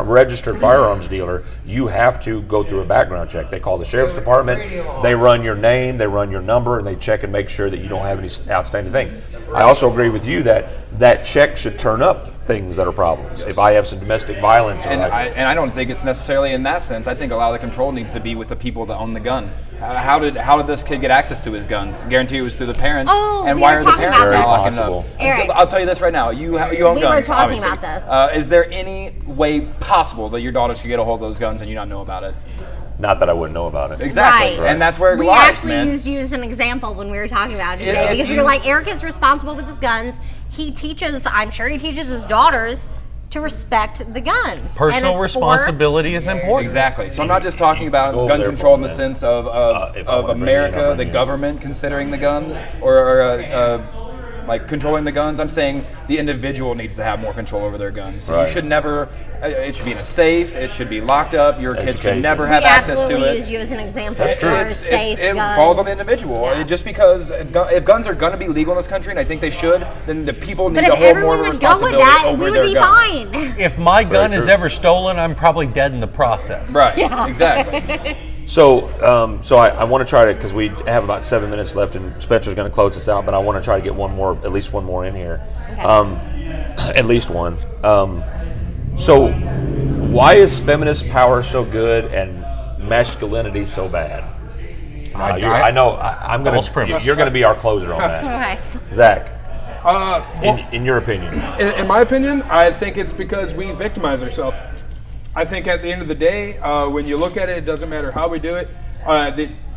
registered firearms dealer, you have to go through a background check. They call the sheriff's department. They run your name, they run your number, and they check and make sure that you don't have any outstanding thing. I also agree with you that check should turn up things that are problems. If I have some domestic violence, or And I don't think it's necessarily in that sense. I think a lot of the control needs to be with the people that own the gun. How did this kid get access to his guns? Guarantee it was through the parents. Oh, and we why were are the talking parents about not this. locking Very them up? Eric. I'll tell you this right now. You own We were guns. talking obviously. about this. Is there any way possible that your daughters could get a hold of those guns and you not know about it? not that I wouldn't know about it. Exactly. Right. And that's where it We lies, actually man. used you as an example when we were talking about it Yeah, today if because we you- were like, Eric is responsible with his guns. I'm sure he teaches his daughters to respect the guns. And Personal it's responsibility is important. Exactly. So I'm not just talking about Go over gun there control for in a the minute. sense of If I wanna bring you in, I'll America, bring the you in. government considering the guns, or like controlling the guns. I'm saying the individual needs to have more control over their guns. So Right. you should never. It should be in a safe. It should be locked up. Your kids Education. should never We have access to absolutely it. use you as an example That's true. for safe It guns. falls on the individual. Yeah. Just because if guns are going to be legal in this country, and I think they should, then the people need But to if hold more everyone of a would go with responsibility that, over we their would be guns. fine. If my gun is true. ever stolen, I'm probably dead in the process. Right. Yeah. Exactly. So I want to try to, because we have about 7 minutes left, and Spencer's going to close this out, but I want to try to get at least one more in here. Okay. At least one. So why is feminist power so good and masculinity so bad? I know I'm going False to. premise. You're going to be our closer on that, Okay. Zach. Well, In your opinion, in my opinion, I think it's because we victimize ourselves. I think at the end of the day, when you look at it, it doesn't matter how we do it.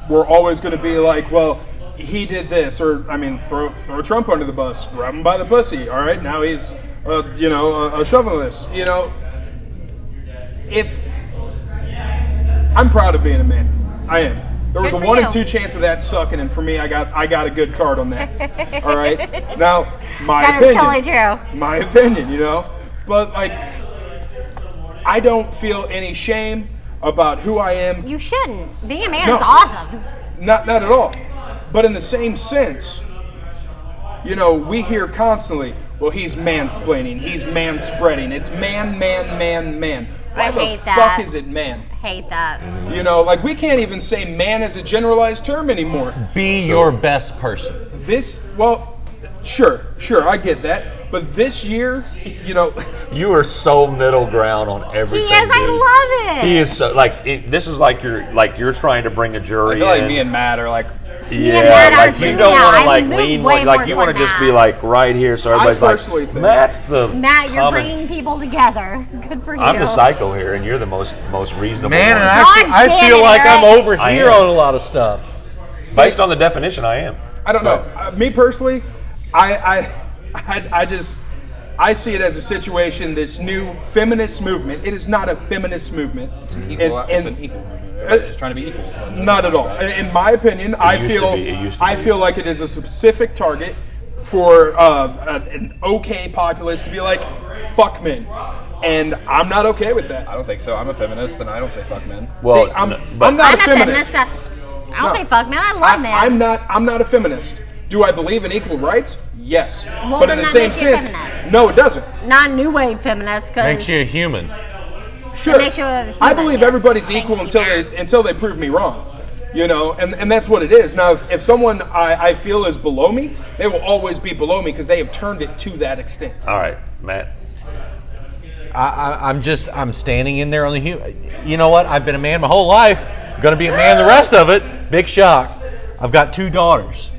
We're always going to be like, well, he did this, or I mean, throw Trump under the bus, grab him by the pussy. All right, now he's a shovelist. If I'm proud of being a man, I am. There was Good a for 1 in you. 2 chance of that sucking, and for me, I got a good card on that. All right, now my That is opinion. totally true. My opinion, but like, I don't feel any shame about who I am. You shouldn't. Being a man No. is awesome. Not at all. But in the same sense, we hear constantly, well, he's mansplaining, he's manspreading. It's man. Why I the hate fuck that. is it man? Hate that. Like we can't even say man as a generalized term anymore. Be your best person. Sure, I get that. But this year, you know, You are so middle ground on He everything. is. I love it. He is so this is like you're trying to bring a I jury feel like in. me and Matt are like. Me and Matt Yeah, are like too you don't now. want to I like move lean way like more you want to toward just be Matt. like right here, so everybody's personally like, think- Matt's the Matt, you're common. bringing people together. Good for you. I'm the psycho here, and you're the most reasonable Man, one. and God I damn feel it, like I'm Eric. over I here am. on a lot of stuff. Based on the definition, I am. I don't know. Me personally, I see it as a situation. This new feminist movement. It is not a feminist movement. It's an equal movement. It's just trying to be equal. Not at all. In my opinion, I used to feel be. It used to I be. feel like it is a specific target for an okay populace to be like, fuck men. And I'm not okay with that. I don't think so. I'm a feminist, and I don't say fuck men. Well, See, I'm but not I'm a feminist. I don't say fuck, man. I love men. I'm not a feminist. Do I believe in equal rights? Yes. Well, but in then the that same makes you a sense, feminist. no, it doesn't. Not new wave feminist, Makes because you a human. Sure. makes you a human, I believe yes. everybody's Thank equal you, until Matt. they prove me wrong. You know, and that's what it is. Now, if someone I feel is below me, they will always be below me because they have turned it to that extent. all right, Matt. I'm standing in there on the you know what? I've been a man my whole life. Going to be a man the rest of it. Big shock. I've got 2 daughters,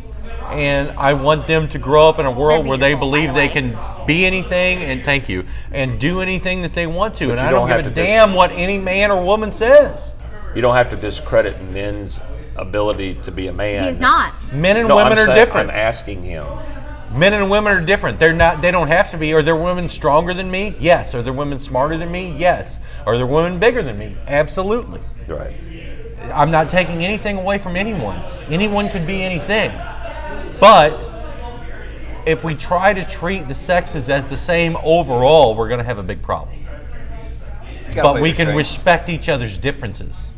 and I want them to grow up in a world They're where they beautiful, by believe the they way. can be anything, and thank you, and do anything that they want to. And you I don't don't give have a to dis- damn what any man or woman says. You don't have to discredit men's ability to be a man. He's not. Men and No, women I'm are saying- different. I'm asking him. Men and women are different. They're not. They don't have to be. Are there women stronger than me? Yes. Are there women smarter than me? Yes. Are there women bigger than me? Absolutely. Right. I'm not taking anything away from anyone. Anyone could be anything. But if we try to treat the sexes as the same overall, we're going to have a big problem. You gotta But play we your can strengths, respect each other's differences.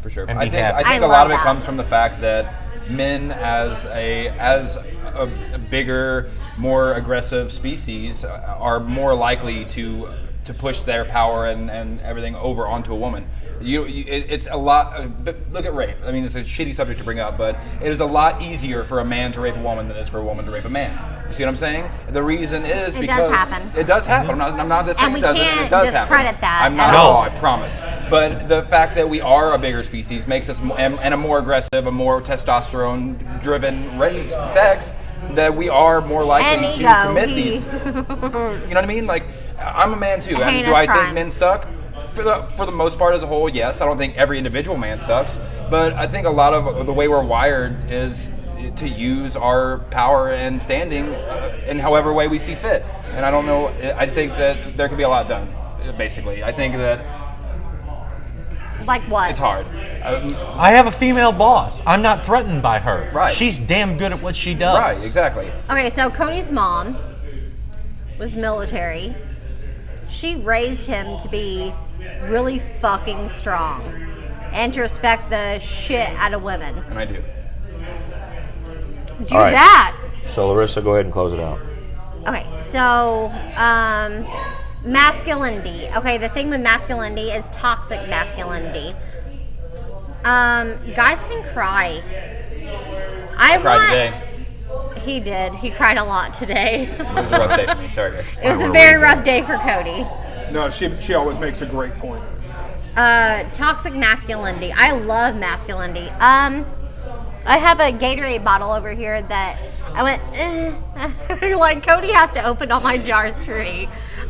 for sure. and I be think happy. I think I a lot of love it that. comes from the fact that men, as a bigger, more aggressive species, are more likely to push their power and everything over onto a woman. It's a lot. Look at rape. I mean, it's a shitty subject to bring up, but it is a lot easier for a man to rape a woman than it is for a woman to rape a man. You see what I'm saying? The reason is It does because happen. it does happen. I'm not just saying And we it doesn't. can't It does happen. discredit that I'm not at at all. all. I promise. But the fact that we are a bigger species makes us and a more aggressive, a more testosterone-driven sex, that we are more likely And to ego, commit these. You know what I mean? Like, I'm a man too, and Heinous do I think crimes. men suck? For the most part, as a whole, yes. I don't think every individual man sucks, but I think a lot of the way we're wired is to use our power and standing in however way we see fit. And I don't know. I think that there could be a lot done. Basically, I think that Like what? it's hard. I have a female boss. I'm not threatened by her. Right. She's damn good at what she does. Right, exactly. Okay, so Cody's mom was military. She raised him to be really fucking strong and to respect the shit out of women. And I do. Do All right. that. So Larissa, go ahead and close it out. Okay, so masculinity. Okay, the thing with masculinity is toxic masculinity. Guys can cry. I Cried want. today. He did. He cried a lot today. It was a rough day for me. Sorry, guys. It was a very rough day for Cody. No, she always makes a great point. Toxic masculinity. I love masculinity. I have a Gatorade bottle over here that I went, like Cody has to open all my jars for me.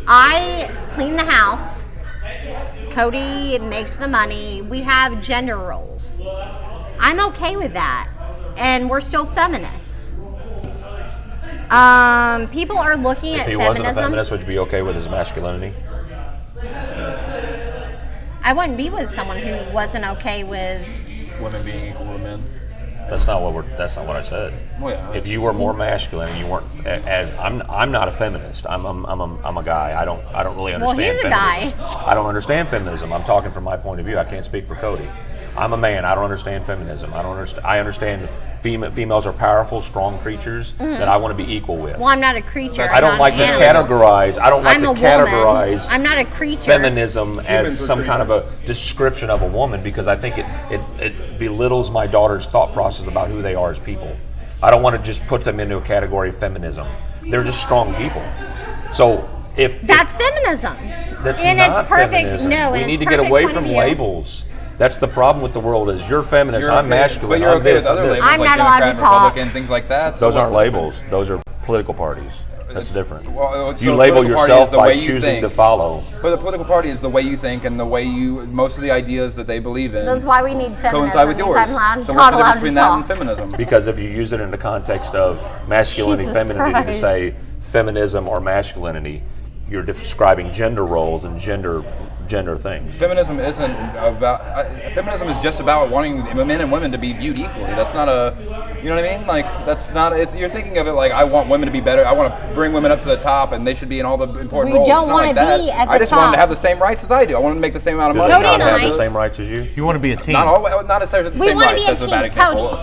I clean the house. Cody makes the money. We have gender roles. I'm okay with that. And we're still feminists. People are looking If at he feminism. wasn't a feminist, would you be okay with his masculinity? I wouldn't be with someone who wasn't okay with. Women being equal to men. That's not what I said. Well, yeah. If you were more masculine, and you weren't as I'm not a feminist. I'm a guy. I don't really Well, understand. he's a feminism. guy. I don't understand feminism. I'm talking from my point of view. I can't speak for Cody. I'm a man. I don't understand feminism. I understand females are powerful, strong creatures that I want to be equal with. Well, I'm not a creature. I I'm don't not like an to animal. categorize. I don't like I'm to a woman. categorize. I'm not a creature. Feminism as Humans are some kind of a description of a woman because I think it belittles my daughter's thought process about who they are as people. I don't want to just put them into a category of feminism. They're just strong people. So if That's feminism. that's and not it's perfect. feminism. No, we and need it's to get perfect away point from of view. labels. That's the problem with the world is you're feminist, You're I'm okay- masculine, But you're I'm okay this, with other I'm this. labels I'm like not allowed Democrat, to talk. Republican, things like that. So Those aren't what's the difference? labels. Those are political parties. That's different. Well, so You the label political party yourself is the by way you choosing think. to follow. But the political party is the way you think and the way you, most of the ideas that they believe in That's why we need feminism. coincide with because yours. I'm not, So not what's the allowed difference to between that and talk. feminism? Because if you use it in the context of masculinity, Jesus femininity, to Christ. say feminism or masculinity, you're describing gender roles and gender things. Feminism isn't about. Feminism is just about wanting men and women to be viewed equally. That's not a. You know what I mean? Like that's not. It's, you're thinking of it like I want women to be better. I want to bring women up to the top, and they should be in all the important We roles. don't It's not wanna like that. be at the I just want them to top. have the same rights as I do. I want them to make the same amount of Do money. they Cody not and have I- the same rights as you? You want to be a team. Not necessarily the We same want to rights. be a That's a bad team, example. Cody.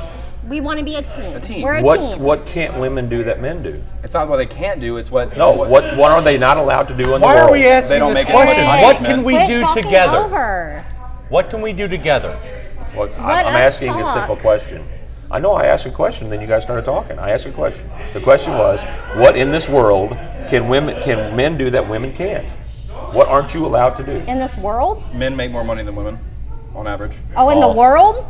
We want to be a team. A team. We're a What team. what can't women do that men do? It's not what they can't do. It's what. No, what are they not allowed to do in the Why world? are we They asking don't this make question? money. What can we Quit do talking together? Over. What can we do together? What, Let I'm us asking a talk. simple question. I know I asked a question, then you guys started talking. I asked a question. The question was, what in this world can men do that women can't? What aren't you allowed to do? In this world? Men make more money than women, on average. Oh, in the False. world?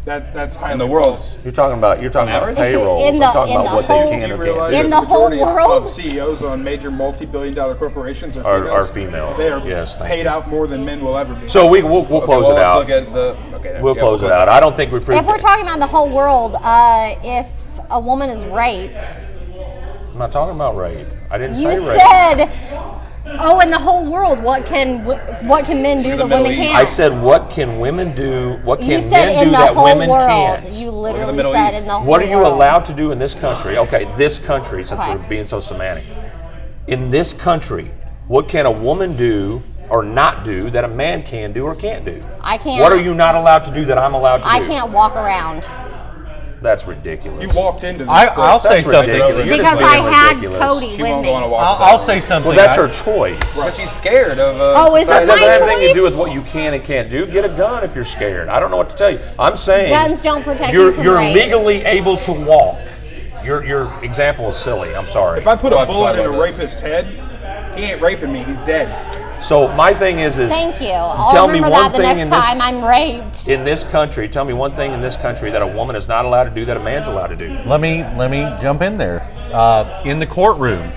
That's highly In the world. false. You're talking about average? payrolls. In the- I'm talking in about the what whole- they Do can you or realize can't In do. that the whole majority world? of CEOs on major multi-billion-dollar corporations are Are females? females. They are Yes, thank paid you. out more than men will ever be. So we'll Okay, close well, it out. Let's look at the. Okay, We'll yeah, close it out. I don't think we proved If we're it. talking about the whole world, if a woman is raped, I'm not talking about rape. I didn't you say rape. said, "Oh, in the whole world, what can men do Look at that the Middle women East. can't?" I said, what can women do? What you can said men in do the that whole women world. can't? You literally Middle said East. in the whole What are you world. allowed to do in this country? Okay, this country, since Okay. we're being so semantic. In this country, what can a woman do or not do that a man can do or can't do? I can't. What are you not allowed to do that I'm allowed to do? I can't walk around That's ridiculous. You walked into this. I'll That's say something. ridiculous. You're because just I being had ridiculous. Cody She with won't me. go on a walk. I'll say something. Well, that's her choice. But she's scared of. Oh, is society. it That doesn't my have anything to choice? do with what you can and can't do. Get a gun if you're scared. I don't know what to tell you. I'm saying Guns don't protect you from you're rape. legally able to walk. Your example is silly. I'm sorry. If I put We'll a have to bullet talk in a about this. rapist's head, he ain't raping me. He's dead. So my thing is Thank you. I'll Tell me remember one that the thing next in this- time I'm raped. in this country, tell me one thing in this country that a woman is not allowed to do that a man's allowed to do. Let me jump in there. In the courtroom,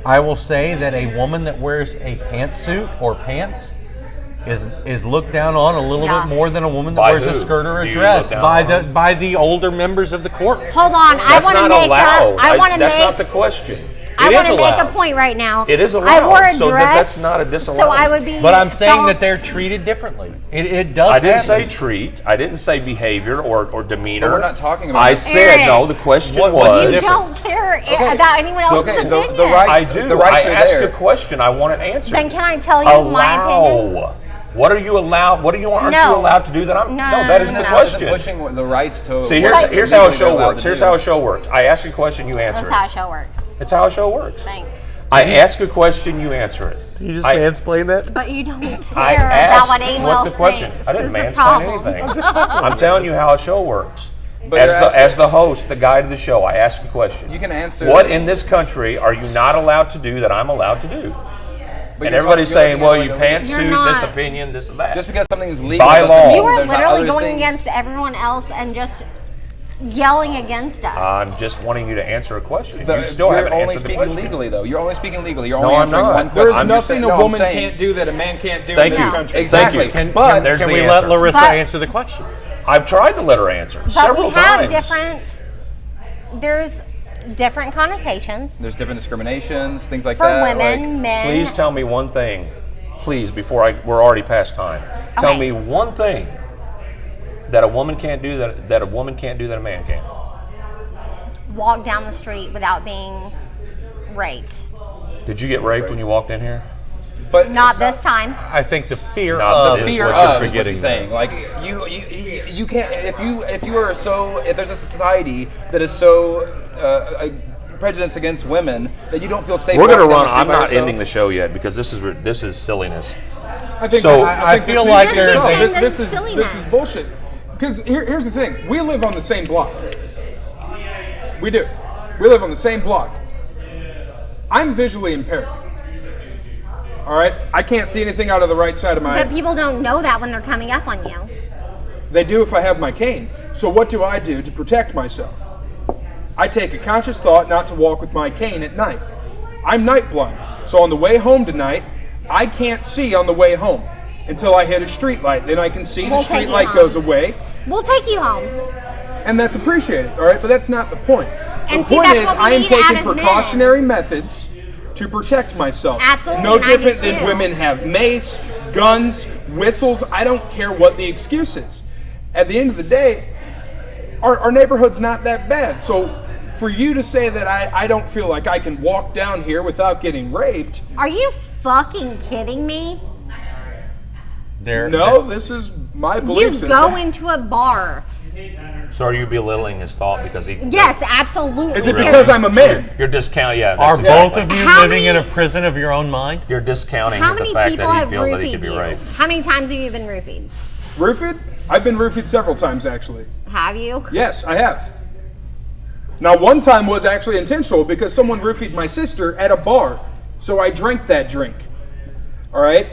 I will say that a woman that wears a pantsuit or pants is looked down on a little Yeah. bit more than a woman that By wears a who? skirt or Do a you dress look down by on? by the older members of the court. Hold on, I That's want to not make allowed. I want to That's make. not the question. I It want is to make a allowed. point right now. It is I allowed, wore a so dress, that's not a so disallowed. I would be. But I'm saying don't- that they're treated differently. It does. I didn't say happen. treat. I didn't say behavior or demeanor. But we're not talking about I this. said Aaron, no. The question what's the was. You difference? don't care about anyone else's Okay, opinion. the right- I do. The rights I are asked there. a question. I want it answered. Then can I tell you my opinion? Allow. What are you allowed? What are you aren't No. you allowed to do that I'm? No, that is the no. question. Pushing the rights to. See, what here's they're how a legally show allowed works. to Here's do. how a show works. I ask a question, you answer That's it. how a show works. It's how a show works. Thanks. I ask a question, you answer it. You just I- mansplain that? But you don't I care about asked what anyone what else the question. thinks. I didn't This is the mansplain problem. anything. I'm telling you how a show works. But As you're the asking- as the host, the guide of the show, I ask a question. You can answer. What in this country are you not allowed to do that I'm allowed to do? But And you're everybody's talking- saying, you're well, looking you at, like, You're pantsuit, this not. opinion, this and that. Just because something's legal. By doesn't law. mean You were there's not literally other going things. against everyone else and just yelling against us. I'm just wanting you to answer a question. The- You still you're haven't only answered the speaking question. legally, though. You're only speaking legally. You're No, only I'm answering not. one There's question. There's I'm just nothing saying- a no, I'm woman saying- can't do that a man can't do Thank in this you. country. Exactly. Thank you. Can, But can, there's can the we answer. let Larissa But- answer the question? I've tried to let her answer but several we have times. there's different connotations There's different discriminations, things like for that. women, like- men. Please tell me one thing, please, before we're already past time. Tell Okay. me one thing that a woman can't do that a woman can't do that a man can. walk down the street without being raped. Did you get raped when you walked in here? But Not it's this time. I think the fear Not of that is it's fear what of you're is what forgetting. you're saying. Like you can't if you are so if there's a society that is so prejudiced against women that you don't feel safe. We're gonna walking down run. the street I'm by not yourself. ending the show yet because this is silliness. I think, So- I think feel this like needs there's to stop. a- this is silliness. bullshit. Because here's the thing: we live on the same block. We do. We live on the same block. I'm visually impaired. All right? I can't see anything out of the right side of my But people don't know that when they're coming up on you. They do if I have my cane. So what do I do to protect myself? I take a conscious thought not to walk with my cane at night. I'm night blind. So on the way home tonight, I can't see on the way home until I hit a street light. Then I can see We'll the street take you light home. goes away, We'll take you home. and that's appreciated, all right? But that's not the point. And the see, point that's is what we I am need taking out of men. precautionary methods to protect myself. Absolutely, No and I do different than too. women have mace, guns, whistles. I don't care what the excuse is. At the end of the day, our neighborhood's not that bad. So for you to say that I don't feel like I can walk down here without getting raped, Are you fucking kidding me? no, this is my belief You system. go into a bar. So are you belittling his thought because he? Yes, absolutely. Is it because I'm a man? You're discounting. Yeah. Are That's both exactly. of you How living in a many- prison of your own mind? You're discounting How the many fact people that he have feels that he roofied could be you? raped. How many times have you been roofied? Roofied? I've been roofied several times, actually. Have you? Yes, I have. Now, one time was actually intentional because someone roofied my sister at a bar, so I drank that drink. All right?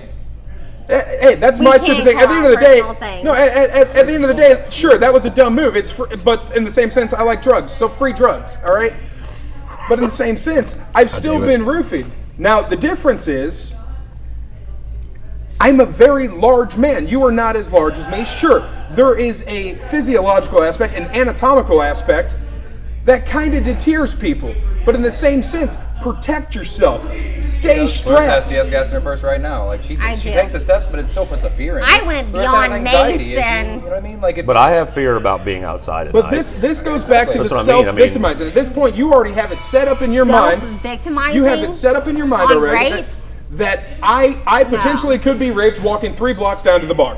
Hey, that's We my can't stupid thing. At the call end of the out day, personal things. no. At the end of the day, sure, that was a dumb move. But in the same sense, I like drugs, so free drugs. All right. But in the same sense, I've still been roofied. Now the difference is, I'm a very large man. You are not as large as me. Sure, there is a physiological aspect, an anatomical aspect that kind of deters people. But in the same sense, protect yourself. Stay strapped. She has gas in her purse right now. Like she I do. takes the steps, but it still puts a fear in. I her. went Larissa has beyond anxiety. mace If you and- know what I mean? Like if But I have fear about being outside at But night. this goes back to the That's what I mean. I mean- self-victimizing. At this point, you already have it set up in your mind. Self-victimizing You have it set up in your mind on already rape? that I potentially could be raped walking 3 blocks down to the bar.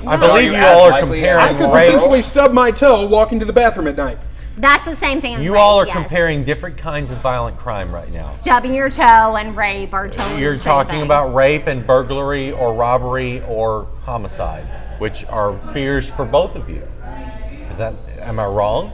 I believe you you all are likely I comparing could rape. potentially stub my toe walking to the bathroom at night. That's the same thing as You rape, all are yes. comparing different kinds of violent crime right now. Stubbing your toe and rape are totally You're the same talking thing. about rape and burglary or robbery or homicide, which are fears for both of you. Am I wrong?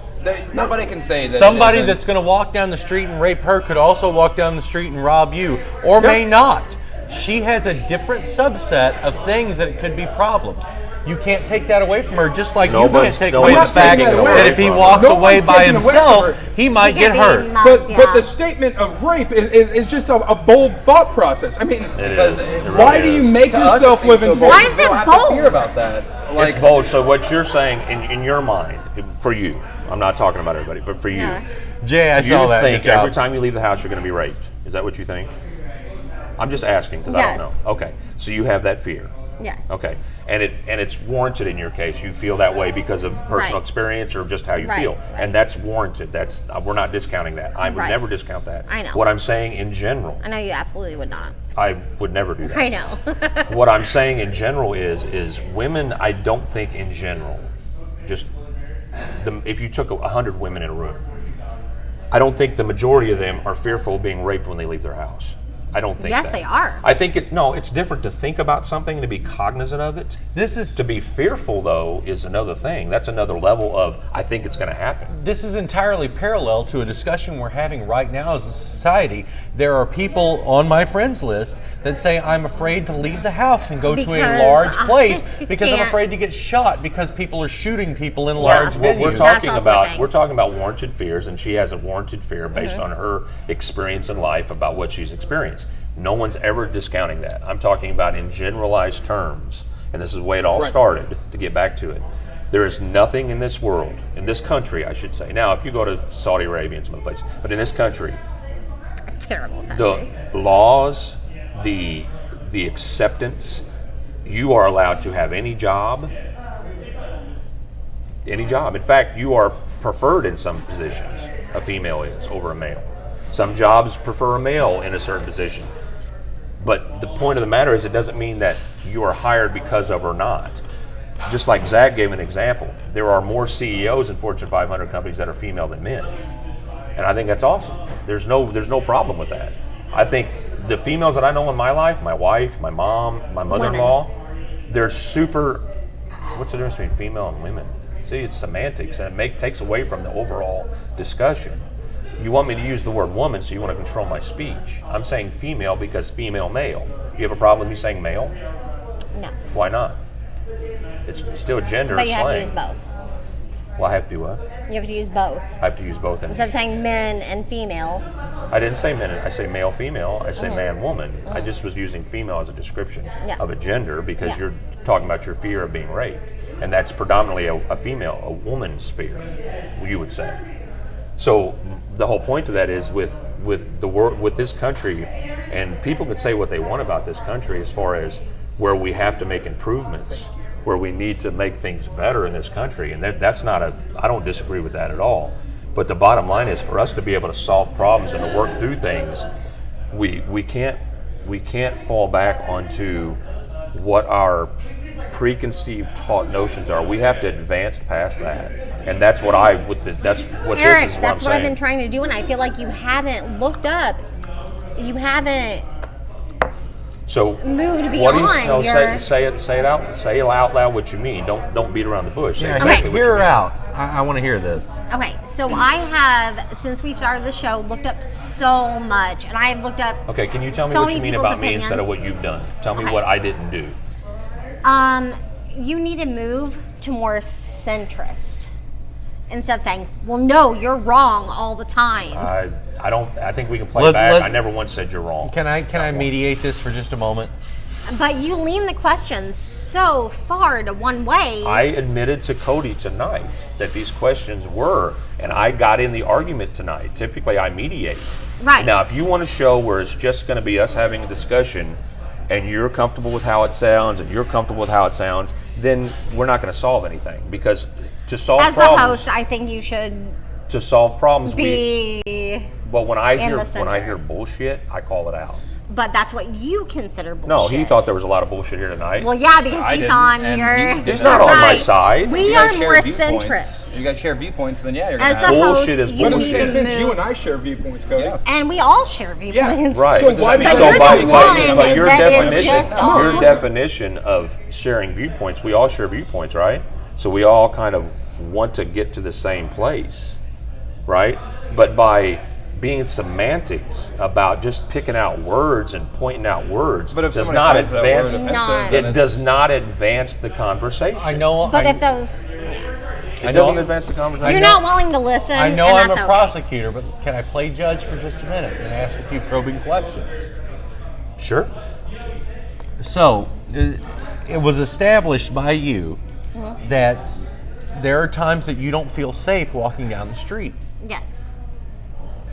nobody can say that. Somebody it isn't- that's going to walk down the street and rape her could also walk down the street and rob you, or may Yes. not. She has a different subset of things that could be problems. You can't take that away from her, just like you can't Nobody's- take no away the one's fact taking it that away if he from her. walks No away one's by taking it away from himself, her. he might You get get hurt. being But yeah. the statement of rape is just a bold thought process. I mean, It Because is. It why really do you is. make to us, yourself it live seems in so fear? bold. Why is You don't it have bold? to fear about that. Like, It's bold. So what you're saying in your mind, for you, I'm not talking about everybody, but for you, Yeah. Jay, I you saw that. think Good job. every time you leave the house you're going to be raped. Is that what you think? I'm just asking because I don't Yes. know. Okay, so you have that fear. Yes. Okay, and it's warranted in your case. You feel that way because of personal Right. experience or just how you Right, feel, right. and that's warranted. That's we're not discounting that. I would Right. never discount that. I know. What I'm saying in general, I know you absolutely would not. I would never do that. I know. What I'm saying in general is women. I don't think in general, just if you took 100 women in a room, I don't think the majority of them are fearful of being raped when they leave their house. I don't think Yes, that. they are. I think it's different to think about something and to be cognizant of it. This is To be fearful, though, is another thing. That's another level of, I think it's going to happen. This is entirely parallel to a discussion we're having right now as a society. There are people on my friends list that say, I'm afraid to leave the house and go to a Because large I place because I'm can't." afraid to get shot because people are shooting people in large Well, venues. We're That's talking also a about thing. we're talking about warranted fears, and she has a warranted fear based on her experience in life about what she's experienced. No one's ever discounting that. I'm talking about in generalized terms, and this is the way it all Right. started. To get back to it, there is nothing in this world, in this country, I should say. Now, if you go to Saudi Arabia and some other places, but in this country, Terrible. the country. laws, the acceptance, you are allowed to have any job. Any job. In fact, you are preferred in some positions. A female is over a male. Some jobs prefer a male in a certain position. But the point of the matter is, it doesn't mean that you are hired because of or not. Just like Zach gave an example, there are more CEOs in Fortune 500 companies that are female than men. And I think that's awesome. There's no problem with that. I think the females that I know in my life, my wife, my mom, my mother-in-law, they're super. What's the difference between female and women? See, it's semantics, and it takes away from the overall discussion. you want me to use the word woman, so you want to control my speech. I'm saying female because female, male. You have a problem with me saying male? No. Why not? It's still gender But you have to slang. use both. Well, I have to do what? You have to use both. I have to use both. Instead of saying men and female. I didn't say men. I say male, female. I say man, woman. I just was using female as a description of a gender because you're talking about your fear of being raped, and that's predominantly a female, a woman's fear, you would say. So the whole point to that is with the world, with this country, and people can say what they want about this country as far as where we have to make improvements, where we need to make things better in this country, and that's not I don't disagree with that at all. But the bottom line is, for us to be able to solve problems and to work through things, we can't fall back onto what our preconceived taught notions are. We have to advance past that, and that's what Eric, this is what that's I'm what I've been saying. trying to do, and I feel like you haven't looked up. You haven't So moved what do you beyond no, your. say it out loud what you mean. Don't beat around the bush. Say Yeah, exactly what hear you her mean. out. I want to hear this. Okay, so I have, since we've started the show, looked up so much, and I have looked up. Okay, can you tell me so what you many mean people's about me instead of opinions. what you've done? Tell me Okay. what I didn't do. You need to move to more centrist instead of saying, "Well, no, you're wrong all the time." I don't. I think we can play Let- back. let- I never once said you're wrong. Can I mediate this for just a moment? But you lean the questions so far to one way. I admitted to Cody tonight that these questions were, and I got in the argument tonight. Typically, I mediate. Right. Now, if you want a show where it's just going to be us having a discussion, and you're comfortable with how it sounds, and you're comfortable with how it sounds, then we're not going to solve anything. Because to solve As problems, the host, I think you should to solve problems, be. But when I in the hear center. bullshit, I call it out. But that's what you consider bullshit. No, he thought there was a lot of bullshit here tonight. Well, yeah, because I he's didn't, on and your. he didn't. He's not on my Right. side. We You are guys share more viewpoints. centrist. You guys share viewpoints, then yeah, you're As gonna the have host, Bullshit is you But in bullshit. the need same to sense, you move. and I share viewpoints, Cody. And we all share viewpoints. Right. So why But because you're the by one your that is definition, just your on. definition of sharing viewpoints, we all share viewpoints, right? So we all kind of want to get to the same place, right? But by being semantics about just picking out words and pointing out words But if does somebody not finds that word advance. offensive, Not. then It it's- does not advance the conversation. I know. But I, if those. It doesn't advance the conversation. You're not willing to listen. I know and I'm a that's okay. prosecutor, but can I play judge for just a minute and ask a few probing questions? Sure. So, it was established by you that there are times that you don't feel safe walking down the street. Yes.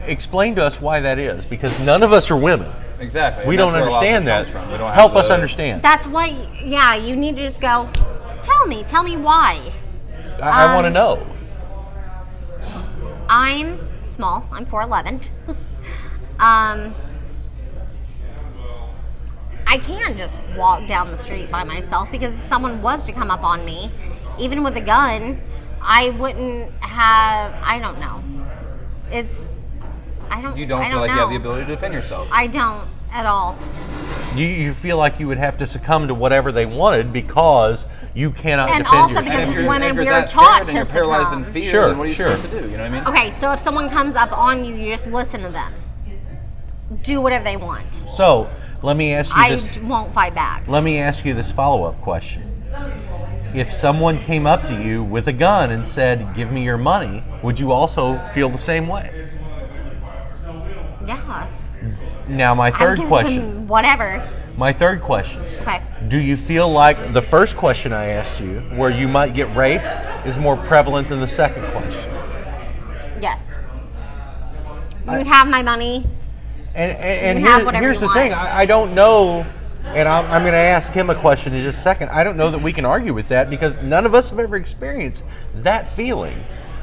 Explain to us why that is, because none of us are women. Exactly. We and don't that's where a lot of understand this that. comes from. We don't have Help us the- understand. That's why, yeah, you need to just go, tell me why. I want to know. I'm small. I'm 4'11". I can just walk down the street by myself because if someone was to come up on me, even with a gun, I wouldn't have. I don't know. I don't. You don't I feel like know. you have the ability to defend yourself. I don't at all. You feel like you would have to succumb to whatever they wanted because you cannot And defend also yourself. because And as if you're, women, if you're we are that taught scared, then to you're paralyzed in succumb. fear. Sure, then what are you sure. supposed to do? You know what I mean? Okay, so if someone comes up on you, you just listen to them. Do whatever they want. So, let me ask you I this. won't fight back. Let me ask you this follow-up question. If someone came up to you with a gun and said, "Give me your money," would you also feel the same way? Yeah. Now, my I'll third give question. them whatever. My third question. Okay. Do you feel like the first question I asked you, where you might get raped, is more prevalent than the second question? Yes. You'd have my money. And You have whatever here's you the thing. want. I don't know, and I'm going to ask him a question in just a second. I don't know that we can argue with that because none of us have ever experienced that feeling.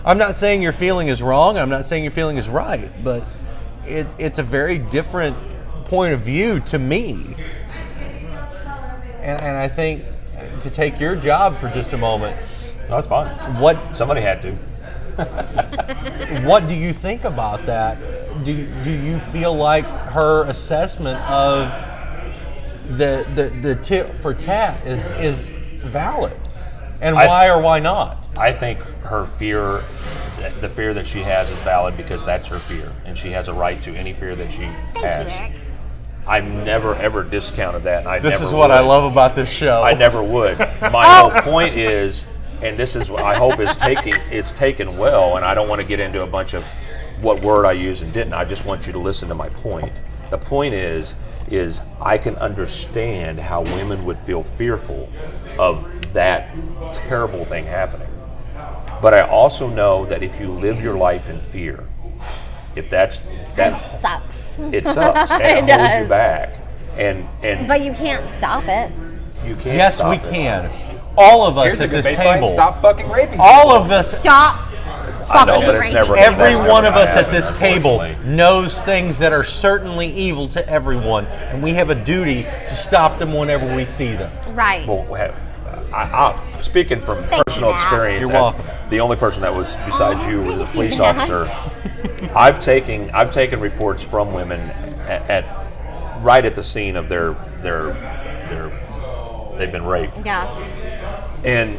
I'm not saying your feeling is wrong. I'm not saying your feeling is right, but it's a very different point of view to me. And I think to take your job for just a moment, No, it's fine. what Somebody had to. what do you think about that? Do you feel like her assessment of the tit for tat is valid? And I- why or why not? I think her fear the fear that she has is valid because that's her fear, and she has a right to any fear that she has. Thank you, Eric. I've never ever discounted that, and I This never is what I would. love about this show. I never would. My whole point is, and this is what I hope is taken well, and I don't want to get into a bunch of what word I used and didn't. I just want you to listen to my point. The point is I can understand how women would feel fearful of that terrible thing happening. But I also know that if you live your life in fear, if that Sucks. it sucks and It it holds does. you back. And But you can't stop it. you can't Yes, stop we it. can. All of us Here's a at good this baseline. table. Stop fucking raping. All of us. Stop. I know, fucking but it's raping. never Every that's one never of us gonna at this happen, table unfortunately. knows things that are certainly evil to everyone, and we have a duty to stop them whenever we see them. Right. Well, I'm speaking from Thank personal you, Matt. experience. You're as welcome. The only person that was besides you was a thank police you, Matt. officer. I've taken reports from women at right at the scene of their they've been raped. Yeah. And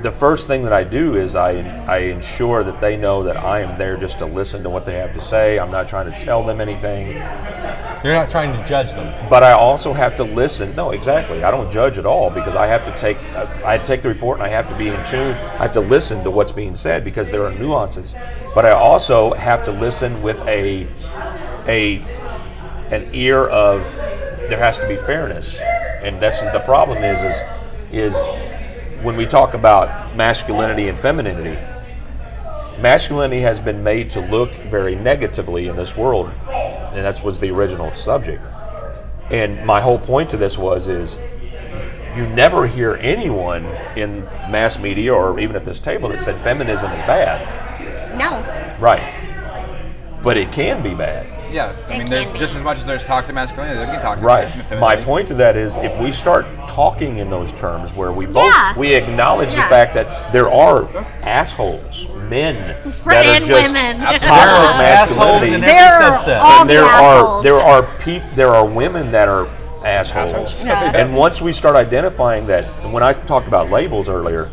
the first thing that I do is I ensure that they know that I am there just to listen to what they have to say. I'm not trying to tell them anything. You're not trying to judge them. But I also have to listen. No, exactly. I don't judge at all because I have to take the report and I have to be in tune. I have to listen to what's being said because there are nuances. But I also have to listen with an ear of there has to be fairness. And this is the problem is when we talk about masculinity and femininity, masculinity has been made to look very negatively in this world, and that was the original subject. And my whole point to this is you never hear anyone in mass media or even at this table that said feminism is bad. No. Right. But it can be bad. Yeah, I It mean, can there's be. just as much as there's toxic masculinity, there can be toxic Right. femininity. My point to that is if we start talking in those terms where we both Yeah. we acknowledge the Yeah. fact that there are assholes, men that are And just women. toxic Assholes masculinity. in There every are subset. all And the assholes. there are women that are assholes. Yeah. And once we start identifying that, and when I talked about labels earlier,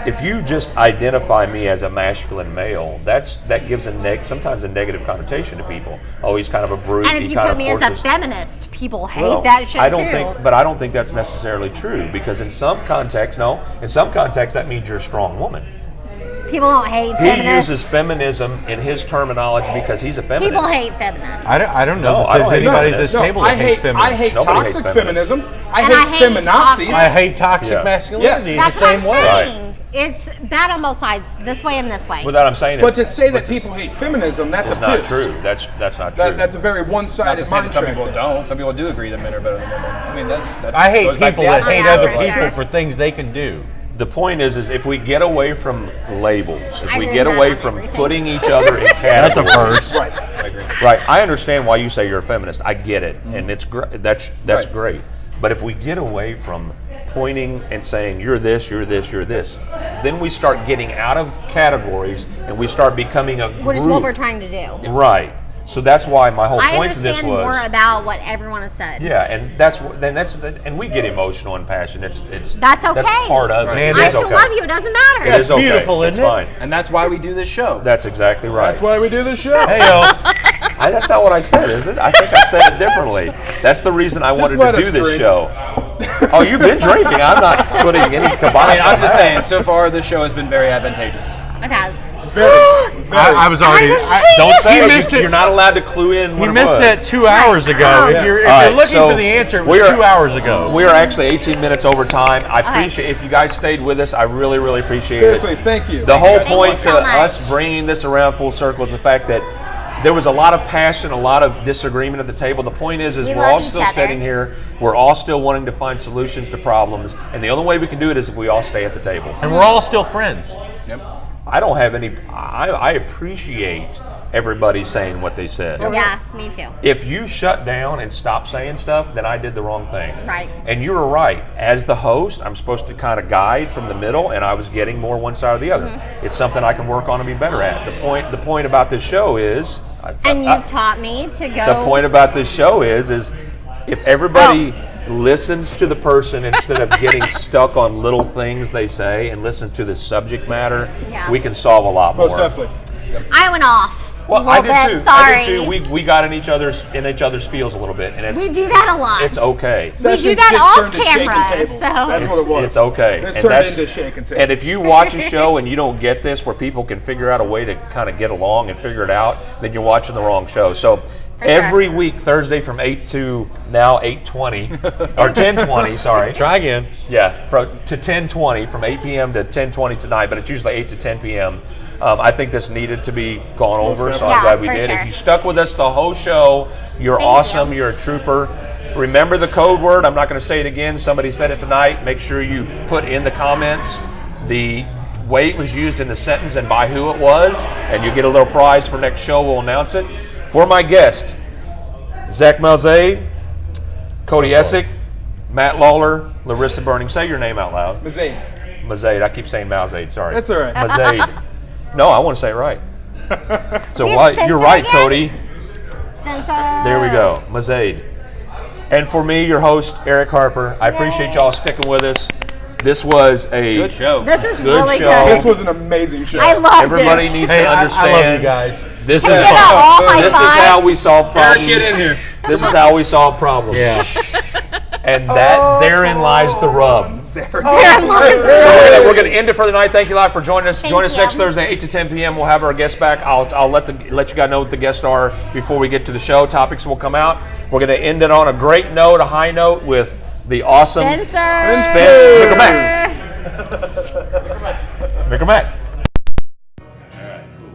if you just identify me as a masculine male, that gives sometimes a negative connotation to people. Oh, he's kind of a brute. And if he you kind put of me as a forces- feminist, people hate Well, that shit I don't too. but I don't think that's necessarily true because in some contexts that means you're a strong woman. People don't hate He feminists. uses feminism in his terminology because he's a feminist. People hate feminists. I don't know No, that I there's don't hate anybody at feminists. this table that hates I feminists. hate Nobody hates toxic feminists. feminism. I And I hate hate feminazis. toxic- I hate toxic Yeah. masculinity That's the same what I'm way. saying. It's bad on both sides, this way and this way. Well, that I'm saying But to is say that people hate feminism, that's it's obtuse. not true. That's not true. That's a very Not to one-sided say that mind some trick. people don't. Some people do agree that men are better than women. I mean, that I hate goes back to people the that idea. hate Yeah, other for people sure. for things they can do. The point is if we get away from labels, if I we agree get with away that on from everything. putting each other in That's a categories. first. Right. I agree. Right. I understand why you say you're a feminist. I get it, and it's that's Right. great. But if we get away from pointing and saying you're this, you're this, you're this, then we start getting out of categories and we start becoming a group. Which is what we're trying to do. Right. So that's why my whole I point to this understand more was. about what everyone has said. Yeah, and and we get emotional and passionate. It's That's okay. That's part of it. Man, It I is still okay. love you. It doesn't matter. It is okay. beautiful, It's isn't it? fine. And that's why we do this show. That's exactly right. That's why we do this show. Hey yo, That's not what I said, is it? I think I said it differently. That's the reason I wanted let to do us this drink. show. Oh, you've been drinking. I'm not putting any I kibosh mean, I'm on just that. saying, so far this show has been very advantageous. It has. I was already. Don't say He it. missed it. You're not allowed to clue in He when it missed was. that 2 hours ago. If you're All right, looking so for the answer, it we was are- 2 hours ago. We are actually 18 minutes over time. I appreciate if you guys stayed with us. I really, really appreciate Seriously, it. thank you. The whole Thank you point so to much. us bringing this around full circle is the fact that there was a lot of passion, a lot of disagreement at the table. The point is We we're love all each still other. standing here. We're all still wanting to find solutions to problems, and the only way we can do it is if we all stay at the table. And we're all still friends. Yep. I don't have any. I appreciate everybody saying what they said. Yeah, me too. If you shut down and stop saying stuff, then I did the wrong thing. Right. And you were right. As the host, I'm supposed to kind of guide from the middle, and I was getting more one side or the other. Mm-hmm. It's something I can work on and be better at. The point about this show is. And you've taught me to go. The point about this show is if everybody listens to the person instead of getting stuck on little things they say and listen to the subject matter, Yeah. we can solve a lot more. Most definitely. I went off. Well, a I little did bit. too. Sorry. I did too. We got in each other's feels a little bit, and it's We do that a lot. it's okay. We do Sessions that just off turned to shaking camera. tables. So That's what it was. It's okay. It's And turned that's- into shaking tables. And if you watch a show and you don't get this, where people can figure out a way to kind of get along and figure it out, then you're watching the wrong show. So every week, Thursday from 8 to now 8:20 or 10:20. Sorry. Try again. Yeah, to 10:20 from 8 p.m. to 10:20 tonight, but it's usually 8 to 10 p.m. I think this needed to be gone over, so I'm Yeah, glad we for did. sure. If you stuck with us the whole show, you're Thank awesome. you. You're a trooper. Remember the code word. I'm not going to say it again. Somebody said it tonight. Make sure you put in the comments the way it was used in the sentence and by who it was, and you get a little prize for next show. We'll announce it. For my guest, Zach Malzaid, Cody Essick, Matt Lawler, Larissa Burning. Say your name out loud. Mazaid. Mazaid. I keep saying Malzaid. Sorry. That's all right. Mazaid. No, I want to say it right. So We have why, Spencer you're right, again? Cody. Spencer. There we go. Mazaid. And for me, your host, Eric Harper. I appreciate y'all sticking with us. This was a Good show. This was Good really show. good. This was an amazing show. I love everybody it. needs Hey, to I understand. love you guys. This Can is we get a all high this is five? how we solve problems. Eric, get in here. This is how we solve problems. Yeah. And that therein lies the rub. There it So was. we're going to end it for the night. Thank you, live, for joining us. Thank Join us you. next Thursday, 8 to 10 p.m. We'll have our guests back. I'll let you guys know what the guests are before we get to the show. Topics will come out. We're going to end it on a great note, a high note, with the awesome Spencer. Spence Mickelmack. Mickelmack. Alright, cool.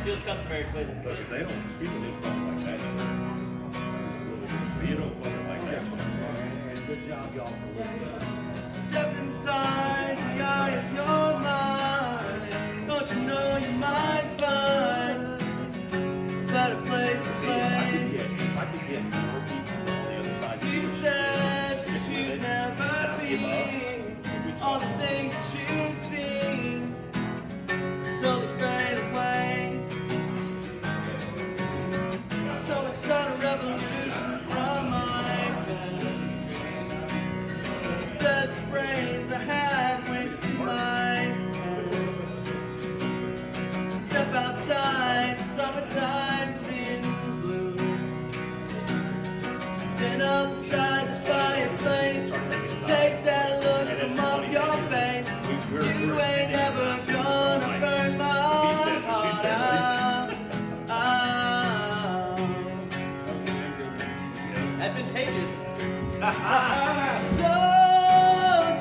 Feels customary to play this But game. they don't, people didn't fucking like that. But you don't fucking like that. Good job, y'all, for listening. Step inside the eye of your mind. Don't you know you might find a better place to See, if play? I could get more people on the other side. You said that you'd never be all the things that you've seen slowly fade away. So let's start a revolution from my bed. Said the brains I had went to mine. Step outside, the summertime's in bloom. Stand up beside this fireplace. Take that look from off your face. You ain't never gonna burn my heart out. Advantageous. So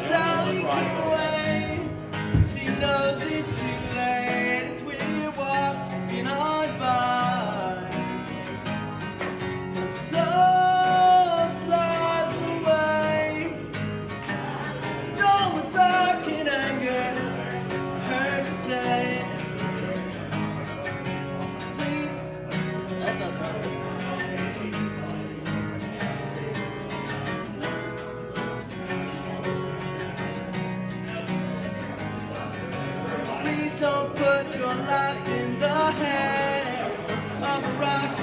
Sally can wait. She knows it's too late as we're walking on by. So slides away. Don't look back in anger. I heard you say, please. That's not right. Please don't put your life in the hands of a rock